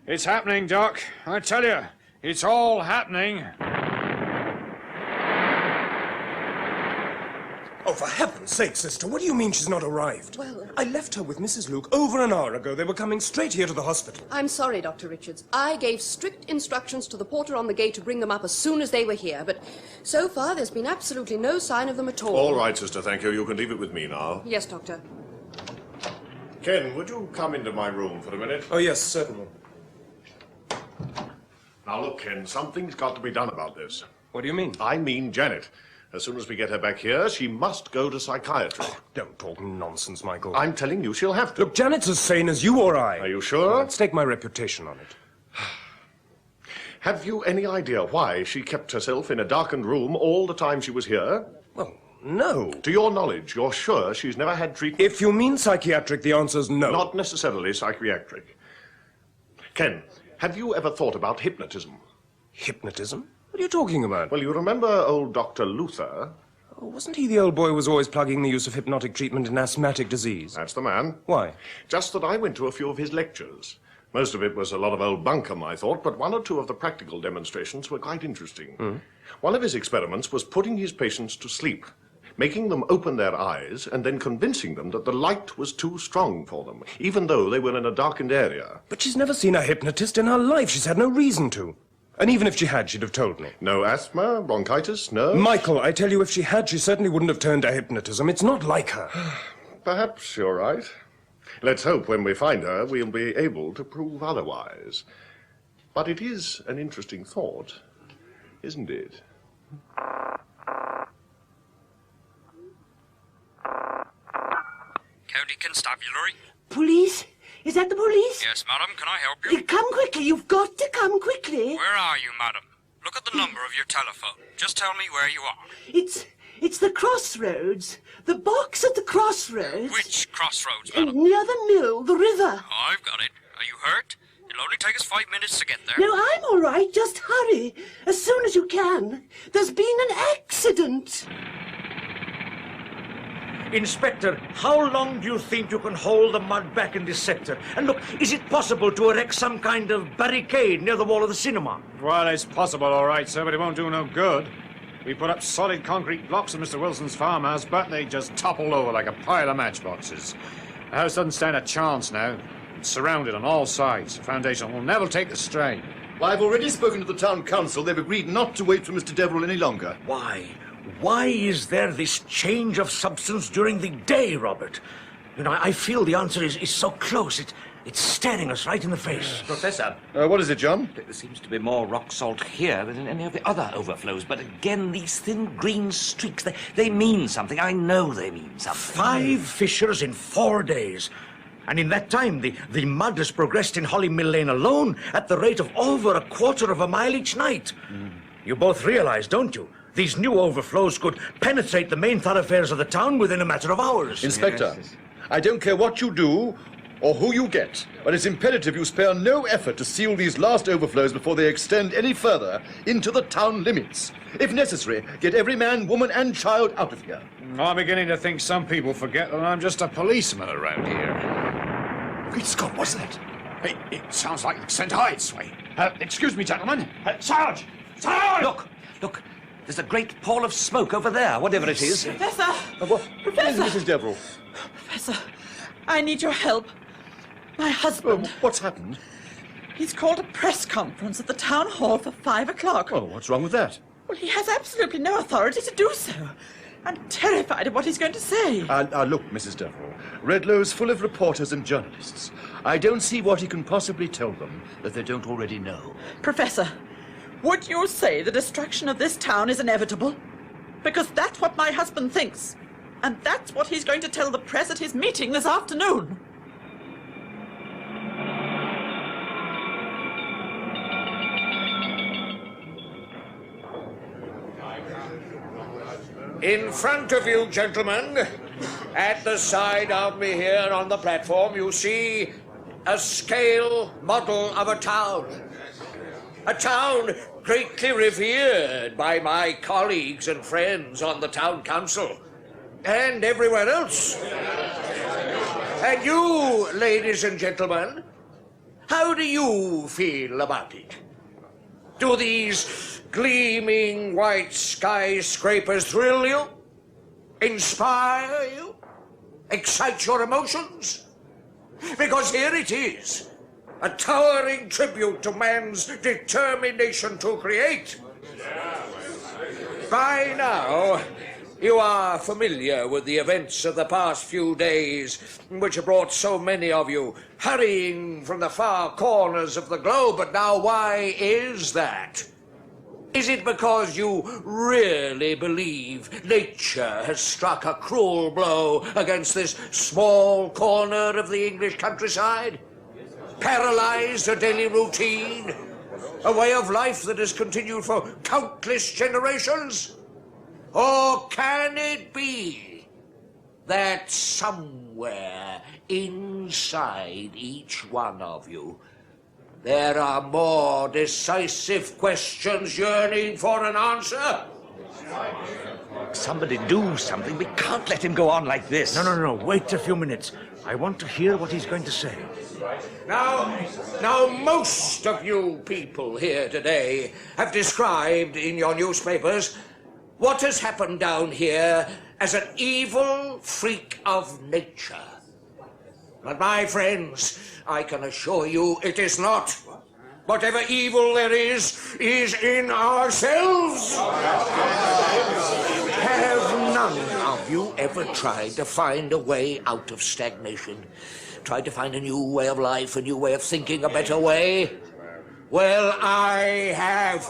It's happening, Doc. I tell you, it's all happening. Oh, for heaven's sake, sister, what do you mean she's not arrived? Well, I left her with Mrs. Luke over an hour ago. They were coming straight here to the hospital. I'm sorry, Dr. Richards. I gave strict instructions to the porter on the gate to bring them up as soon as they were here, but so far there's been absolutely no sign of them at all. All right, sister, thank you. You can leave it with me now. Yes, Doctor. Ken, would you come into my room for a minute? Oh, yes, certainly. Now, look, Ken, something's got to be done about this. What do you mean? I mean Janet. As soon as we get her back here, she must go to psychiatry. Oh, don't talk nonsense, Michael. I'm telling you, she'll have to. Look, Janet's as sane as you or I. Are you sure? Well, let's stake my reputation on it. Have you any idea why she kept herself in a darkened room all the time she was here? Well, no. To your knowledge, you're sure she's never had treatment? If you mean psychiatric, the answer's no. Not necessarily psychiatric. Ken, have you ever thought about hypnotism? Hypnotism? What are you talking about? Well, you remember old Dr. Luther? Oh, wasn't he the old boy who was always plugging the use of hypnotic treatment in asthmatic disease? That's the man. Why? Just that I went to a few of his lectures. Most of it was a lot of old bunkum, I thought, but one or two of the practical demonstrations were quite interesting. One of his experiments was putting his patients to sleep, making them open their eyes, and then convincing them that the light was too strong for them, even though they were in a darkened area. But she's never seen a hypnotist in her life. She's had no reason to. And even if she had, she'd have told me. No asthma, bronchitis, no? Michael, I tell you, if she had, she certainly wouldn't have turned to hypnotism. It's not like her. Perhaps you're right. Let's hope when we find her, we'll be able to prove otherwise. But it is an interesting thought, isn't it? County Constabulary. Police? Is that the police? Yes, madam. Can I help you? Come quickly. You've got to come quickly. Where are you, madam? Look at the number of your telephone. Just tell me where you are. It's the crossroads. The box at the crossroads. Which crossroads, madam? Near the mill, the river. Oh, I've got it. Are you hurt? It'll only take us 5 minutes to get there. No, I'm all right. Just hurry. As soon as you can. There's been an accident. Inspector, how long do you think you can hold the mud back in this sector? And look, is it possible to erect some kind of barricade near the wall of the cinema? Well, it's possible, all right, sir, but it won't do no good. We put up solid concrete blocks in Mr. Wilson's farmhouse, but they just topple over like a pile of matchboxes. The house doesn't stand a chance now. It's surrounded on all sides. The foundation will never take the strain. Well, I've already spoken to the town council. They've agreed not to wait for Mr. Deverill any longer. Why? Why is there this change of substance during the day, Robert? You know, I feel the answer is so close. It's staring us right in the face. Professor. What is it, John? There seems to be more rock salt here than in any of the other overflows. But again, these thin green streaks, they mean something. I know they mean something. 5 fissures in 4 days. And in that time, the mud has progressed in Holly Mill Lane alone at the rate of over a quarter of a mile each night. You both realize, don't you? These new overflows could penetrate the main thoroughfares of the town within a matter of hours. Inspector, I don't care what you do or who you get, but it's imperative you spare no effort to seal these last overflows before they extend any further into the town limits. If necessary, get every man, woman, and child out of here. I'm beginning to think some people forget that I'm just a policeman around here. Great Scott, what's that? It sounds like St. Hyde's way. Excuse me, gentlemen. Sarge! Sarge! Look, there's a great pall of smoke over there, whatever it is. Professor! Professor! Mrs. Deverill. Professor, I need your help. My husband. What's happened? He's called a press conference at the town hall for 5 o'clock. Oh, what's wrong with that? Well, he has absolutely no authority to do so. I'm terrified of what he's going to say. Look, Mrs. Deverill, Redlow's full of reporters and journalists. I don't see what he can possibly tell them that they don't already know. Professor, would you say the destruction of this town is inevitable? Because that's what my husband thinks. And that's what he's going to tell the press at his meeting this afternoon. In front of you, gentlemen, at the side of me here on the platform, you see a scale model of a town. A town greatly revered by my colleagues and friends on the town council and everywhere else. And you, ladies and gentlemen, how do you feel about it? Do these gleaming white skyscrapers thrill you? Inspire you? Excite your emotions? Because here it is, a towering tribute to man's determination to create. By now, you are familiar with the events of the past few days, which have brought so many of you hurrying from the far corners of the globe. But now, why is that? Is it because you really believe nature has struck a cruel blow against this small corner of the English countryside? Paralyzed a daily routine? A way of life that has continued for countless generations? Or can it be that somewhere inside each one of you there are more decisive questions yearning for an answer? Somebody do something. We can't let him go on like this. No. Wait a few minutes. I want to hear what he's going to say. Now, most of you people here today have described in your newspapers what has happened down here as an evil freak of nature. But my friends, I can assure you it is not. Whatever evil there is in ourselves. Have none of you ever tried to find a way out of stagnation? Tried to find a new way of life, a new way of thinking, a better way? Well, I have.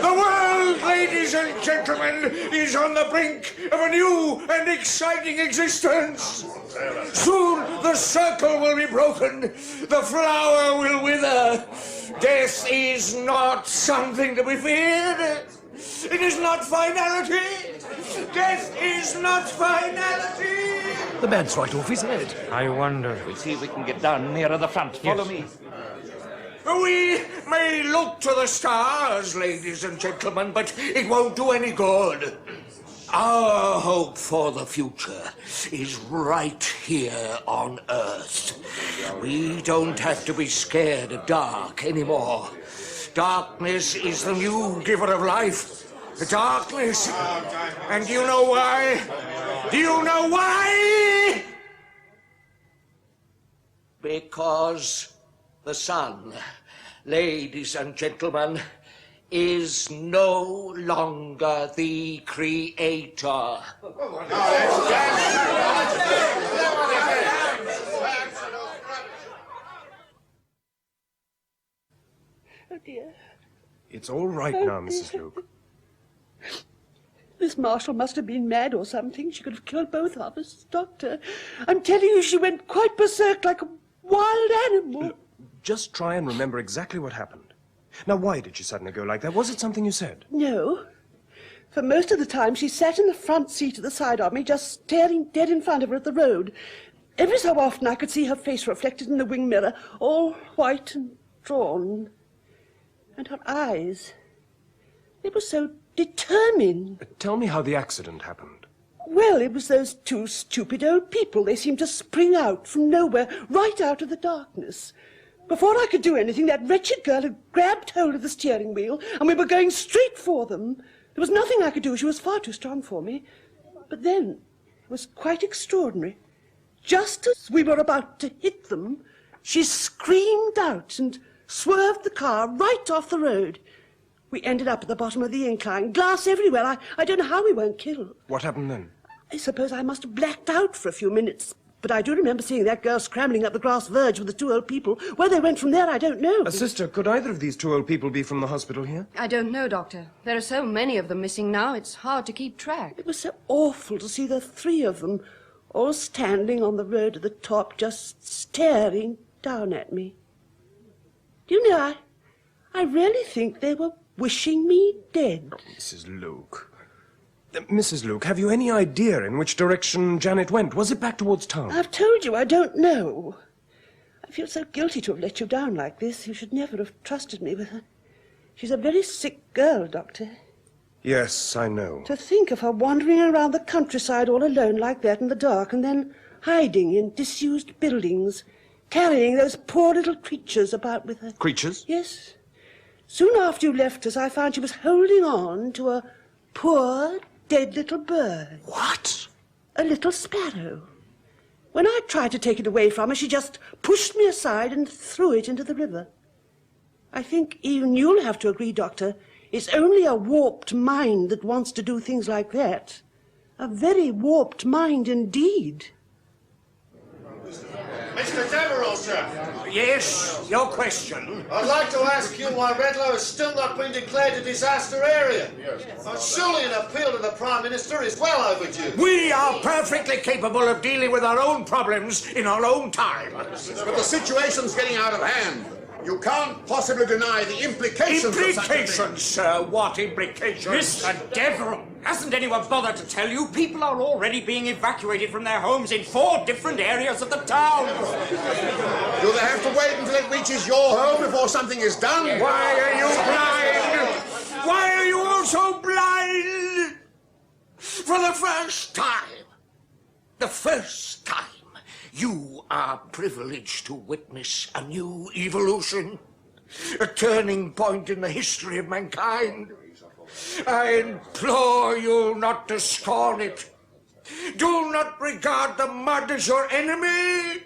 The world, ladies and gentlemen, is on the brink of a new and exciting existence. Soon the circle will be broken. The flower will wither. Death is not something to be feared. It is not finality. Death is not finality. The man's right off his head. I wonder. We'll see if we can get down nearer the front. Follow me. We may look to the stars, ladies and gentlemen, but it won't do any good. Our hope for the future is right here on Earth. We don't have to be scared of dark anymore. Darkness is the new giver of life. Darkness. And do you know why? Do you know why? Because the sun, ladies and gentlemen, is no longer the creator. Oh, dear. It's all right now, Mrs. Luke. This Marshal must have been mad or something. She could have killed both of us. Doctor, I'm telling you, she went quite berserk like a wild animal. Just try and remember exactly what happened. Now, why did she suddenly go like that? Was it something you said? No. For most of the time, she sat in the front seat at the side of me, just staring dead in front of her at the road. Every so often I could see her face reflected in the wing mirror, all white and drawn. And her eyes, they were so determined. Tell me how the accident happened. Well, it was those two stupid old people. They seemed to spring out from nowhere, right out of the darkness. Before I could do anything, that wretched girl had grabbed hold of the steering wheel, and we were going straight for them. There was nothing I could do. She was far too strong for me. But then, it was quite extraordinary. Just as we were about to hit them, she screamed out and swerved the car right off the road. We ended up at the bottom of the incline, glass everywhere. I don't know how we weren't killed. What happened then? I suppose I must have blacked out for a few minutes, but I do remember seeing that girl scrambling up the grass verge with the two old people. Where they went from there, I don't know. Sister, could either of these two old people be from the hospital here? I don't know, Doctor. There are so many of them missing now, it's hard to keep track. It was so awful to see the three of them all standing on the road at the top, just staring down at me. Do you know, I really think they were wishing me dead. Oh, Mrs. Luke. Mrs. Luke, have you any idea in which direction Janet went? Was it back towards town? I've told you, I don't know. I feel so guilty to have let you down like this. You should never have trusted me with her. She's a very sick girl, Doctor. Yes, I know. To think of her wandering around the countryside all alone like that in the dark, and then hiding in disused buildings, carrying those poor little creatures about with her. Creatures? Yes. Soon after you left us, I found she was holding on to a poor, dead little bird. What? A little sparrow. When I tried to take it away from her, she just pushed me aside and threw it into the river. I think even you'll have to agree, Doctor, it's only a warped mind that wants to do things like that. A very warped mind indeed. Mr. Deverill, sir. Yes, your question. I'd like to ask you why Redlow has still not been declared a disaster area. Surely an appeal to the Prime Minister is well overdue. We are perfectly capable of dealing with our own problems in our own time. But the situation's getting out of hand. You can't possibly deny the implications of such a thing. Implications, sir? What implications? Mr. Deverill, hasn't anyone bothered to tell you people are already being evacuated from their homes in 4 different areas of the town? Do they have to wait until it reaches your home before something is done? Why are you blind? Why are you all so blind? For the first time, you are privileged to witness a new evolution, a turning point in the history of mankind. I implore you not to scorn it. Do not regard the mud as your enemy.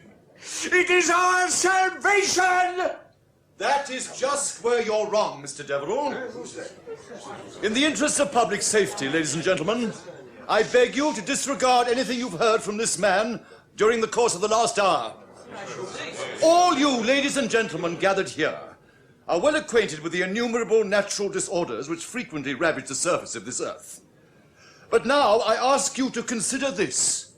It is our salvation. That is just where you're wrong, Mr. Deverill. In the interests of public safety, ladies and gentlemen, I beg you to disregard anything you've heard from this man during the course of the last hour. All you ladies and gentlemen gathered here are well acquainted with the innumerable natural disorders which frequently ravage the surface of this earth. But now I ask you to consider this.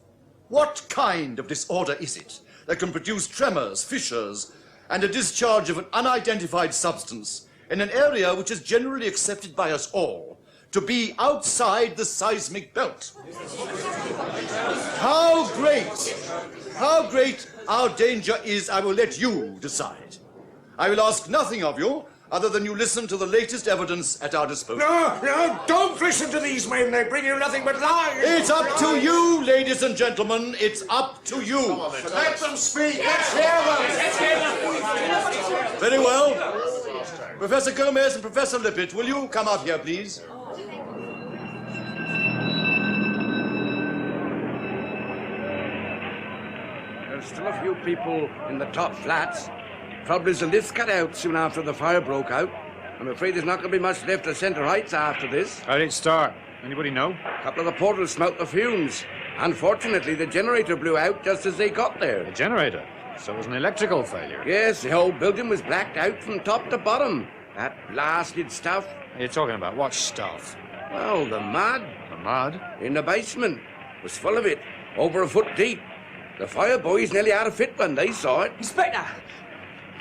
What kind of disorder is it that can produce tremors, fissures, and a discharge of an unidentified substance in an area which is generally accepted by us all to be outside the seismic belt? How great our danger is, I will let you decide. I will ask nothing of you other than you listen to the latest evidence at our disposal. No, don't listen to these men. They bring you nothing but lies. It's up to you, ladies and gentlemen. It's up to you. Let them speak. Let's hear them. Very well. Professor Gomez and Professor Lippert, will you come up here, please? There's still a few people in the top flats. Trouble is, the lift got out soon after the fire broke out. I'm afraid there's not going to be much left of Centre Heights after this. How did it start? Anybody know? A couple of the portals smelt the fumes. Unfortunately, the generator blew out just as they got there. The generator? So it was an electrical failure? Yes, the whole building was blacked out from top to bottom. That blasted stuff. What are you talking about? What stuff? Well, the mud. The mud? In the basement. Was full of it. Over a foot deep. The fire boys nearly had a fit when they saw it. Inspector!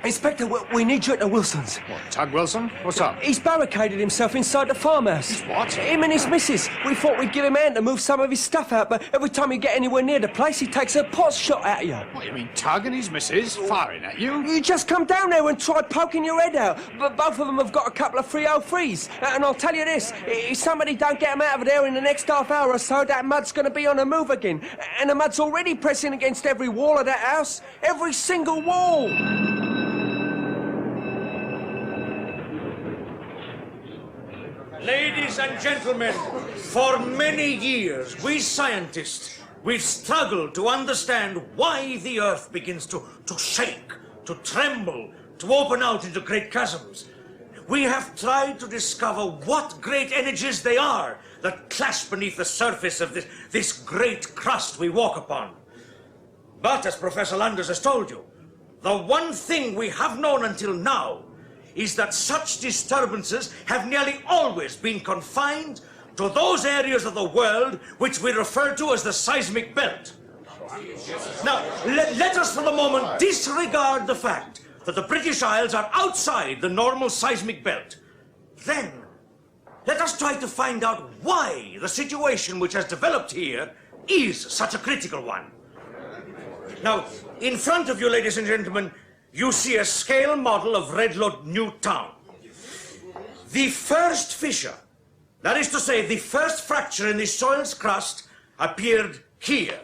Inspector, we need you at the Wilsons. What, Tug Wilson? What's up? He's barricaded himself inside the farmhouse. He's what? Him and his missus. We thought we'd give him a hand to move some of his stuff out, but every time you get anywhere near the place, he takes a pot shot at you. What, you mean Tug and his missus firing at you? You just come down there and try poking your head out. But both of them have got a couple of 303s. And I'll tell you this, if somebody don't get them out of there in the next half hour or so, that mud's going to be on the move again. And the mud's already pressing against every wall of that house. Every single wall. Ladies and gentlemen, for many years, we scientists, we've struggled to understand why the Earth begins to shake, to tremble, to open out into great chasms. We have tried to discover what great energies they are that clash beneath the surface of this great crust we walk upon. But, as Professor Landers has told you, the one thing we have known until now is that such disturbances have nearly always been confined to those areas of the world which we refer to as the seismic belt. Now, let us for the moment disregard the fact that the British Isles are outside the normal seismic belt. Then, let us try to find out why the situation which has developed here is such a critical one. Now, in front of you, ladies and gentlemen, you see a scale model of Redlow New Town. The first fissure, that is to say, the first fracture in the soil's crust, appeared here,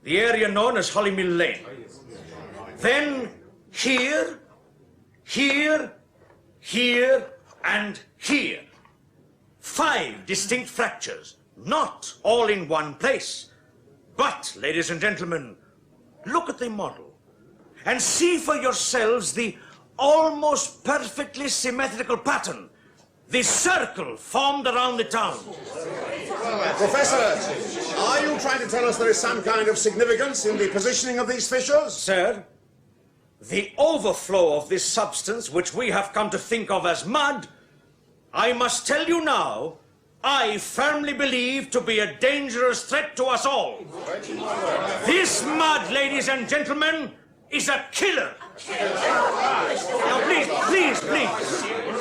the area known as Hollymill Lane. Then here, here, here, and here. 5 distinct fractures, not all in one place. But, ladies and gentlemen, look at the model and see for yourselves the almost perfectly symmetrical pattern, the circle formed around the town. Professor, are you trying to tell us there is some kind of significance in the positioning of these fissures? Sir, the overflow of this substance, which we have come to think of as mud, I must tell you now, I firmly believe to be a dangerous threat to us all. This mud, ladies and gentlemen, is a killer. Now, please.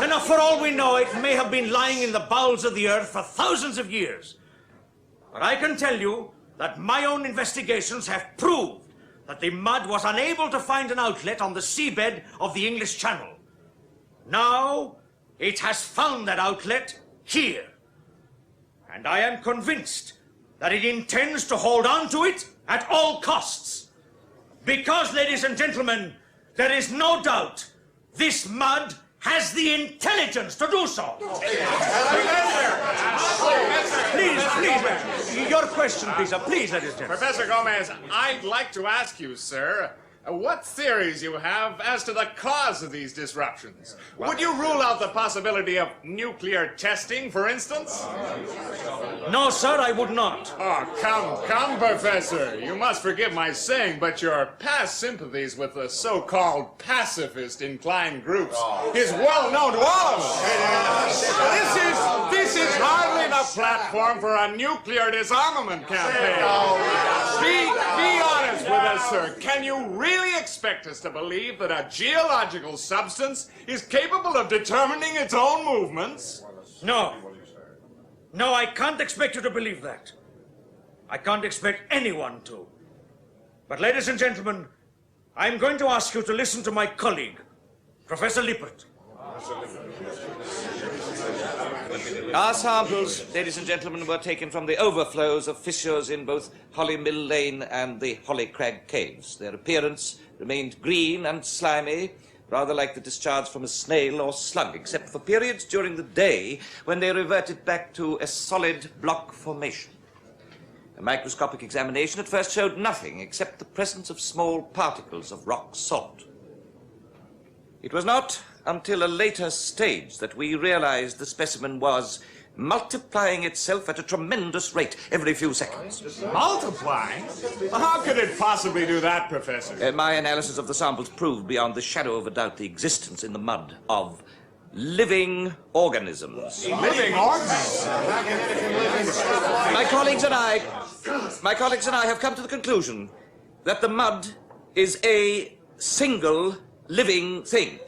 And now, for all we know, it may have been lying in the bowels of the earth for thousands of years. But I can tell you that my own investigations have proved that the mud was unable to find an outlet on the seabed of the English Channel. Now, it has found that outlet here. And I am convinced that it intends to hold on to it at all costs. Because, ladies and gentlemen, there is no doubt this mud has the intelligence to do so. Please, your question, please, ladies and gentlemen. Professor Gomez, I'd like to ask you, sir, what theories you have as to the cause of these disruptions. Would you rule out the possibility of nuclear testing, for instance? No, sir, I would not. Oh, come, Professor. You must forgive my saying, but your past sympathies with the so-called pacifist-inclined groups is well known to all of us. This is hardly the platform for a nuclear disarmament campaign. Be honest with us, sir. Can you really expect us to believe that a geological substance is capable of determining its own movements? No, I can't expect you to believe that. I can't expect anyone to. But, ladies and gentlemen, I'm going to ask you to listen to my colleague, Professor Lippert. Our samples, ladies and gentlemen, were taken from the overflows of fissures in both Hollymill Lane and the Hollycrag Caves. Their appearance remained green and slimy, rather like the discharge from a snail or slug, except for periods during the day when they reverted back to a solid block formation. A microscopic examination at first showed nothing except the presence of small particles of rock salt. It was not until a later stage that we realized the specimen was multiplying itself at a tremendous rate every few seconds. Multiplying? How could it possibly do that, Professor? My analysis of the samples proved beyond the shadow of a doubt the existence in the mud of living organisms. Living organisms? My colleagues and I have come to the conclusion that the mud is a single living thing.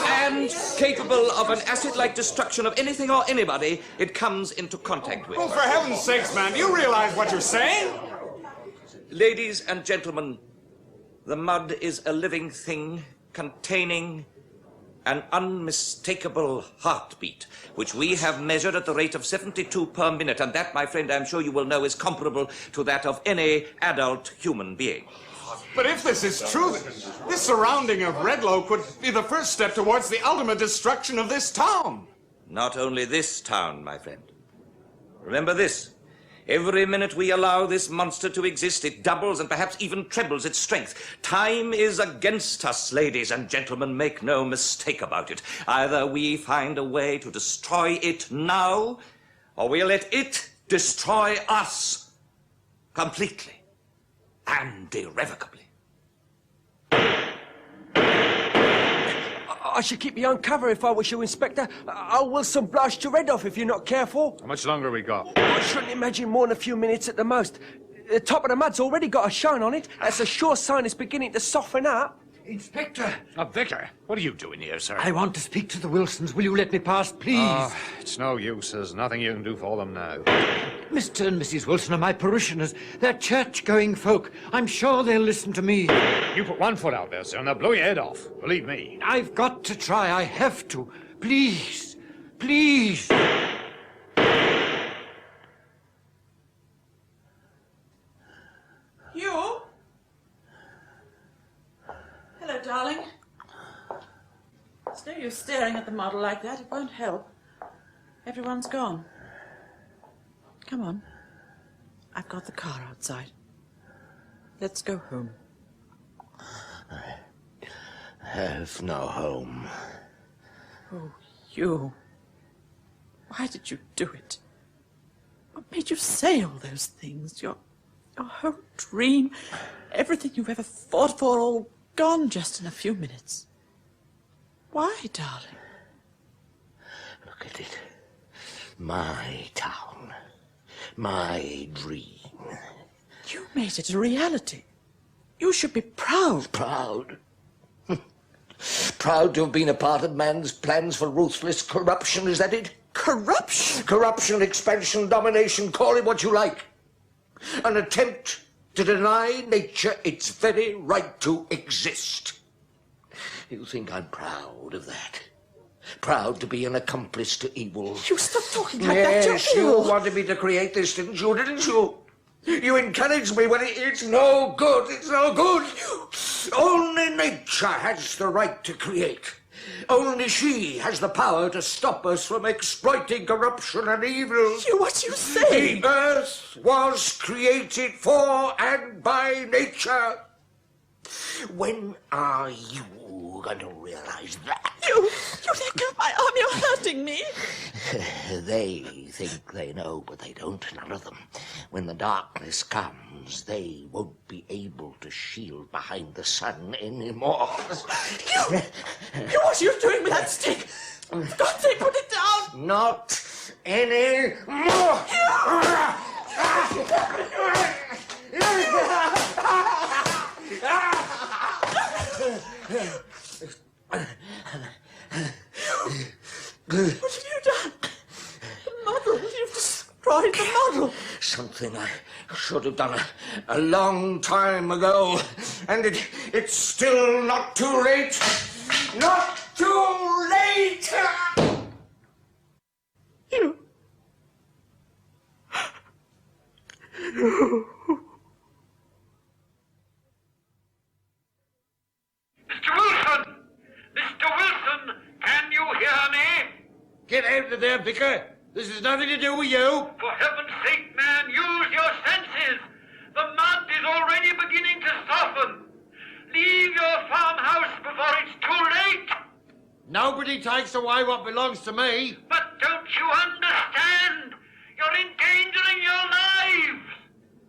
And capable of an acid-like destruction of anything or anybody it comes into contact with. Oh, for heaven's sakes, man, do you realize what you're saying? Ladies and gentlemen, the mud is a living thing containing an unmistakable heartbeat, which we have measured at the rate of 72 per minute, and that, my friend, I'm sure you will know, is comparable to that of any adult human being. But if this is true, this surrounding of Redlow could be the first step towards the ultimate destruction of this town. Not only this town, my friend. Remember this. Every minute we allow this monster to exist, it doubles and perhaps even trebles its strength. Time is against us, ladies and gentlemen. Make no mistake about it. Either we find a way to destroy it now, or we let it destroy us completely and irrevocably. I should keep you on cover if I was you, Inspector. I'll Wilson blast your head off if you're not careful. How much longer we got? I shouldn't imagine more than a few minutes at the most. The top of the mud's already got a shine on it. That's a sure sign it's beginning to soften up. Inspector! Victor, what are you doing here, sir? I want to speak to the Wilsons. Will you let me pass, please? Oh, it's no use. There's nothing you can do for them now. Mr. and Mrs. Wilson are my parishioners. They're church-going folk. I'm sure they'll listen to me. You put one foot out there, sir, and they'll blow your head off. Believe me. I've got to try. I have to. Please. Please. Hugh? Hello, darling. It's no use staring at the model like that. It won't help. Everyone's gone. Come on. I've got the car outside. Let's go home. I have no home. Oh, Hugh. Why did you do it? What made you say all those things? Your whole dream, everything you've ever fought for, all gone just in a few minutes. Why, darling? Look at it. My town. My dream. You made it a reality. You should be proud. Proud? Proud to have been a part of man's plans for ruthless corruption, is that it? Corruption? Corruption, expansion, domination, call it what you like. An attempt to deny nature its very right to exist. You think I'm proud of that? Proud to be an accomplice to evil? You stop talking like yes, that. Yes, you wanted me to create this, didn't you? You encouraged me when it's no good. It's no good. Only nature has the right to create. Only she has the power to stop us from exploiting corruption and evil. What you say? The earth was created for and by nature. When are you going to realize that? You let go of my arm. You're hurting me. They think they know, but they don't, none of them. When the darkness comes, they won't be able to shield behind the sun anymore. You, what are you doing with that stick? For God's sake, put it down. Not any more. What have you done? The model. You've destroyed the model. Something I should have done a long time ago. And it's still not too late. Not too late! You. Mr. Wilson! Mr. Wilson, can you hear me? Get out of there, Vicar. This has nothing to do with you. For heaven's sake, man, use your senses. The mud is already beginning to soften. Leave your farmhouse before it's too late. Nobody takes away what belongs to me. But don't you understand? You're endangering your lives.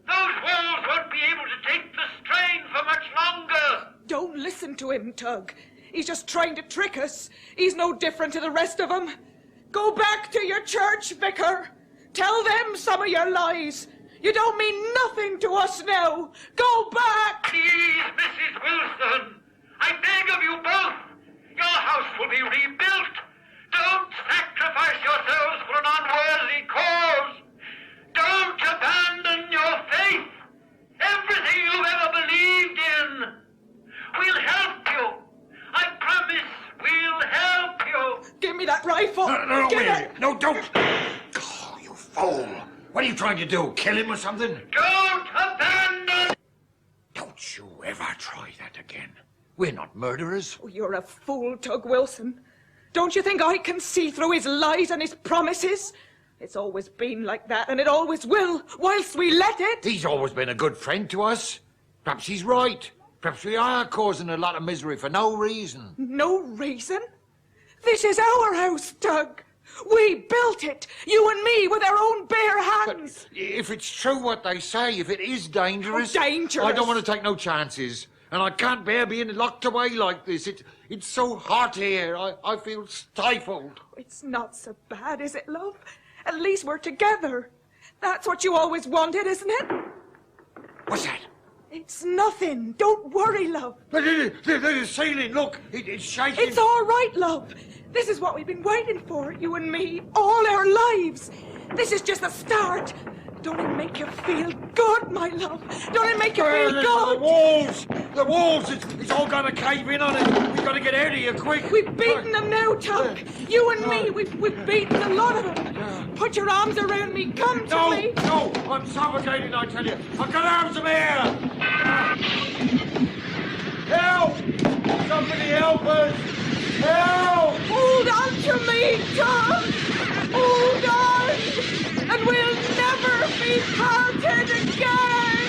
Those walls won't be able to take the strain for much longer. Don't listen to him, Tug. He's just trying to trick us. He's no different to the rest of them. Go back to your church, Vicar. Tell them some of your lies. You don't mean nothing to us now. Go back! Please, Mrs. Wilson. I beg of you both. Your house will be rebuilt. Don't sacrifice yourselves for an unworthy cause. Don't abandon your faith. Everything you've ever believed in. We'll help you. I promise we'll help you. Give me that rifle. No, Give wait. it. No, don't. Oh, you fool. What are you trying to do? Kill him or something? Don't abandon. Don't you ever try that again. We're not murderers. Oh, you're a fool, Tug Wilson. Don't you think I can see through his lies and his promises? It's always been like that, and it always will, whilst we let it. He's always been a good friend to us. Perhaps he's right. Perhaps we are causing a lot of misery for no reason. No reason? This is our house, Tug. We built it, you and me, with our own bare hands. But if it's true what they say, if it is dangerous... Oh, dangerous? I don't want to take no chances. And I can't bear being locked away like this. It's so hot here. I feel stifled. It's not so bad, is it, love? At least we're together. That's what you always wanted, isn't it? What's that? It's nothing. Don't worry, love. The ceiling, look, it's shaking. It's all right, love. This is what we've been waiting for, you and me, all our lives. This is just the start. Don't it make you feel good, my love? Don't it make you feel good? The walls, it's all going to cave in on it. We've got to get out of here quick. We've beaten them now, Tug. You and me, we've beaten a lot of them. Put your arms around me, come to me. No, I'm suffocating, I tell you. I've got arms of air. Help! Somebody help us! Help! Hold on to me, Tug. Hold on. And we'll never be parted again.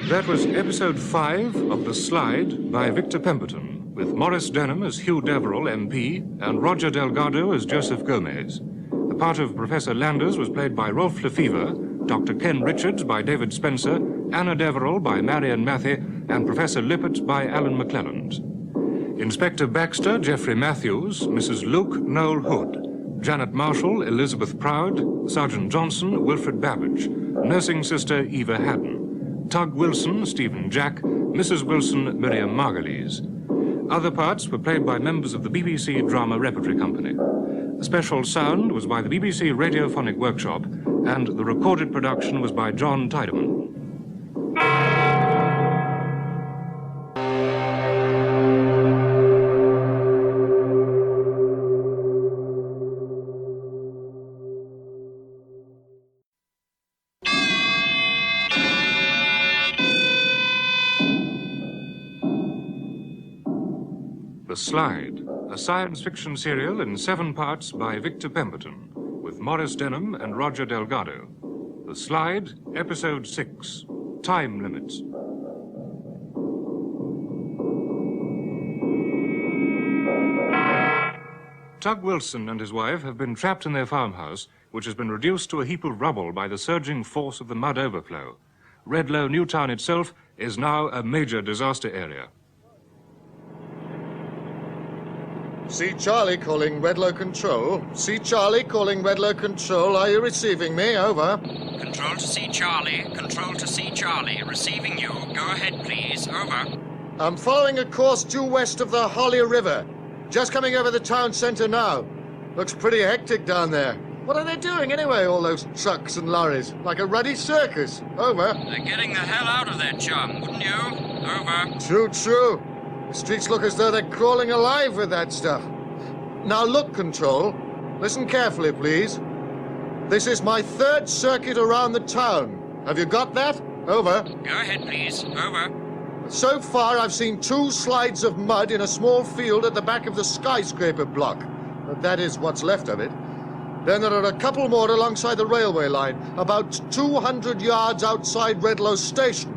That was episode 5 of The Slide by Victor Pemberton, with Maurice Denham as Hugh Deverill, MP, and Roger Delgado as Joseph Gomez. The part of Professor Landers was played by Rolf Lefebvre, Dr. Ken Richards by David Spenser, Anna Deverill by Marion Mathie, and Professor Lippert by Allan McClelland. Inspector Baxter, Geoffrey Matthews, Mrs. Luke, Noel Hood, Janet Marshall, Elisabeth Proud, Sergeant Johnson, Wilfred Babbage, Nursing Sister Eva Haddon, Tug Wilson, Stephen Jack, Mrs. Wilson, Miriam Margolyes. Other parts were played by members of the BBC Drama Repertory Company. Special sound was by the BBC Radiophonic Workshop, and the recorded production was by John Tydeman. The Slide, a science fiction serial in 7 parts by Victor Pemberton, with Maurice Denham and Roger Delgado. The Slide, Episode 6, Time Limits. Tug Wilson and his wife have been trapped in their farmhouse, which has been reduced to a heap of rubble by the surging force of the mud overflow. Redlow Newtown itself is now a major disaster area. See Charlie calling Redlow Control. See Charlie calling Redlow Control. Are you receiving me? Over. Control to see Charlie. Control to see Charlie. Receiving you. Go ahead, please. Over. I'm following a course due west of the Holly River. Just coming over the town centre now. Looks pretty hectic down there. What are they doing anyway, all those trucks and lorries? Like a ruddy circus. Over. They're getting the hell out of there, chum, wouldn't you? Over. True, true. The streets look as though they're crawling alive with that stuff. Now look, Control. Listen carefully, please. This is my 3rd circuit around the town. Have you got that? Over. Go ahead, please. Over. So far, I've seen 2 slides of mud in a small field at the back of the skyscraper block. But that is what's left of it. Then there are a couple more alongside the railway line, about 200 yards outside Redlow Station.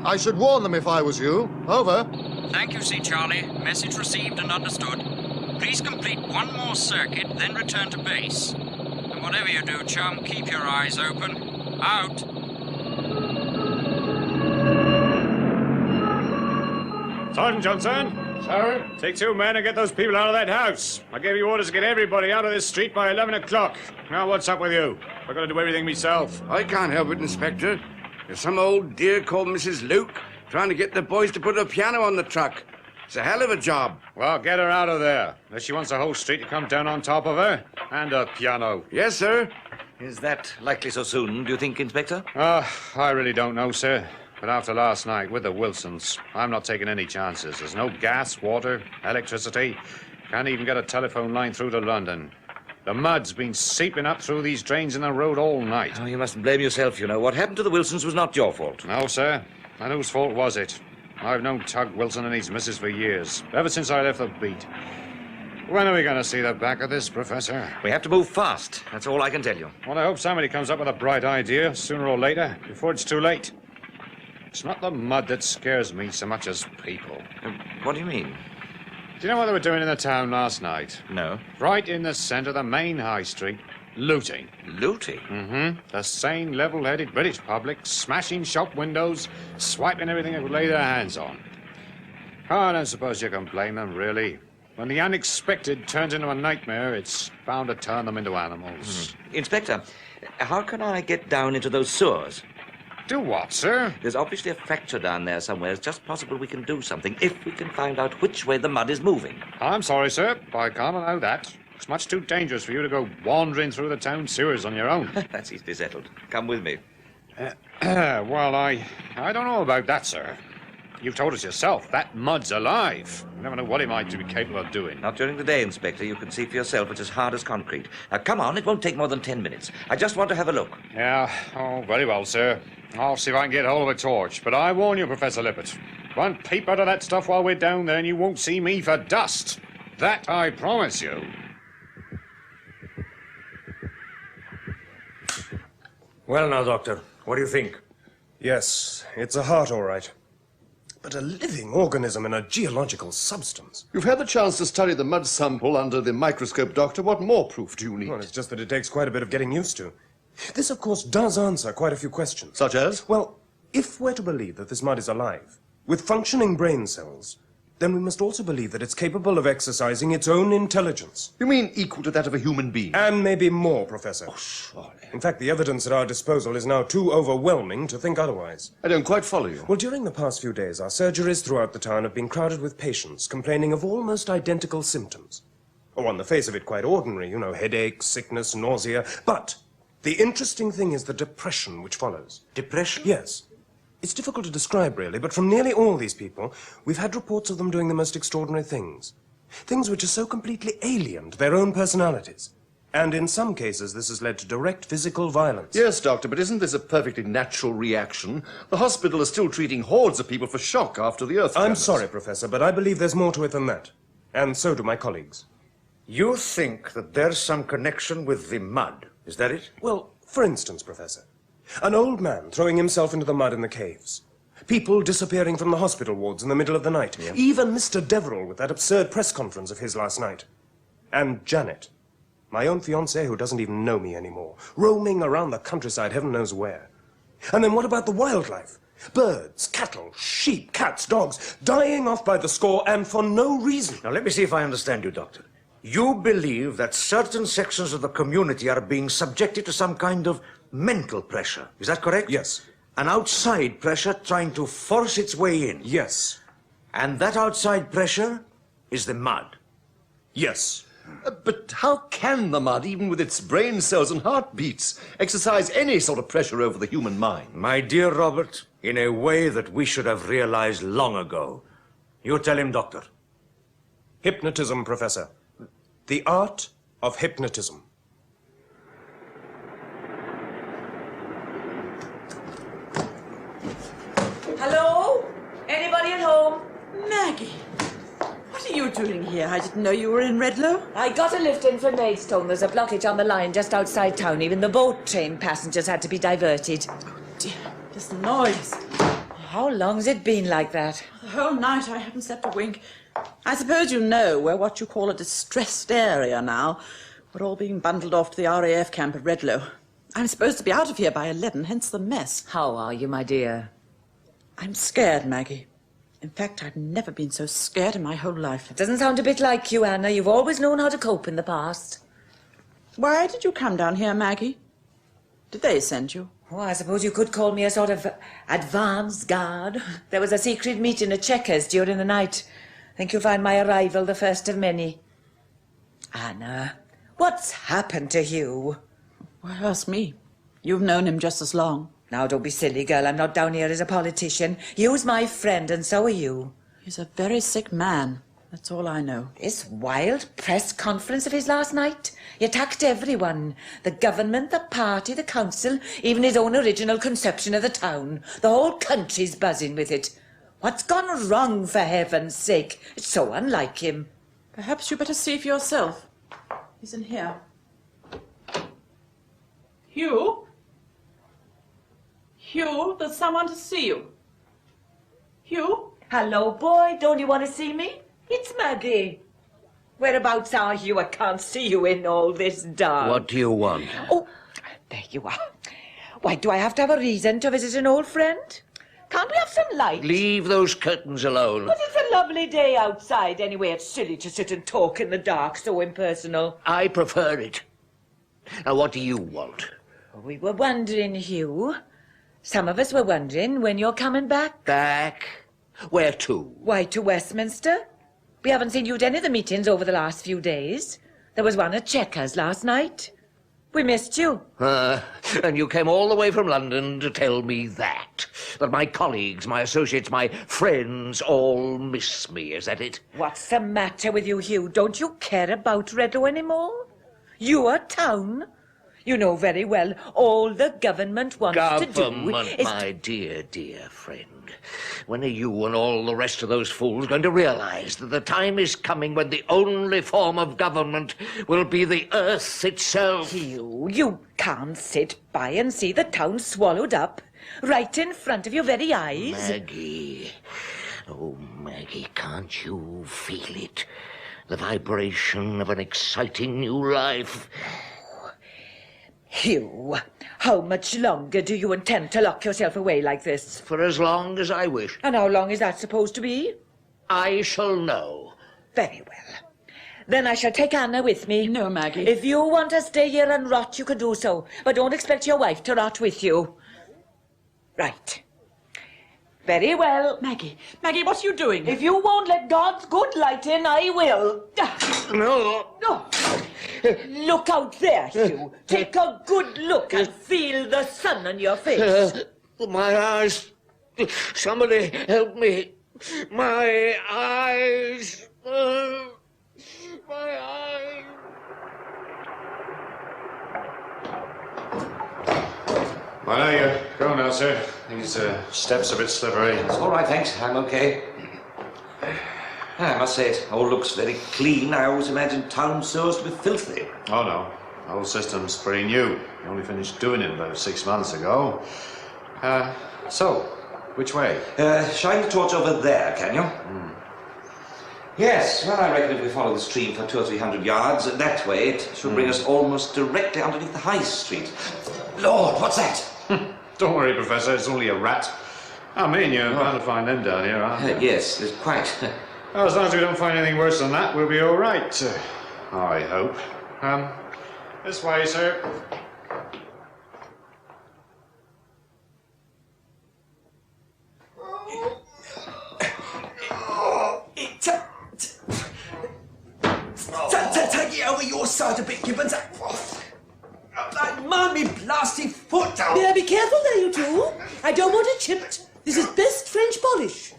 I should warn them if I was you. Over. Thank you, see Charlie. Message received and understood. Please complete 1 more circuit, then return to base. And whatever you do, chum, keep your eyes open. Out. Sergeant Johnson! Sir? Take 2 men and get those people out of that house. I gave you orders to get everybody out of this street by 11 o'clock. Now, what's up with you? I've got to do everything myself. I can't help it, Inspector. There's some old dear called Mrs. Luke trying to get the boys to put a piano on the truck. It's a hell of a job. Well, get her out of there. Unless she wants the whole street to come down on top of her. And a piano. Yes, sir. Is that likely so soon, do you think, Inspector? I really don't know, sir. But after last night with the Wilsons, I'm not taking any chances. There's no gas, water, electricity. Can't even get a telephone line through to London. The mud's been seeping up through these drains in the road all night. Oh, you mustn't blame yourself, you know. What happened to the Wilsons was not your fault. No, sir. And whose fault was it? I've known Tug Wilson and his missus for years, ever since I left the beat. When are we going to see the back of this, Professor? We have to move fast. That's all I can tell you. Well, I hope somebody comes up with a bright idea, sooner or later, before it's too late. It's not the mud that scares me so much as people. What do you mean? Do you know what they were doing in the town last night? No. Right in the centre of the main high street. Looting. Looting? Mm-hmm. The sane, level-headed British public, smashing shop windows, swiping everything they could lay their hands on. Oh, I don't suppose you can blame them, really. When the unexpected turns into a nightmare, it's bound to turn them into animals. Inspector, how can I get down into those sewers? Do what, sir? There's obviously a fracture down there somewhere. It's just possible we can do something if we can find out which way the mud is moving. I'm sorry, sir. I can't allow that. It's much too dangerous for you to go wandering through the town sewers on your own. That's easily settled. Come with me. Well, I don't know about that, sir. You've told us yourself, that mud's alive. You never know what it might be capable of doing. Not during the day, Inspector. You can see for yourself it's as hard as concrete. Now, come on, it won't take more than 10 minutes. I just want to have a look. Yeah, oh, very well, sir. I'll see if I can get hold of a torch. But I warn you, Professor Lippert, one peep out of that stuff while we're down there and you won't see me for dust. That I promise you. Well now, Doctor, what do you think? Yes, it's a heart, all right. But a living organism in a geological substance. You've had the chance to study the mud sample under the microscope, Doctor. What more proof do you need? Well, it's just that it takes quite a bit of getting used to. This, of course, does answer quite a few questions. Such as? Well, if we're to believe that this mud is alive, with functioning brain cells, then we must also believe that it's capable of exercising its own intelligence. You mean equal to that of a human being? And maybe more, Professor. Oh, surely. In fact, the evidence at our disposal is now too overwhelming to think otherwise. I don't quite follow you. Well, during the past few days, our surgeries throughout the town have been crowded with patients complaining of almost identical symptoms. Oh, on the face of it, quite ordinary, you know, headache, sickness, nausea. But the interesting thing is the depression which follows. Depression? Yes. It's difficult to describe, really, but from nearly all these people, we've had reports of them doing the most extraordinary things. Things which are so completely alien to their own personalities. And in some cases, this has led to direct physical violence. Yes, Doctor, but isn't this a perfectly natural reaction? The hospital is still treating hordes of people for shock after the earthquake. I'm sorry, Professor, but I believe there's more to it than that. And so do my colleagues. You think that there's some connection with the mud, is that it? Well, for instance, Professor, an old man throwing himself into the mud in the caves. People disappearing from the hospital wards in the middle of the night. Yeah. Even Mr. Deverill with that absurd press conference of his last night. And Janet, my own fiancée who doesn't even know me anymore, roaming around the countryside heaven knows where. And then what about the wildlife? Birds, cattle, sheep, cats, dogs, dying off by the score and for no reason. Now, let me see if I understand you, Doctor. You believe that certain sections of the community are being subjected to some kind of mental pressure. Is that correct? Yes. An outside pressure trying to force its way in. Yes. And that outside pressure is the mud. Yes. But how can the mud, even with its brain cells and heartbeats, exercise any sort of pressure over the human mind? My dear Robert, in a way that we should have realized long ago. You tell him, Doctor. Hypnotism, Professor. The art of hypnotism. Hello? Anybody at home? Maggie, what are you doing here? I didn't know you were in Redlow. I got a lift in from Maidstone. There's a blockage on the line just outside town. Even the boat train passengers had to be diverted. Oh, dear. This noise. How long's it been like that? The whole night I haven't slept a wink. I suppose you know we're what you call a distressed area now. We're all being bundled off to the RAF camp at Redlow. I'm supposed to be out of here by 11, hence the mess. How are you, my dear? I'm scared, Maggie. In fact, I've never been so scared in my whole life. It doesn't sound a bit like you, Anna. You've always known how to cope in the past. Why did you come down here, Maggie? Did they send you? Oh, I suppose you could call me a sort of advance guard. There was a secret meeting at Chequers during the night. I think you'll find my arrival the first of many. Anna, what's happened to Hugh? Well, ask me. You've known him just as long. Now, don't be silly, girl. I'm not down here as a politician. Hugh's my friend, and so are you. He's a very sick man. That's all I know. This wild press conference of his last night. He attacked everyone. The government, the party, the council, even his own original conception of the town. The whole country's buzzing with it. What's gone wrong, for heaven's sake? It's so unlike him. Perhaps you better see for yourself. He's in here. Hugh? Hugh, there's someone to see you. Hugh? Hello, boy. Don't you want to see me? It's Maggie. Whereabouts are you? I can't see you in all this dark. What do you want? Oh, there you are. Why, do I have to have a reason to visit an old friend? Can't we have some light? Leave those curtains alone. But it's a lovely day outside. Anyway, it's silly to sit and talk in the dark, so impersonal. I prefer it. Now, what do you want? We were wondering, Hugh. Some of us were wondering when you're coming back. Back? Where to? Why, to Westminster. We haven't seen you at any of the meetings over the last few days. There was one at Chequers last night. We missed you. And you came all the way from London to tell me that. That my colleagues, my associates, my friends all miss me, is that it? What's the matter with you, Hugh? Don't you care about Redlow anymore? Your town? You know very well all the government wants to do is... My dear friend. When are you and all the rest of those fools going to realize that the time is coming when the only form of government will be the earth itself? Hugh, you can't sit by and see the town swallowed up right in front of your very eyes. Maggie. Oh, Maggie, can't you feel it? The vibration of an exciting new life. Hugh, how much longer do you intend to lock yourself away like this? For as long as I wish. And how long is that supposed to be? I shall know. Very well. Then I shall take Anna with me. No, Maggie. If you want to stay here and rot, you can do so. But don't expect your wife to rot with you. Right. Very well. Maggie, what are you doing? If you won't let God's good light in, I will. No. No. Look out there, Hugh. Take a good look and feel the sun on your face. My eyes. Somebody help me. My eyes. My eyes. Well, there you go now, sir. These steps are a bit slippery. It's all right, thanks. I'm okay. I must say it all looks very clean. I always imagined town sewers to be filthy. Oh, no. The whole system's pretty new. We only finished doing it about 6 months ago. So, which way? Shine the torch over there, can you? Yes, well, I reckon if we follow the stream for 200 or 300 yards, that way it should bring us almost directly underneath the High Street. Lord, what's that? Don't worry, Professor, it's only a rat. I mean, you're bound to find them down here, aren't you? Yes, quite. Well, as long as we don't find anything worse than that, we'll be all right. I hope. This way, sir. Take it over your side a bit, Gibbons. Mind me blasted foot. May I be careful there, you two? I don't want it chipped. This is best French polish.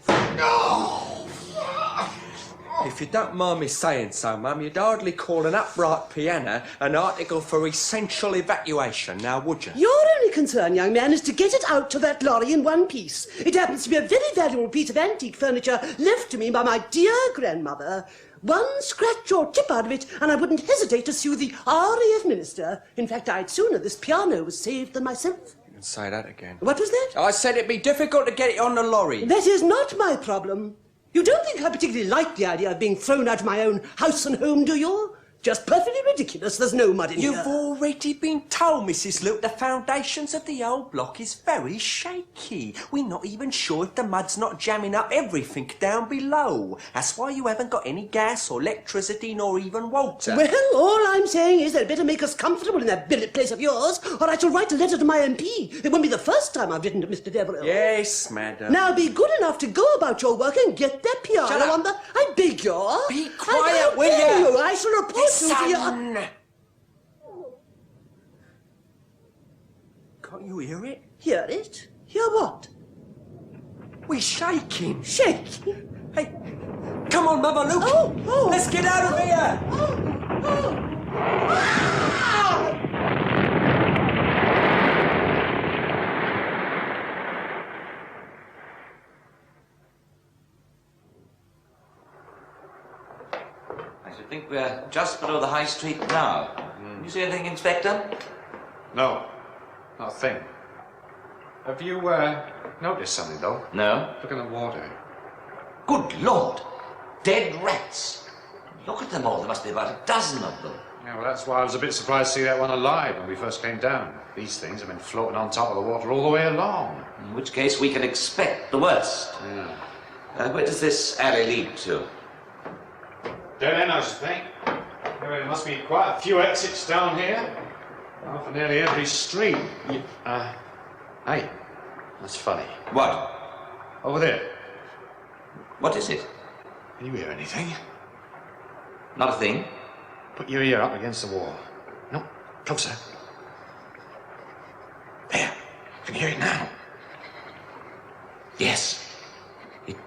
If you don't mind me saying so, Mum, you'd hardly call an upright piano an article for essential evacuation, now would you? Your only concern, young man, is to get it out to that lorry in one piece. It happens to be a very valuable piece of antique furniture left to me by my dear grandmother. One scratch or chip out of it, and I wouldn't hesitate to sue the RAF minister. In fact, I'd sooner this piano was saved than myself. You can say that again. What was that? I said it'd be difficult to get it on the lorry. That is not my problem. You don't think I particularly like the idea of being thrown out of my own house and home, do you? Just perfectly ridiculous. There's no mud in here. You've already been told, Mrs. Luke, the foundations of the old block is very shaky. We're not even sure if the mud's not jamming up everything down below. That's why you haven't got any gas or electricity nor even water. Well, all I'm saying is they'd better make us comfortable in that billet place of yours, or I shall write a letter to my MP. It won't be the first time I've written to Mr. Deverill. Yes, madam. Now be good enough to go about your work and get that piano on the... I beg your... Be quiet, will you? I shall report you to your... Can't you hear it? Hear it? Hear what? We're shaking. Shaking? Hey, come on, Mother Luke. Oh. Let's get out of here. I should think we're just below the High Street now. You see anything, Inspector? No, not a thing. Have you noticed something, though? No. Look in the water. Good Lord! Dead rats! Look at them all. There must be about a dozen of them. Yeah, well, that's why I was a bit surprised to see that one alive when we first came down. These things have been floating on top of the water all the way along. In which case we can expect the worst. Yeah. Where does this alley lead to? Dead end, I should think. There must be quite a few exits down here. Well, for nearly every street. Hey, that's funny. What? Over there. What is it? Can you hear anything? Not a thing. Put your ear up against the wall. No, closer. There. Can you hear it now? Yes. It's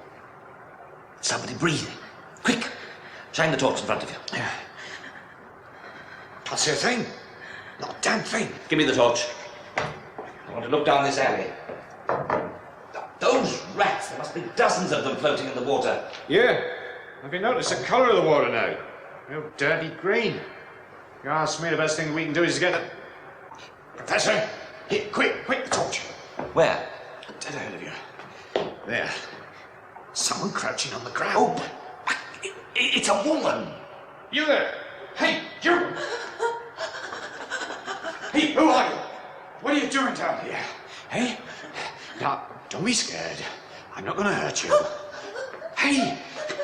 somebody breathing. Quick! Shine the torch in front of you. Yeah. Can't see a thing. Not a damn thing. Give me the torch. I want to look down this alley. Those rats, there must be dozens of them floating in the water. Yeah. Have you noticed the colour of the water now? Real dirty green. You ask me, the best thing we can do is get it. Professor, hit quick the torch. Where? Dead ahead of you. There. Someone crouching on the ground. Oh, it's a woman. You there. Hey, you! Hey, who are you? What are you doing down here? Hey? Now, don't be scared. I'm not going to hurt you. Hey,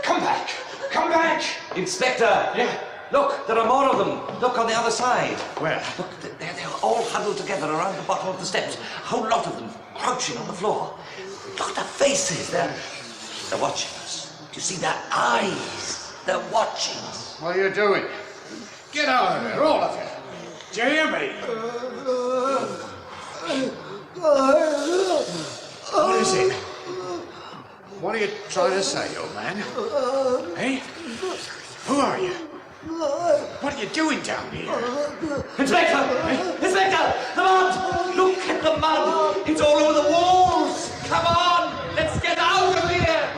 come back. Come back. Inspector. Yeah? Look, there are more of them. Look on the other side. Where? Look, they're all huddled together around the bottom of the steps. A whole lot of them crouching on the floor. Look at their faces. They're watching us. Do you see their eyes? They're watching us. What are you doing? Get out of there, all of you. Do you hear me? What is it? What are you trying to say, old man? Hey? Who are you? What are you doing down here? Inspector! Hey? Inspector! The mud! Look at the mud! It's all over the walls! Come on! Let's get out of here!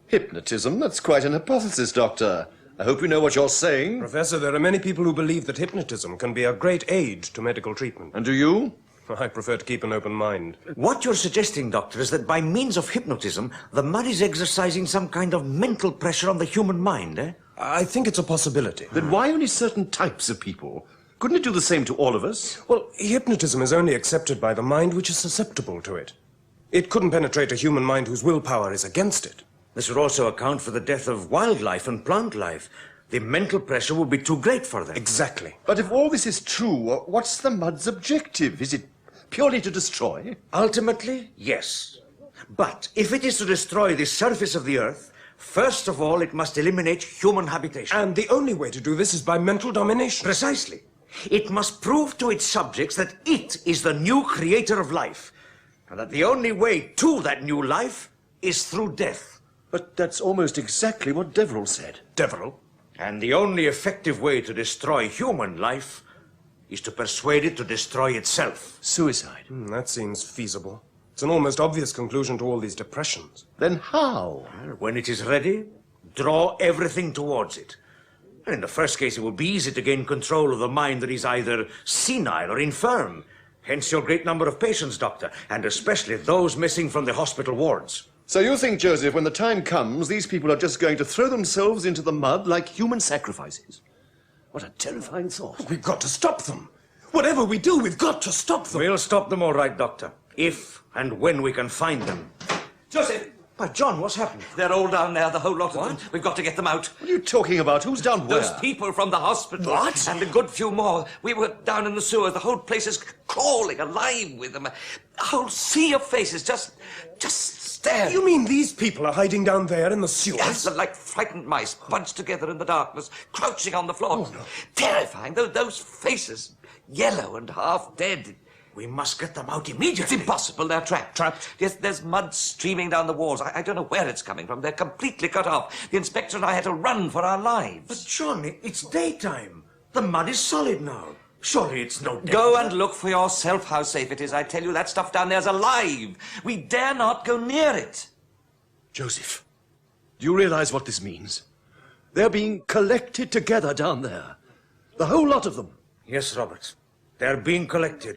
Hypnotism? That's quite an hypothesis, Doctor. I hope you know what you're saying. Professor, there are many people who believe that hypnotism can be a great aid to medical treatment. And do you? I prefer to keep an open mind. What you're suggesting, Doctor, is that by means of hypnotism, the mud is exercising some kind of mental pressure on the human mind, eh? I think it's a possibility. Then why only certain types of people? Couldn't it do the same to all of us? Well, hypnotism is only accepted by the mind which is susceptible to it. It couldn't penetrate a human mind whose willpower is against it. This would also account for the death of wildlife and plant life. The mental pressure would be too great for them. Exactly. But if all this is true, what's the mud's objective? Is it purely to destroy? Ultimately, yes. But if it is to destroy the surface of the earth, first of all, it must eliminate human habitation. And the only way to do this is by mental domination. Precisely. It must prove to its subjects that it is the new creator of life, and that the only way to that new life is through death. But that's almost exactly what Deverill said. Deverill? And the only effective way to destroy human life is to persuade it to destroy itself. Suicide. That seems feasible. It's an almost obvious conclusion to all these depressions. Then how? Well, when it is ready, draw everything towards it. And in the first case, it will be easy to gain control of the mind that is either senile or infirm. Hence your great number of patients, Doctor, and especially those missing from the hospital wards. So you think, Joseph, when the time comes, these people are just going to throw themselves into the mud like human sacrifices? What a terrifying thought. We've got to stop them. Whatever we do, we've got to stop them. We'll stop them all right, Doctor. If and when we can find them. Joseph! But, John, what's happened? They're all down there, the whole lot of them. We've got to get them out. What are you talking about? Who's down where? Those people from the hospital. What? And a good few more. We were down in the sewers. The whole place is crawling, alive with them. A whole sea of faces. Just stare. You mean these people are hiding down there in the sewers? Yes, they're like frightened mice, bunched together in the darkness, crouching on the floor. Oh, no. Terrifying. Those faces, yellow and half dead. We must get them out immediately. It's impossible. They're trapped. Trapped? Yes, there's mud streaming down the walls. I don't know where it's coming from. They're completely cut off. The inspector and I had to run for our lives. But, John, it's daytime. The mud is solid now. Surely it's no danger. Go and look for yourself how safe it is. I tell you, that stuff down there's alive. We dare not go near it. Joseph, do you realize what this means? They're being collected together down there. The whole lot of them. Yes, Robert. They're being collected.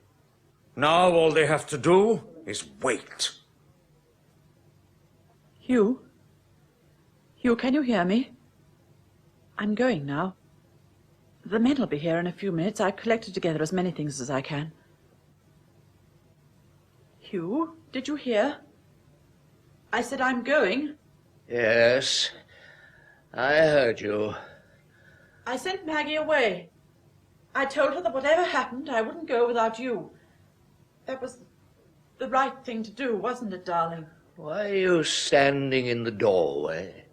Now all they have to do is wait. Hugh? Hugh, can you hear me? I'm going now. The men will be here in a few minutes. I've collected together as many things as I can. Hugh, did you hear? I said I'm going. Yes, I heard you. I sent Maggie away. I told her that whatever happened, I wouldn't go without you. That was the right thing to do, wasn't it, darling? Why are you standing in the doorway?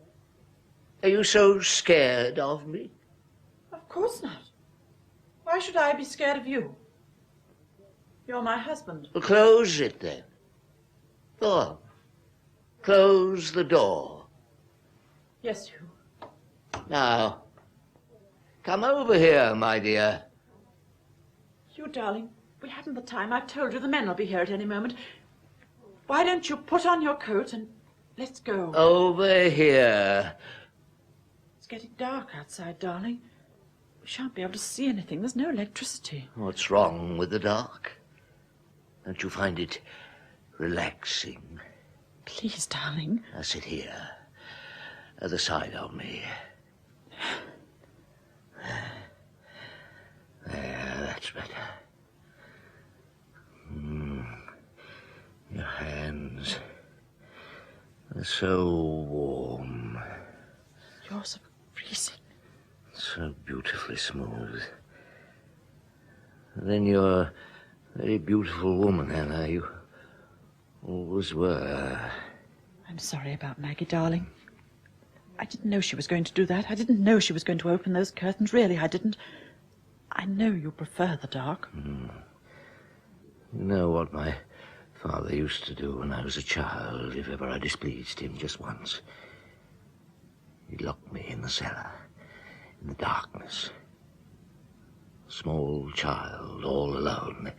Are you so scared of me? Of course not. Why should I be scared of you? You're my husband. Well, close it then. Go on. Close the door. Yes, Hugh. Now, come over here, my dear. Hugh, darling, we haven't the time. I've told you the men will be here at any moment. Why don't you put on your coat and let's go? Over here. It's getting dark outside, darling. We shan't be able to see anything. There's no electricity. What's wrong with the dark? Don't you find it relaxing? Please, darling. Now sit here, other side of me. There, that's better. Your hands are so warm. Yours are freezing. So beautifully smooth. Then you're a very beautiful woman, Ella. You always were. I'm sorry about Maggie, darling. I didn't know she was going to do that. I didn't know she was going to open those curtains. Really, I didn't. I know you prefer the dark. You know what my father used to do when I was a child, if ever I displeased him just once? He'd lock me in the cellar, in the darkness. Small child, all alone,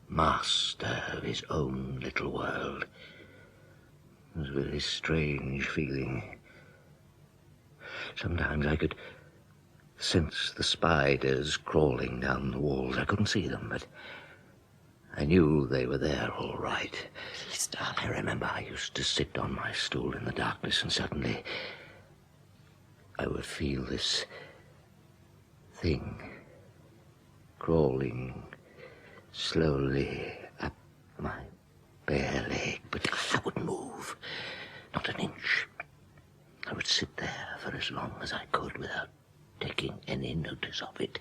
master of his own little world. It was a very strange feeling. Sometimes I could sense the spiders crawling down the walls. I couldn't see them, but I knew they were there all right. Please, darling. I remember I used to sit on my stool in the darkness, and suddenly I would feel this thing crawling slowly up my bare leg, but I wouldn't move, not an inch. I would sit there for as long as I could without taking any notice of it.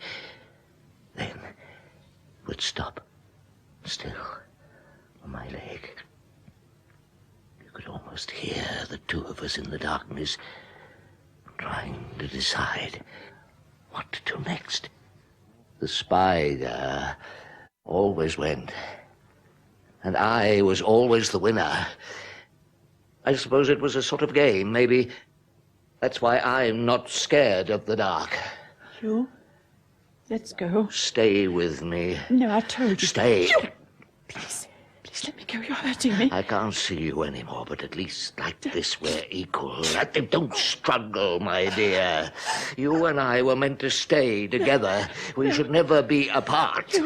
Then it would stop still on my leg. You could almost hear the two of us in the darkness trying to decide what to do next. The spider always went, and I was always the winner. I suppose it was a sort of game. Maybe that's why I'm not scared of the dark. Hugh, let's go. Stay with me. No, I told you. Stay. Hugh, please, Please let me go. You're hurting me. I can't see you anymore, but at least like this we're equal. Don't struggle, my dear. You and I were meant to stay together. We should never be apart.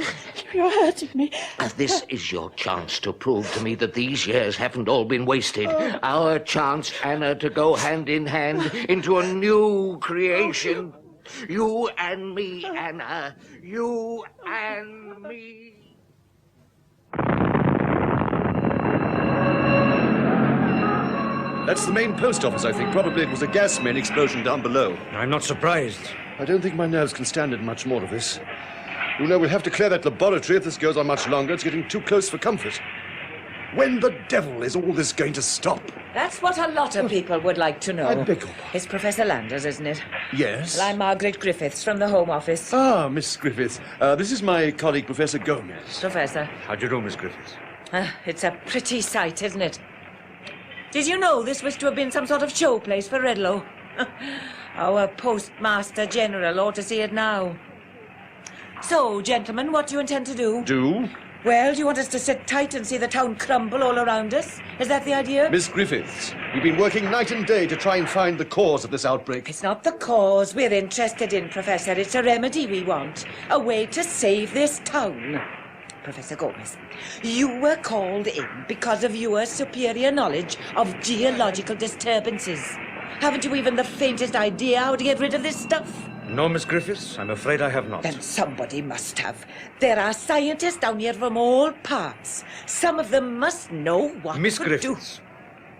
You're hurting me. This is your chance to prove to me that these years haven't all been wasted. Our chance, Anna, to go hand in hand into a new creation. You and me, Anna. You and me. That's the main post office, I think. Probably it was a gas main explosion down below. I'm not surprised. I don't think my nerves can stand it much more of this. You know, we'll have to clear that laboratory if this goes on much longer. It's getting too close for comfort. When the devil is all this going to stop? That's what a lot of people would like to know. I beg your It's Professor Landers, isn't it? Yes? Well, I'm Margaret Griffiths from the Home Office. Ah, Miss Griffiths. This is my colleague, Professor Gomez. Professor. How do you do, Miss Griffiths? It's a pretty sight, isn't it? Did you know this was to have been some sort of showplace for Redlow? Our Postmaster General ought to see it now. So, gentlemen, what do you intend to do? Do? Well, do you want us to sit tight and see the town crumble all around us? Is that the idea? Miss Griffiths, you've been working night and day to try and find the cause of this outbreak. It's not the cause we're interested in, Professor. It's a remedy we want. A way to save this town. Professor Gomez, you were called in because of your superior knowledge of geological disturbances. Haven't you even the faintest idea how to get rid of this stuff? No, Miss Griffiths, I'm afraid I have not. Then somebody must have. There are scientists down here from all parts. Some of them must know what Miss to Griffiths,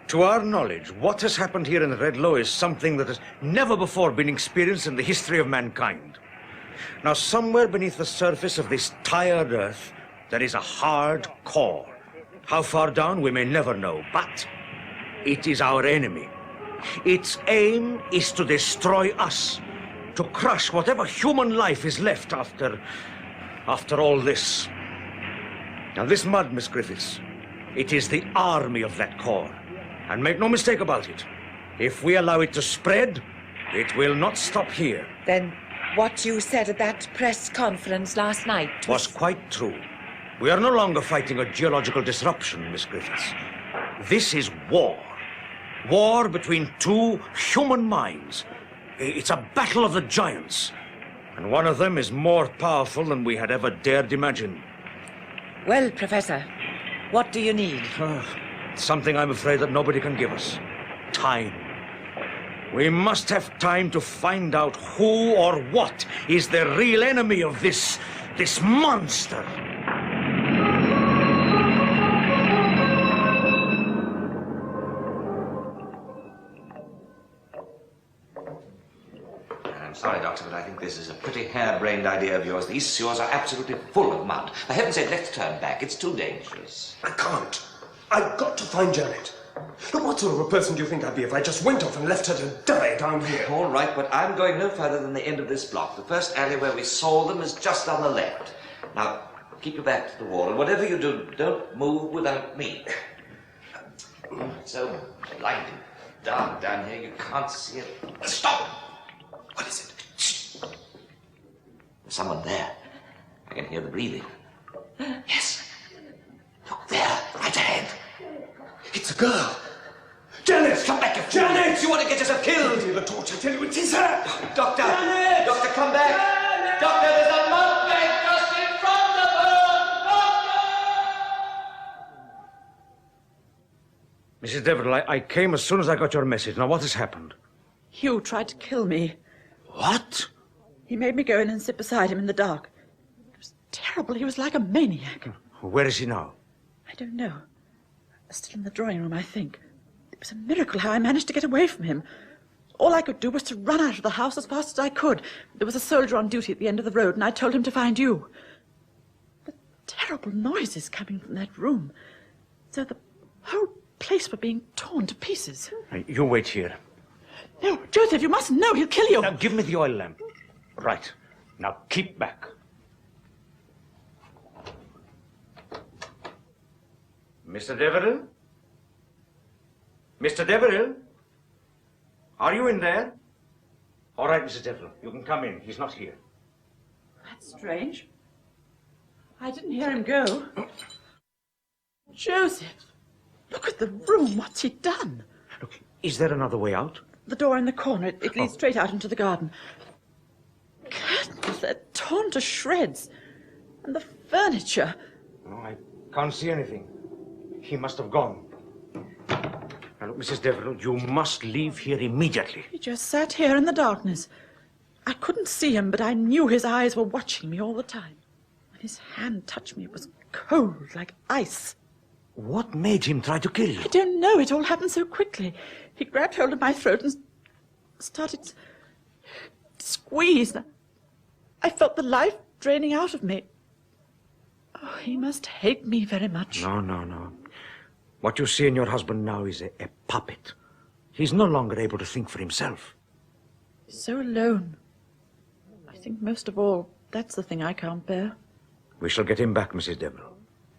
to our knowledge, what has happened here in Redlow is something that has never before been experienced in the history of mankind. Now, somewhere beneath the surface of this tired earth, there is a hard core. How far down, we may never know, but it is our enemy. Its aim is to destroy us, to crush whatever human life is left after all this. Now, this mud, Miss Griffiths, it is the army of that core. And make no mistake about it. If we allow it to spread, it will not stop here. Then what you said at that press conference last night was quite true. We are no longer fighting a geological disruption, Miss Griffiths. This is war. War between two human minds. It's a battle of the giants. And one of them is more powerful than we had ever dared imagine. Well, Professor, what do you need? Something I'm afraid that nobody can give us. Time. We must have time to find out who or what is the real enemy of this monster. I'm sorry, Doctor, but I think this is a pretty harebrained idea of yours. These sewers are absolutely full of mud. For heaven's sake, let's turn back. It's too dangerous. I can't. I've got to find Janet. Look, what sort of a person do you think I'd be if I just went off and left her to die down here? All right, but I'm going no further than the end of this block. The first alley where we saw them is just on the left. Now, keep your back to the wall, and whatever you do, don't move without me. It's so blinding dark down here, you can't see it. Stop! What is it? Shh! There's someone there. I can hear the breathing. Yes. Look there, right ahead. It's a girl. Janet! Come back, you fool! Janet! You want to get yourself killed! The torch, I tell you, it is her! Doctor! Janet! Doctor, come back! Janet! Doctor, there's a mud bank just in front of her! Mrs. Deverill, I came as soon as I got your message. Now, what has happened? Hugh tried to kill me. What? He made me go in and sit beside him in the dark. It was terrible. He was like a maniac. Where is he now? I don't know. Still in the drawing room, I think. It was a miracle how I managed to get away from him. All I could do was to run out of the house as fast as I could. There was a soldier on duty at the end of the road, and I told him to find you. The terrible noises coming from that room. So the whole place were being torn to pieces. You wait here. No, Joseph, you mustn't know. He'll kill you. Now, give me the oil lamp. Right. Now, keep back. Mr. Deverill? Mr. Deverill? Are you in there? All right, Mrs. Deverill, you can come in. He's not here. That's strange. I didn't hear him go. Joseph, look at the room. What's he done? Look, is there another way out? The door in the corner. It leads straight out into the garden. Curtains, they're torn to shreds. And the furniture. No, I can't see anything. He must have gone. Now, look, Mrs. Deverill, you must leave here immediately. He just sat here in the darkness. I couldn't see him, but I knew his eyes were watching me all the time. When his hand touched me, it was cold, like ice. What made him try to kill you? I don't know. It all happened so quickly. He grabbed hold of my throat and started to squeeze. I felt the life draining out of me. Oh, he must hate me very much. No. What you see in your husband now is a puppet. He's no longer able to think for himself. He's so alone. I think most of all, that's the thing I can't bear. We shall get him back, Mrs. Deverill.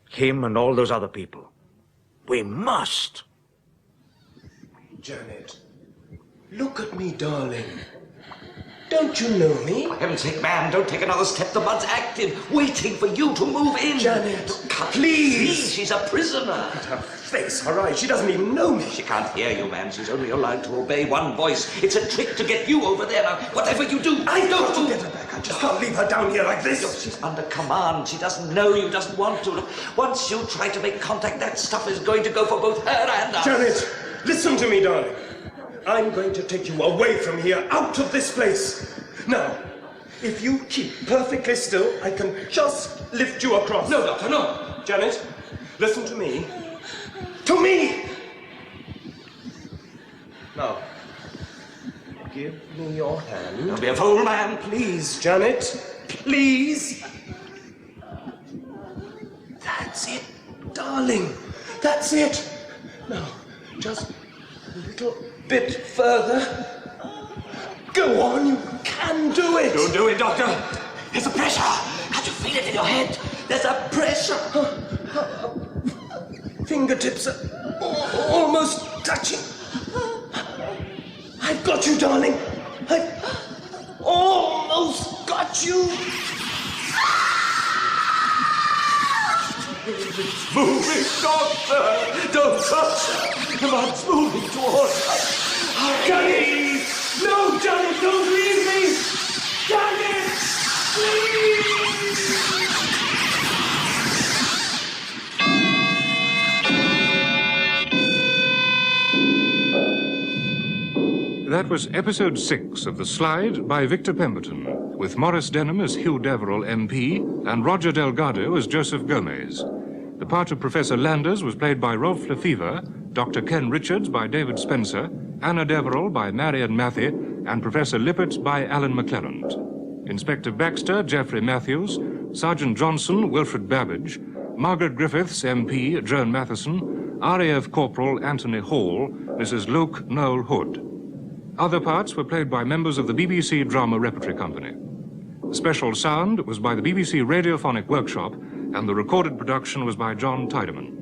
Him and all those other people. We must. Janet, look at me, darling. Don't you know me? For heaven's sake, ma'am, don't take another step. The bud's active, waiting for you to move in. Janet, please. She's a prisoner. At her face, her eyes, she doesn't even know me. She can't hear you, ma'am. She's only allowed to obey one voice. It's a trick to get you over there. Now, whatever you do, I've got to get her back. I just can't leave her down here like this. Look, she's under command. She doesn't know you, doesn't want to. Look, once you try to make contact, that stuff is going to go for both her and us. Janet, listen to me, darling. I'm going to take you away from here, out of this place. Now, if you keep perfectly still, I can just lift you across. No, Doctor, no. Janet, listen to me. To me! Now, give me your hand. Don't be a fool, man. Please, Janet. Please. That's it, darling. That's it. Now, just a little bit further. Go on, you can do it. Don't do it, Doctor. There's a pressure. Can't you feel it in your head? There's a pressure. Fingertips are almost touching. I've got you, darling. I've almost got you. It's moving, Doctor. Don't touch her. The mud's moving towards us. Hurry. No, Janet, don't leave me! Janet, please! That was episode 6 of The Slide by Victor Pemberton, with Maurice Denham as Hugh Deverill, MP, and Roger Delgado as Joseph Gomez. The part of Professor Landers was played by Rolf Lefebvre, Dr. Ken Richards by David Spenser, Anna Deverill by Marion Mathie, and Professor Lippert by Allan McClelland. Inspector Baxter, Geoffrey Matthews, Sergeant Johnson, Wilfred Babbage, Margaret Griffiths, MP, Joan Matheson, RAF Corporal Anthony Hall, Mrs. Luke Noel Hood. Other parts were played by members of the BBC Drama Repertory Company. Special sound was by the BBC Radiophonic Workshop, and the recorded production was by John Tydeman.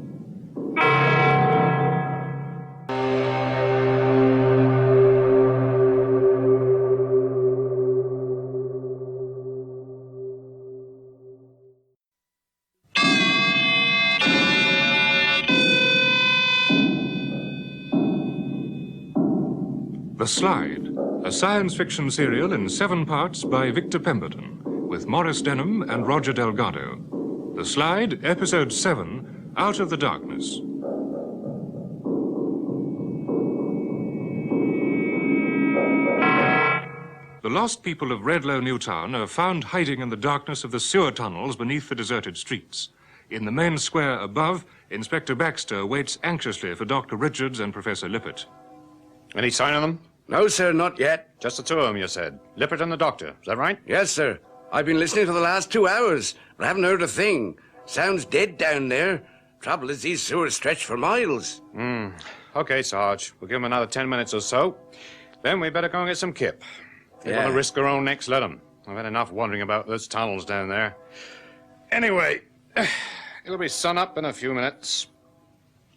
The Slide, a science fiction serial in 7 parts by Victor Pemberton, with Maurice Denham and Roger Delgado. The Slide, Episode 7, Out of the Darkness. The lost people of Redlow Newtown are found hiding in the darkness of the sewer tunnels beneath the deserted streets. In the main square above, Inspector Baxter waits anxiously for Dr. Richards and Professor Lippert. Any sign of them? No, sir, not yet. Just the 2 of them, you said. Lippert and the doctor. Is that right? Yes, sir. I've been listening for the last 2 hours, but I haven't heard a thing. Sounds dead down there. Trouble is, these sewers stretch for miles. Okay, Sarge. We'll give them another 10 minutes or so. Then we better go and get some kip. If they Yeah. want to risk their own necks, let them. I've had enough wondering about those tunnels down there. Anyway, it'll be sun up in a few minutes.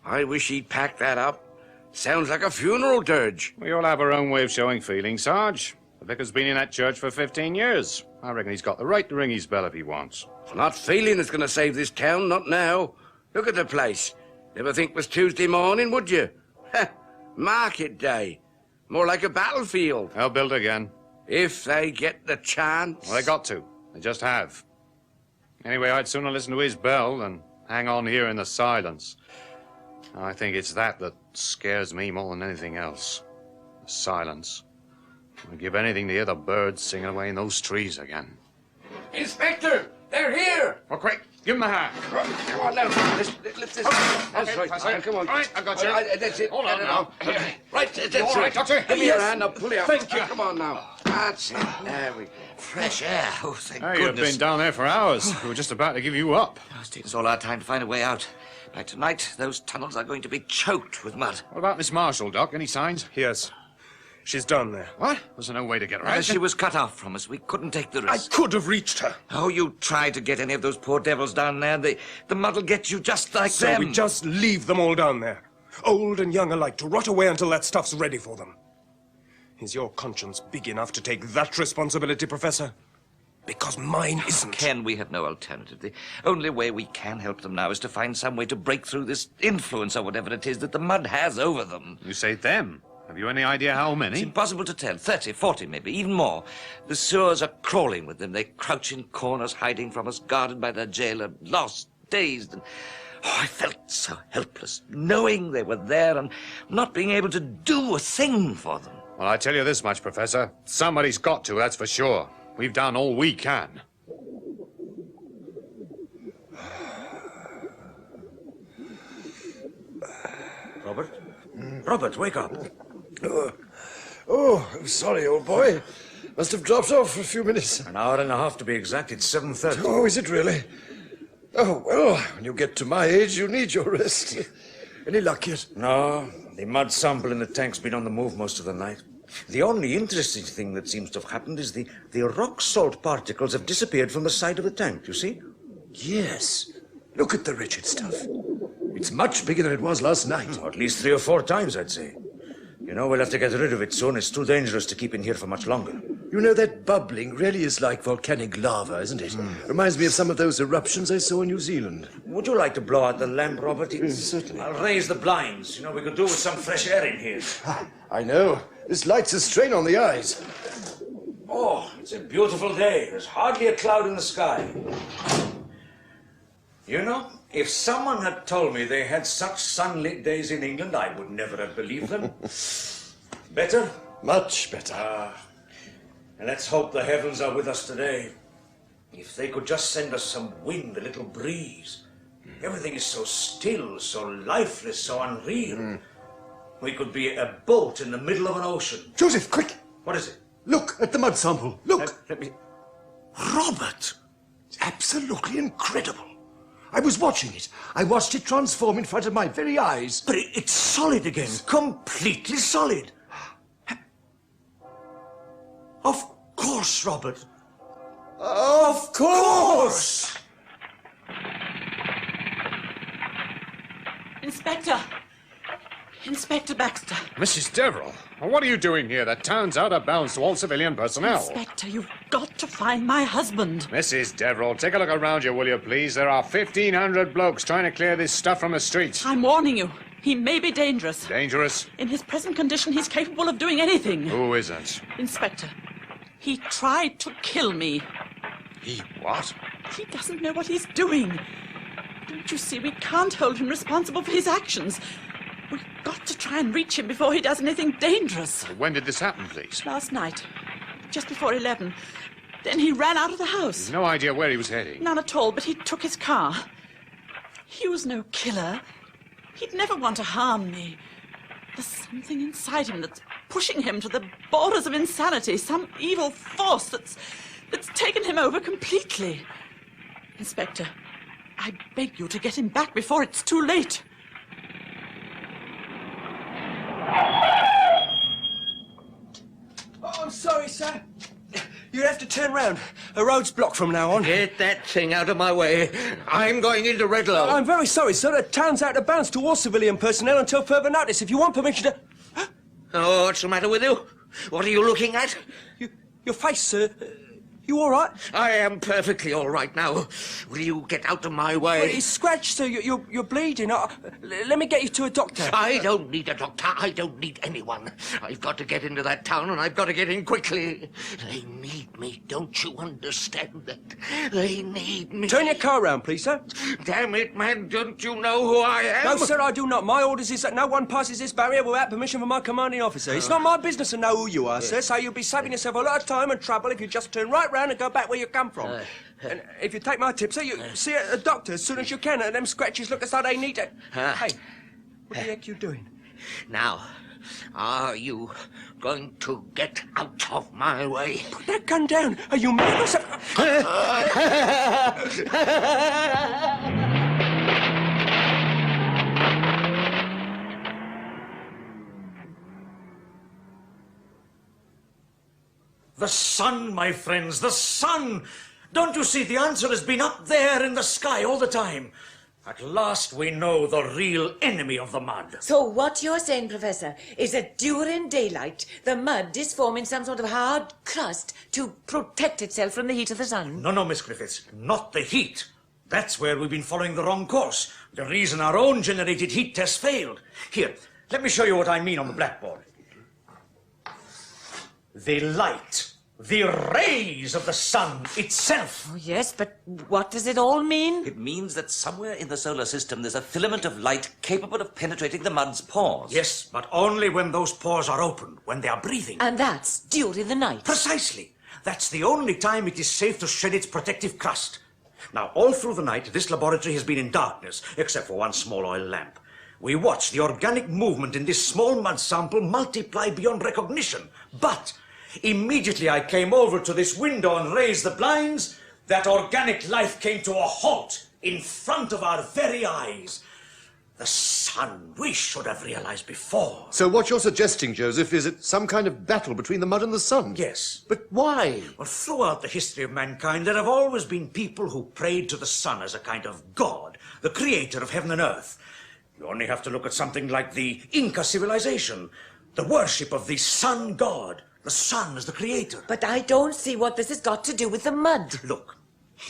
I wish he'd pack that up. Sounds like a funeral dirge. We all have our own way of showing feeling, Sarge. The vicar's been in that church for 15 years. I reckon he's got the right to ring his bell if he wants. It's not feeling that's going to save this town, not now. Look at the place. Never think it was Tuesday morning, would you? Market day. More like a battlefield. They'll build again. If they get the chance. Well, they got to. They just have. Anyway, I'd sooner listen to his bell than hang on here in the silence. I think it's that scares me more than anything else. The silence. I'd give anything to hear the birds singing away in those trees again. Inspector! They're here! Well, quick, give him a hand. Come on now. Lift this. That's right. Come on. All right, I got you. That's it. Hold on now. Right, that's all right, Doctor? Give me your hand. I'll pull you up. Thank you. Come on now. That's it. There we go. Fresh air. Oh, thank Hey, goodness. you've been down there for hours. We were just about to give you up. It's taken us all our time to find a way out. By tonight, those tunnels are going to be choked with mud. What about Miss Marshall, Doc? Any signs? Yes. She's down there. What? Was there no way to get her out? She was cut off from us. We couldn't take the risk. I could have reached her. Oh, you tried to get any of those poor devils down there. The mud will get you just like So them. we just leave them all down there, old and young alike, to rot away until that stuff's ready for them. Is your conscience big enough to take that responsibility, Professor? Because mine isn't. Ken, we have no alternative. The only way we can help them now is to find some way to break through this influence or whatever it is that the mud has over them. You say them? Have you any idea how many? It's impossible to tell. 30, 40 maybe, even more. The sewers are crawling with them. They crouch in corners, hiding from us, guarded by their jailer, lost, dazed. And I felt so helpless, knowing they were there and not being able to do a thing for them. Well, I tell you this much, Professor. Somebody's got to, that's for sure. We've done all we can. Robert? Robert, wake up. I'm sorry, old boy. Must have dropped off for a few minutes. An hour and a half to be exact. It's 7:30. Oh, is it really? Oh, well, when you get to my age, you need your rest. Any luck yet? No, the mud sample in the tank's been on the move most of the night. The only interesting thing that seems to have happened is the rock salt particles have disappeared from the side of the tank, you see? Yes. Look at the wretched stuff. It's much bigger than it was last night. At least 3 or 4 times, I'd say. You know, we'll have to get rid of it soon. It's too dangerous to keep in here for much longer. You know, that bubbling really is like volcanic lava, isn't it? Reminds me of some of those eruptions I saw in New Zealand. Would you like to blow out the lamp, Robert? Certainly. I'll raise the blinds. You know, we could do with some fresh air in here. I know. This light's a strain on the eyes. Oh, it's a beautiful day. There's hardly a cloud in the sky. You know, if someone had told me they had such sunlit days in England, I would never have believed them. Better? Much better. And let's hope the heavens are with us today. If they could just send us some wind, a little breeze. Everything is so still, so lifeless, so unreal. We could be a boat in the middle of an ocean. Joseph, quick! What is it? Look at the mud sample. Look! Let me... Robert! It's absolutely incredible. I was watching it. I watched it transform in front of my very eyes. But it's solid again. Completely solid. Of course, Robert. Of course! Inspector! Inspector Baxter. Mrs. Deverill, well, what are you doing here? The town's out of bounds to all civilian personnel. Inspector, you've got to find my husband. Mrs. Deverill, take a look around you, will you, please? There are 1,500 blokes trying to clear this stuff from the streets. I'm warning you. He may be dangerous. Dangerous? In his present condition, he's capable of doing anything. Who isn't? Inspector, he tried to kill me. He what? He doesn't know what he's doing. Don't you see, we can't hold him responsible for his actions. We've got to try and reach him before he does anything dangerous. When did this happen, please? Last night, just before 11. Then he ran out of the house. No idea where he was heading. None at all, but he took his car. He was no killer. He'd never want to harm me. There's something inside him that's pushing him to the borders of insanity, some evil force that's taken him over completely. Inspector, I beg you to get him back before it's too late. Oh, I'm sorry, sir. You have to turn round. The road's blocked from now on. Get that thing out of my way. I'm going into Redlow. I'm very sorry, sir. The town's out of bounds to all civilian personnel until further notice. If you want permission to... Oh, what's the matter with you? What are you looking at? Your face, sir. You all right? I am perfectly all right now. Will you get out of my way? Well, he's scratched, sir. You're bleeding. Let me get you to a doctor. I don't need a doctor. I don't need anyone. I've got to get into that town, and I've got to get in quickly. They need me. Don't you understand that? They need me. Turn your car round, please, sir. Damn it, man. Don't you know who I am? No, sir, I do not. My orders is that no one passes this barrier without permission from my commanding officer. It's not my business to know who you are, sir, so you'll be saving yourself a lot of time and trouble if you just turn right round and go back where you come from. And if you take my tip, sir, you see a doctor as soon as you can, and them scratches look as though they need it. Hey, what the heck you doing? Now, are you going to get out of my way? Put that gun down. Are you mad or something? The sun, my friends, the sun! Don't you see the answer has been up there in the sky all the time? At last we know the real enemy of the mud. So what you're saying, Professor, is that during daylight, the mud is forming some sort of hard crust to protect itself from the heat of the sun? No, Miss Griffiths, not the heat. That's where we've been following the wrong course. The reason our own generated heat test failed. Here, let me show you what I mean on the blackboard. The light, the rays of the sun itself. Oh, yes, but what does it all mean? It means that somewhere in the solar system there's a filament of light capable of penetrating the mud's pores. Yes, but only when those pores are open, when they are breathing. And that's during the night. Precisely. That's the only time it is safe to shed its protective crust. Now, all through the night, this laboratory has been in darkness, except for one small oil lamp. We watched the organic movement in this small mud sample multiply beyond recognition. But immediately I came over to this window and raised the blinds, that organic life came to a halt in front of our very eyes. The sun, we should have realized before. So what you're suggesting, Joseph, is it some kind of battle between the mud and the sun? Yes. But why? Well, throughout the history of mankind, there have always been people who prayed to the sun as a kind of god, the creator of heaven and earth. You only have to look at something like the Inca civilization, the worship of the sun god, the sun as the creator. But I don't see what this has got to do with the mud. Look,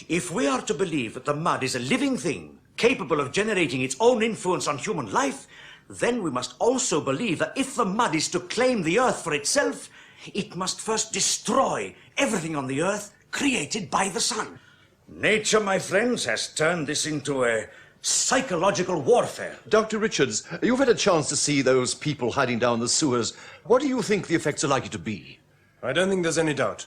if we are to believe that the mud is a living thing, capable of generating its own influence on human life, then we must also believe that if the mud is to claim the earth for itself, it must first destroy everything on the earth created by the sun. Nature, my friends, has turned this into a psychological warfare. Dr. Richards, you've had a chance to see those people hiding down the sewers. What do you think the effects are likely to be? I don't think there's any doubt.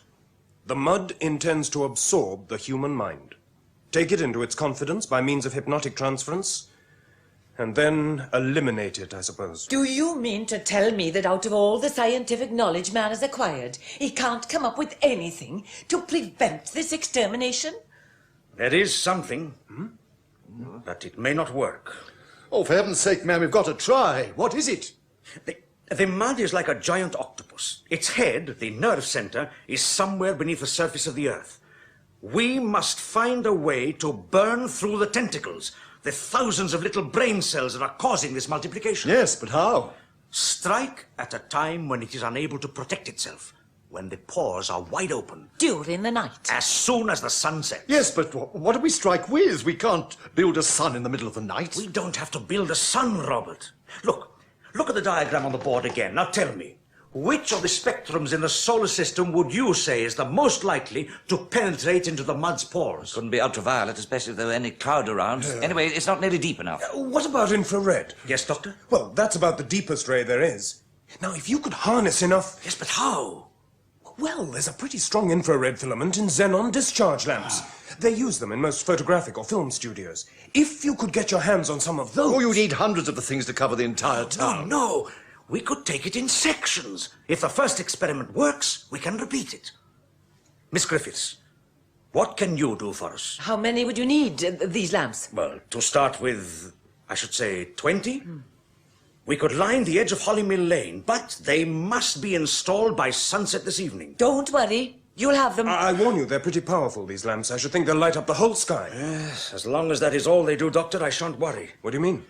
The mud intends to absorb the human mind, take it into its confidence by means of hypnotic transference, and then eliminate it, I suppose. Do you mean to tell me that out of all the scientific knowledge man has acquired, he can't come up with anything to prevent this extermination? There is something, but it may not work. Oh, for heaven's sake, ma'am, we've got to try. What is it? The mud is like a giant octopus. Its head, the nerve center, is somewhere beneath the surface of the earth. We must find a way to burn through the tentacles, the thousands of little brain cells that are causing this multiplication. Yes, but how? Strike at a time when it is unable to protect itself, when the pores are wide open. During the night. As soon as the sun sets. Yes, but what do we strike with? We can't build a sun in the middle of the night. We don't have to build a sun, Robert. Look at the diagram on the board again. Now tell me, which of the spectrums in the solar system would you say is the most likely to penetrate into the mud's pores? Couldn't be ultraviolet, especially if there were any cloud around. Anyway, it's not nearly deep enough. What about infrared? Yes, Doctor? Well, that's about the deepest ray there is. Now, if you could harness enough... Yes, but how? Well, there's a pretty strong infrared filament in xenon discharge lamps. They use them in most photographic or film studios. If you could get your hands on some of those... Oh, you need hundreds of the things to cover the entire town. No. We could take it in sections. If the first experiment works, we can repeat it. Miss Griffiths, what can you do for us? How many would you need, these lamps? Well, to start with, I should say 20. We could line the edge of Hollymill Lane, but they must be installed by sunset this evening. Don't worry. You'll have them. I warn you, they're pretty powerful, these lamps. I should think they'll light up the whole sky. Yes, as long as that is all they do, Doctor, I shan't worry. What do you mean?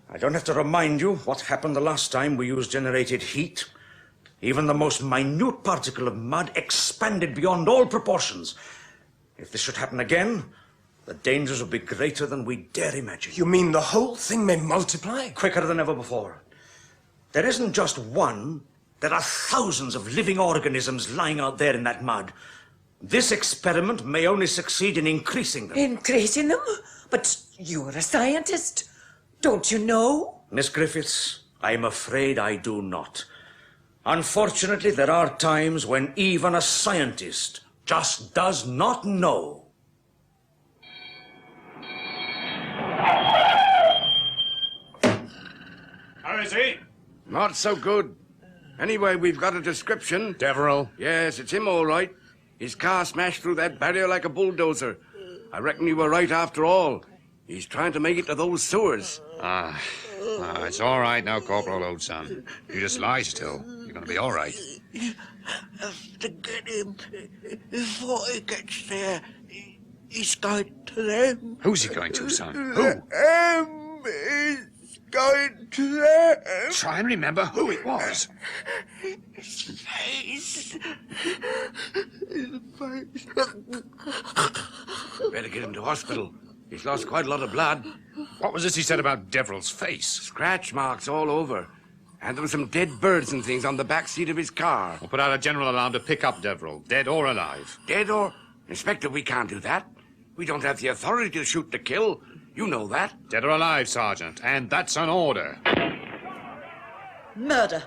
I don't have to remind you what happened the last time we used generated heat. Even the most minute particle of mud expanded beyond all proportions. If this should happen again, the dangers would be greater than we dare imagine. You mean the whole thing may multiply? Quicker than ever before. There isn't just one. There are thousands of living organisms lying out there in that mud. This experiment may only succeed in increasing them. Increasing them? But you're a scientist. Don't you know? Miss Griffiths, I'm afraid I do not. Unfortunately, there are times when even a scientist just does not know. How is he? Not so good. Anyway, we've got a description. Deverill? Yes, it's him all right. His car smashed through that barrier like a bulldozer. I reckon you were right after all. He's trying to make it to those sewers. It's all right now, Corporal, old son. You just lie still. You're going to be all right. Have to get him before he gets there. He's going to them. Who's he going to, son? Who? He's going to them. Try and remember who it was. His face. His face. Better get him to hospital. He's lost quite a lot of blood. What was this he said about Deverill's face? Scratch marks all over. And there were some dead birds and things on the back seat of his car. We'll put out a general alarm to pick up Deverill, dead or alive. Dead or... Inspector, we can't do that. We don't have the authority to shoot to kill. You know that. Dead or alive, Sergeant, and that's an order. Murder.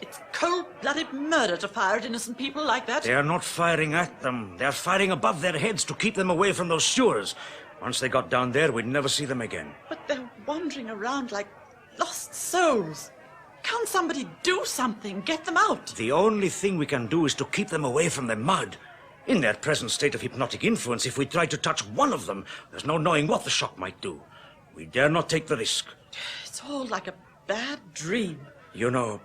It's cold-blooded murder to fire at innocent people like that. They are not firing at them. They are firing above their heads to keep them away from those sewers. Once they got down there, we'd never see them again. But they're wandering around like lost souls. Can't somebody do something? Get them out. The only thing we can do is to keep them away from the mud. In their present state of hypnotic influence, if we try to touch one of them, there's no knowing what the shock might do. We dare not take the risk. It's all like a bad dream. You know,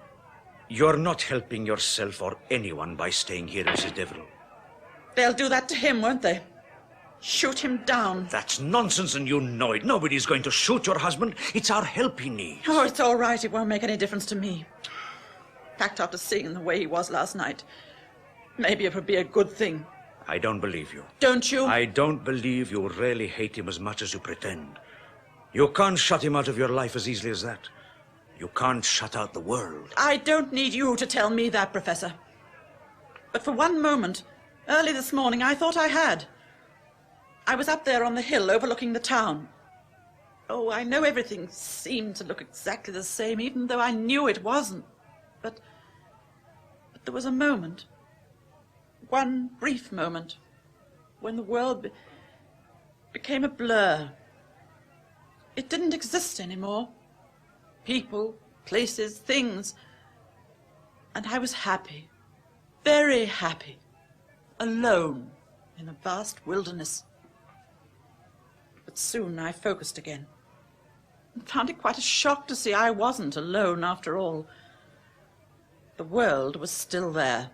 you're not helping yourself or anyone by staying here, Mrs. Deverill. They'll do that to him, won't they? Shoot him down. That's nonsense, and you know it. Nobody's going to shoot your husband. It's our help he needs. Oh, it's all right. It won't make any difference to me. In fact, after seeing the way he was last night, maybe it would be a good thing. I don't believe you. Don't you? I don't believe you really hate him as much as you pretend. You can't shut him out of your life as easily as that. You can't shut out the world. I don't need you to tell me that, Professor. But for one moment, early this morning, I thought I had. I was up there on the hill overlooking the town. Oh, I know everything seemed to look exactly the same, even though I knew it wasn't. But there was a moment, one brief moment, when the world became a blur. It didn't exist anymore. People, places, things. And I was happy, very happy, alone in a vast wilderness. But soon I focused again and found it quite a shock to see I wasn't alone after all. The world was still there,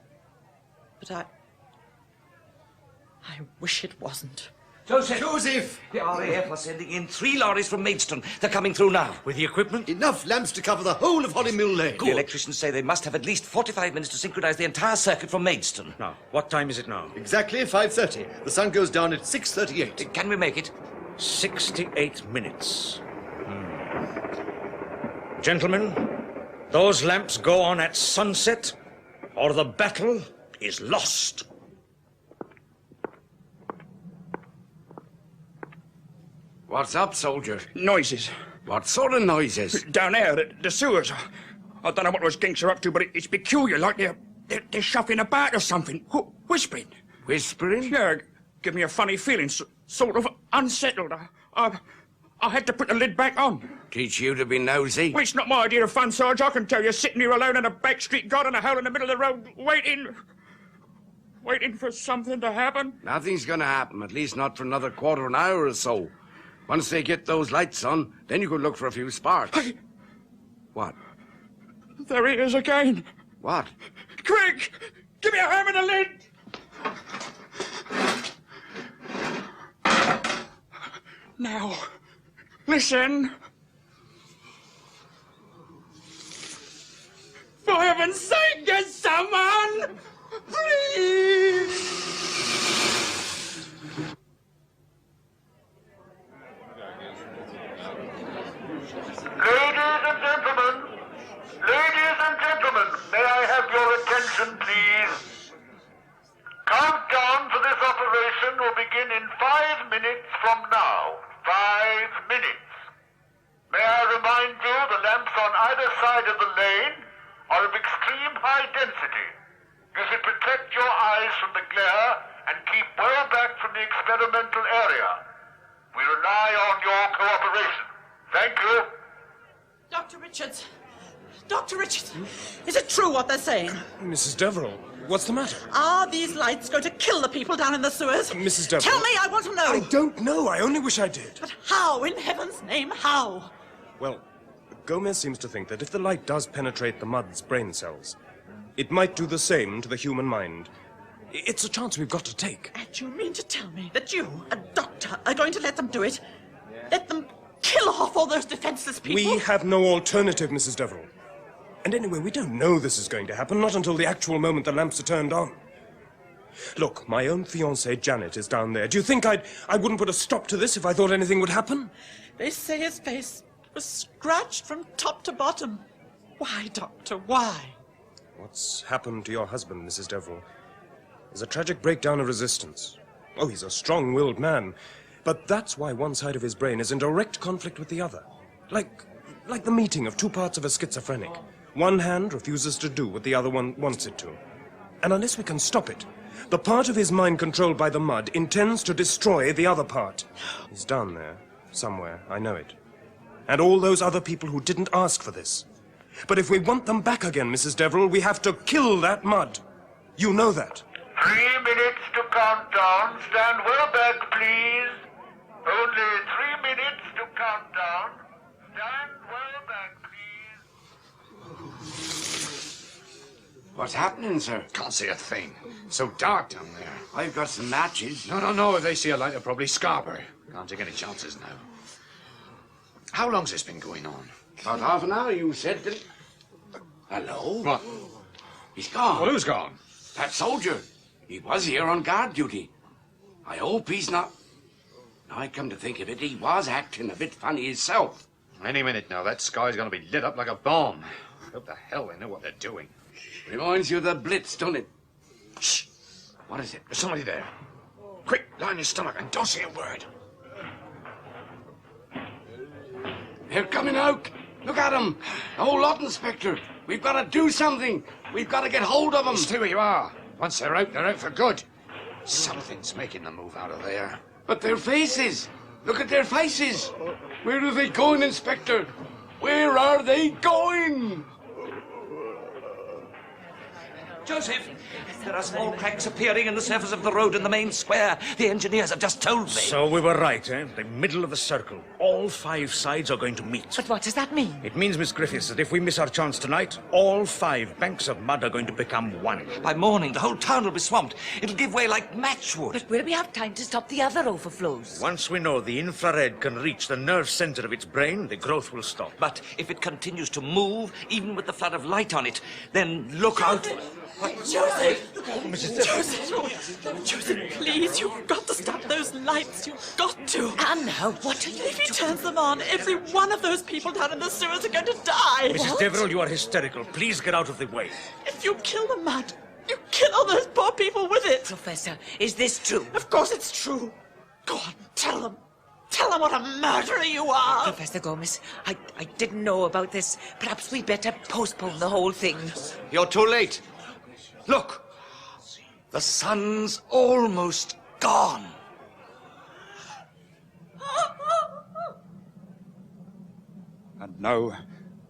but I wish it wasn't. Josef! Joseph! The RAF are sending in 3 lorries from Maidstone. They're coming through now. With the equipment? Enough lamps to cover the whole of Holly Mill Lane. The electricians say they must have at least 45 minutes to synchronize the entire circuit from Maidstone. Now, what time is it now? Exactly 5:30. The sun goes down at 6:38. Can we make it? 68 minutes. Gentlemen, those lamps go on at sunset, or the battle is lost. What's up, soldier? Noises. What sort of noises? Down there, the sewers. I don't know what those ginks are up to, but it's peculiar, like they're shuffling about or something. Whispering. Whispering? Yeah, give me a funny feeling, sort of unsettled. I had to put the lid back on. Teach you to be nosy? Well, it's not my idea of fun, Sarge, I can tell you. Sitting here alone in a back street garden, a hole in the middle of the road, waiting for something to happen. Nothing's going to happen, at least not for another quarter of an hour or so. Once they get those lights on, then you could look for a few sparks. What? There he is again. What? Quick! Give me a hand with the lid! Now, listen. For heaven's sake, get Come on! Please! Ladies and gentlemen, may I have your attention, please? Countdown for this operation will begin in 5 minutes from now. 5 minutes. May I remind you the lamps on either side of the lane are of extreme high density. You should protect your eyes from the glare and keep well back from the experimental area. We rely on your cooperation. Thank you. Dr. Richards. Dr. Richards, is it true what they're saying? Mrs. Deverill, what's the matter? Are these lights going to kill the people down in the sewers? Mrs. Deverill. Tell me, I want to know. I don't know. I only wish I did. But how, in heaven's name, how? Well, Gomez seems to think that if the light does penetrate the mud's brain cells, it might do the same to the human mind. It's a chance we've got to take. And you mean to tell me that you, a doctor, are going to let them do it? Let them kill off all those defenseless people? We have no alternative, Mrs. Deverill. And anyway, we don't know this is going to happen, not until the actual moment the lamps are turned on. Look, my own fiancée, Janet, is down there. Do you think I wouldn't put a stop to this if I thought anything would happen? They say his face was scratched from top to bottom. Why, Doctor, why? What's happened to your husband, Mrs. Deverill? There's a tragic breakdown of resistance. Oh, he's a strong-willed man. But that's why one side of his brain is in direct conflict with the other. Like the meeting of two parts of a schizophrenic. One hand refuses to do what the other one wants it to. And unless we can stop it, the part of his mind controlled by the mud intends to destroy the other part. He's down there, somewhere, I know it. And all those other people who didn't ask for this. But if we want them back again, Mrs. Deverill, we have to kill that mud. You know that. 3 minutes to count down. Stand well back, please. Only 3 minutes to count down. Stand well back, please. What's happening, sir? Can't see a thing. So dark down there. I've got some matches. No. If they see a light, they'll probably scarper. Can't take any chances now. How long's this been going on? About half an hour, you said, didn't... Hello? What? He's gone. Well, who's gone? That soldier. He was here on guard duty. I hope he's not... Now I come to think of it, he was acting a bit funny himself. Any minute now, that sky's going to be lit up like a bomb. Hope the hell they know what they're doing. Reminds you of the Blitz, don't it? Shh! What is it? There's somebody there. Quick, lie on your stomach and don't say a word. They're coming out. Look at them. The whole lot, Inspector. We've got to do something. We've got to get hold of them. Stay where you are. Once they're out for good. Something's making them move out of there. But their faces. Look at their faces. Where are they going, Inspector? Where are they going? Josef, there are small cracks appearing in the surface of the road in the main square. The engineers have just told me. So we were right, eh? The middle of the circle. All 5 sides are going to meet. But what does that mean? It means, Miss Griffiths, that if we miss our chance tonight, all 5 banks of mud are going to become one. By morning, the whole town will be swamped. It'll give way like matchwood. But will we have time to stop the other overflows? Once we know the infrared can reach the nerve center of its brain, the growth will stop. But if it continues to move, even with the flood of light on it, then look out. Joseph! Mrs. Joseph, please, you've got to stop those lights. You've got to. And now, what are you If he turns them on, every one of those people down in the sewers are going to die. Mrs. Deverill, you are hysterical. Please get out of the way. If you kill the mud, you kill all those poor people with it. Professor, is this true? Of course it's true. Go on, tell them. Tell them what a murderer you are. Professor Gomez, I didn't know about this. Perhaps we better postpone the whole thing. You're too late. Look, the sun's almost gone. And now,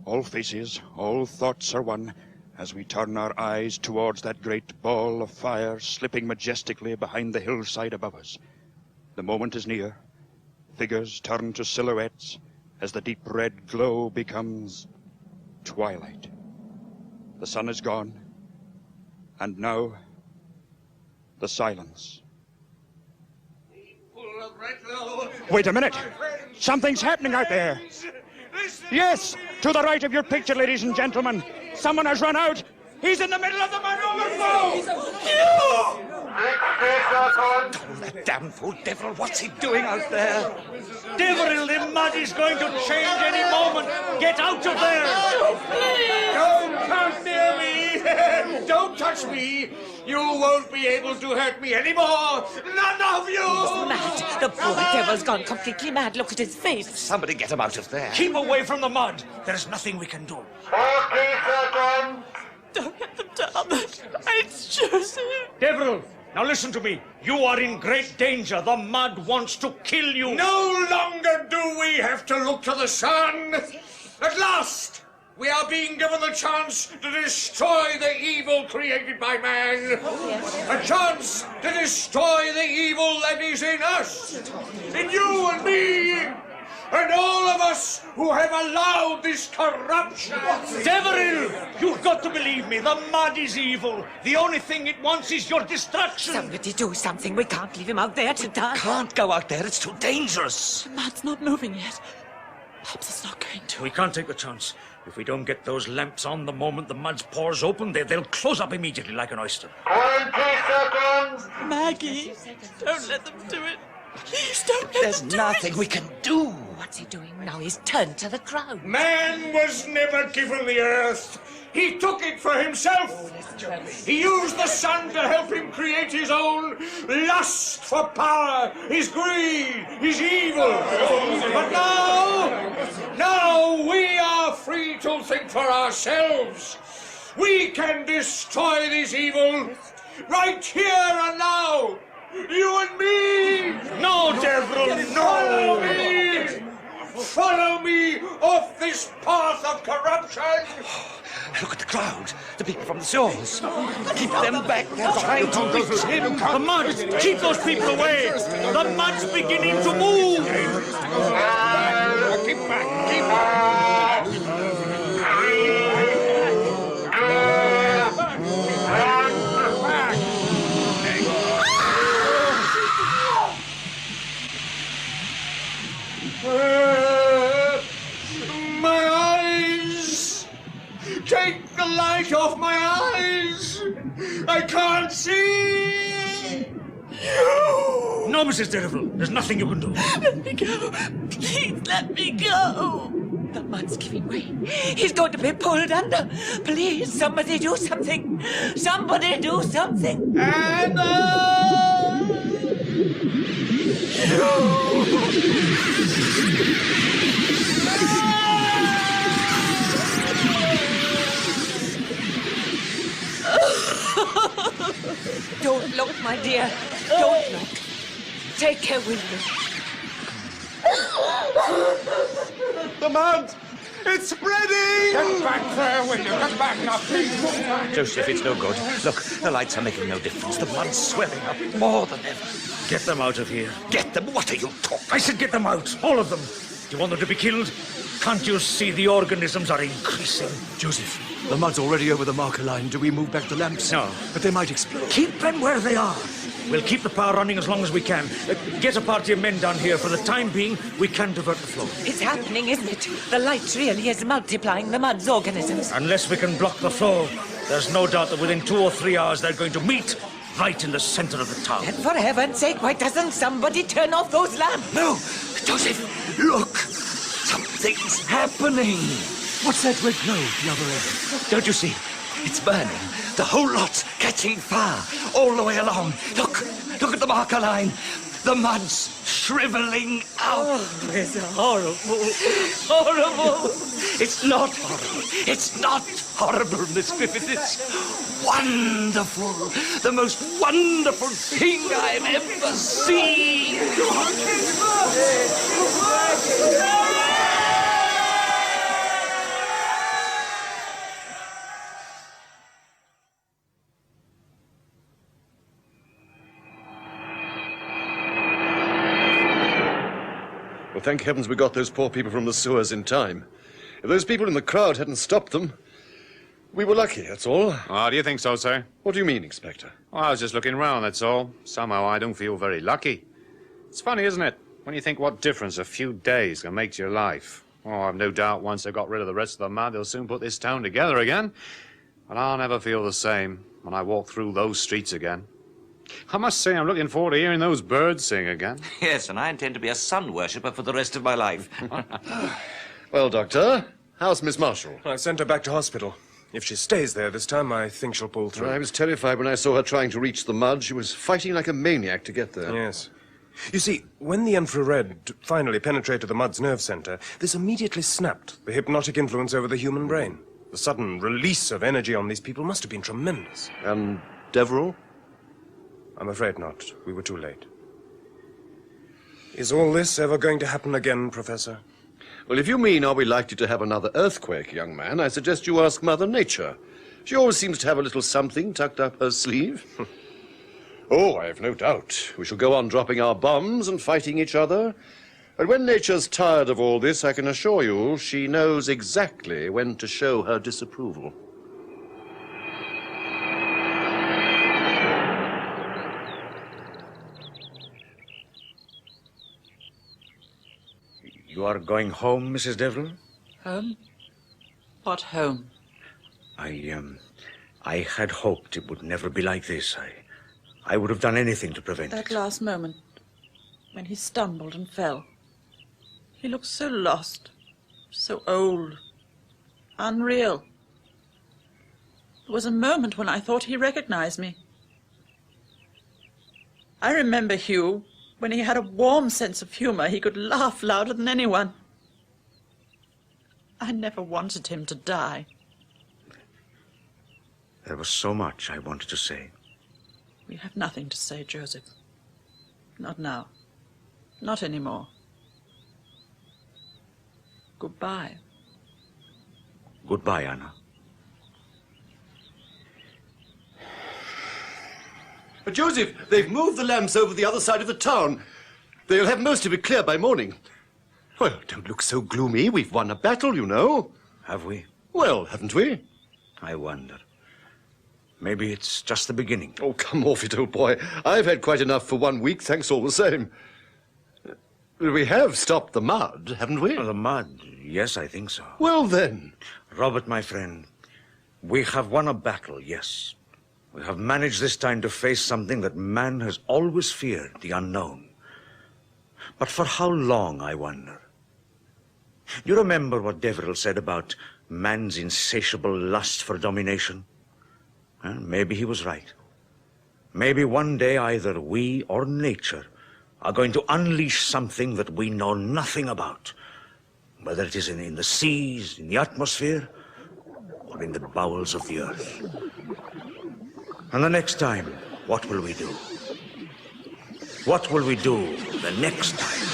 all faces, all thoughts are one, as we turn our eyes towards that great ball of fire slipping majestically behind the hillside above us. The moment is near. Figures turn to silhouettes as the deep red glow becomes twilight. The sun is gone. And now, the silence. Wait a minute! Something's happening out there! Yes! To the right of your picture, ladies and gentlemen! Someone has run out! He's in the middle of the mud overflow! Hugh! Oh, that damn fool Deverill, what's he doing out there? Deverill, the mud is going to change any moment. Get out of there! Don't come near me! Don't touch me! You won't be able to hurt me anymore! None of you! He's mad. The poor devil's gone completely mad. Look at his face. Somebody get him out of there. Keep away from the mud. There's nothing we can do. 40 seconds. Don't let them down. It's Josef. Deverill, now listen to me. You are in great danger. The mud wants to kill you. No longer do we have to look to the sun. At last, we are being given the chance to destroy the evil created by man. A chance to destroy the evil that is in us, in you and me, and all of us who have allowed this corruption. Deverill, you've got to believe me. The mud is evil. The only thing it wants is your destruction. Somebody do something. We can't leave him out there to die. Can't go out there. It's too dangerous. The mud's not moving yet. Perhaps it's not going to. We can't take the chance. If we don't get those lamps on the moment the mud pours open, they'll close up immediately like an oyster. 20 seconds. Maggie, don't let them do it. Please don't let There's them do nothing it. we can do. What's he doing now? He's turned to the crowd. Man was never given the earth. He took it for himself. He used the sun to help him create his own lust for power, his greed, his evil. But now we are free to think for ourselves. We can destroy this evil right here and now. You and me! No, Deverill, no! Follow me! Follow me off this path of corruption! Look at the crowd. The people from the sewers. Keep them back. They're trying to reach him. The mud! Keep those people away! The mud's beginning to move! Keep back. Keep back. My eyes! Take the light off my eyes! I can't see! No, Mrs. Deverill, there's nothing you can do. Let me go. Please let me go. The mud's giving way. He's going to be pulled under. Please, somebody do something. Somebody do something. Don't look, my dear. Don't look. Take care, Wilfred. The mud! It's spreading! Get back there, will you? Get back now, please. Joseph, it's no good. Look, the lights are making no difference. The mud's swelling up more than ever. Get them out of here. Get them? What are you talking? I said get them out, all of them. Do you want them to be killed? Can't you see the organisms are increasing? Joseph, the mud's already over the marker line. Do we move back the lamps? No. But they might explode. Keep them where they are. We'll keep the power running as long as we can. Get a party of men down here. For the time being, we can divert the flow. It's happening, isn't it? The light really is multiplying the mud's organisms. Unless we can block the flow, there's no doubt that within 2 or 3 hours they're going to meet right in the center of the town. And for heaven's sake, why doesn't somebody turn off those lamps? No! Joseph, look! Something's happening! What's that red glow at the other end? Don't you see? It's burning. The whole lot's catching fire all the way along. Look at the marker line. The mud's shriveling out. Oh, it's horrible. Horrible. It's not horrible. It's not horrible, Miss Griffith. It's wonderful. The most wonderful thing I've ever seen. Well, thank heavens we got those poor people from the sewers in time. If those people in the crowd hadn't stopped them, we were lucky, that's all. Oh, do you think so, sir? What do you mean, Inspector? Well, I was just looking round, that's all. Somehow I don't feel very lucky. It's funny, isn't it? When you think what difference a few days can make to your life. Oh, I've no doubt once they've got rid of the rest of the mud, they'll soon put this town together again. And I'll never feel the same when I walk through those streets again. I must say I'm looking forward to hearing those birds sing again. Yes, and I intend to be a sun worshipper for the rest of my life. Well, Doctor, how's Miss Marshall? I've sent her back to hospital. If she stays there this time, I think she'll pull through. I was terrified when I saw her trying to reach the mud. She was fighting like a maniac to get there. Yes. You see, when the infrared finally penetrated the mud's nerve center, this immediately snapped the hypnotic influence over the human brain. The sudden release of energy on these people must have been tremendous. And Deverill? I'm afraid not. We were too late. Is all this ever going to happen again, Professor? Well, if you mean are we likely to have another earthquake, young man, I suggest you ask Mother Nature. She always seems to have a little something tucked up her sleeve. Oh, I have no doubt. We shall go on dropping our bombs and fighting each other. But when Nature's tired of all this, I can assure you she knows exactly when to show her disapproval. You are going home, Mrs. Deverill? Home? What home? I had hoped it would never be like this. I would have done anything to prevent That it. last moment, when he stumbled and fell. He looked so lost, so old, unreal. There was a moment when I thought he recognized me. I remember Hugh, when he had a warm sense of humor, he could laugh louder than anyone. I never wanted him to die. There was so much I wanted to say. We have nothing to say, Joseph. Not now. Not anymore. Goodbye. Goodbye, Anna. But Joseph, they've moved the lamps over the other side of the town. They'll have most of it clear by morning. Well, don't look so gloomy. We've won a battle, you know. Have we? Well, haven't we? I wonder. Maybe it's just the beginning. Oh, come off it, old boy. I've had quite enough for 1 week, thanks all the same. We have stopped the mud, haven't we? Oh, the mud? Yes, I think so. Well, then. Robert, my friend, we have won a battle, yes. We have managed this time to face something that man has always feared, the unknown. But for how long, I wonder? You remember what Deverill said about man's insatiable lust for domination? Maybe he was right. Maybe one day either we or nature are going to unleash something that we know nothing about, whether it is in the seas, in the atmosphere, or in the bowels of the earth. And the next time, what will we do? What will we do the next time?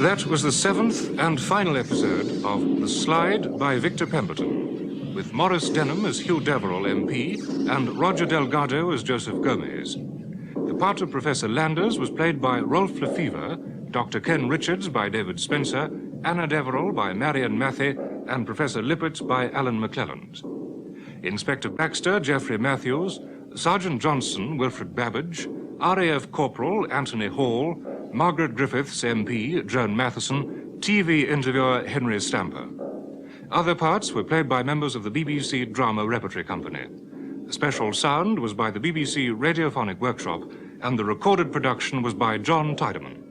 That was the 7th and final episode of The Slide by Victor Pemberton, with Maurice Denham as Hugh Deverill, MP, and Roger Delgado as Josef Gomez. The part of Professor Landers was played by Rolf Lefebvre, Dr. Ken Richards by David Spenser, Anna Deverill by Marion Mathie, and Professor Lippert by Allan McClelland. Inspector Baxter, Geoffrey Matthews, Sergeant Johnson, Wilfred Babbage, RAF Corporal, Anthony Hall, Margaret Griffiths, MP, Joan Matheson, TV interviewer Henry Stamper. Other parts were played by members of the BBC Drama Repertory Company. The special sound was by the BBC Radiophonic Workshop, and the recorded production was by John Tydeman.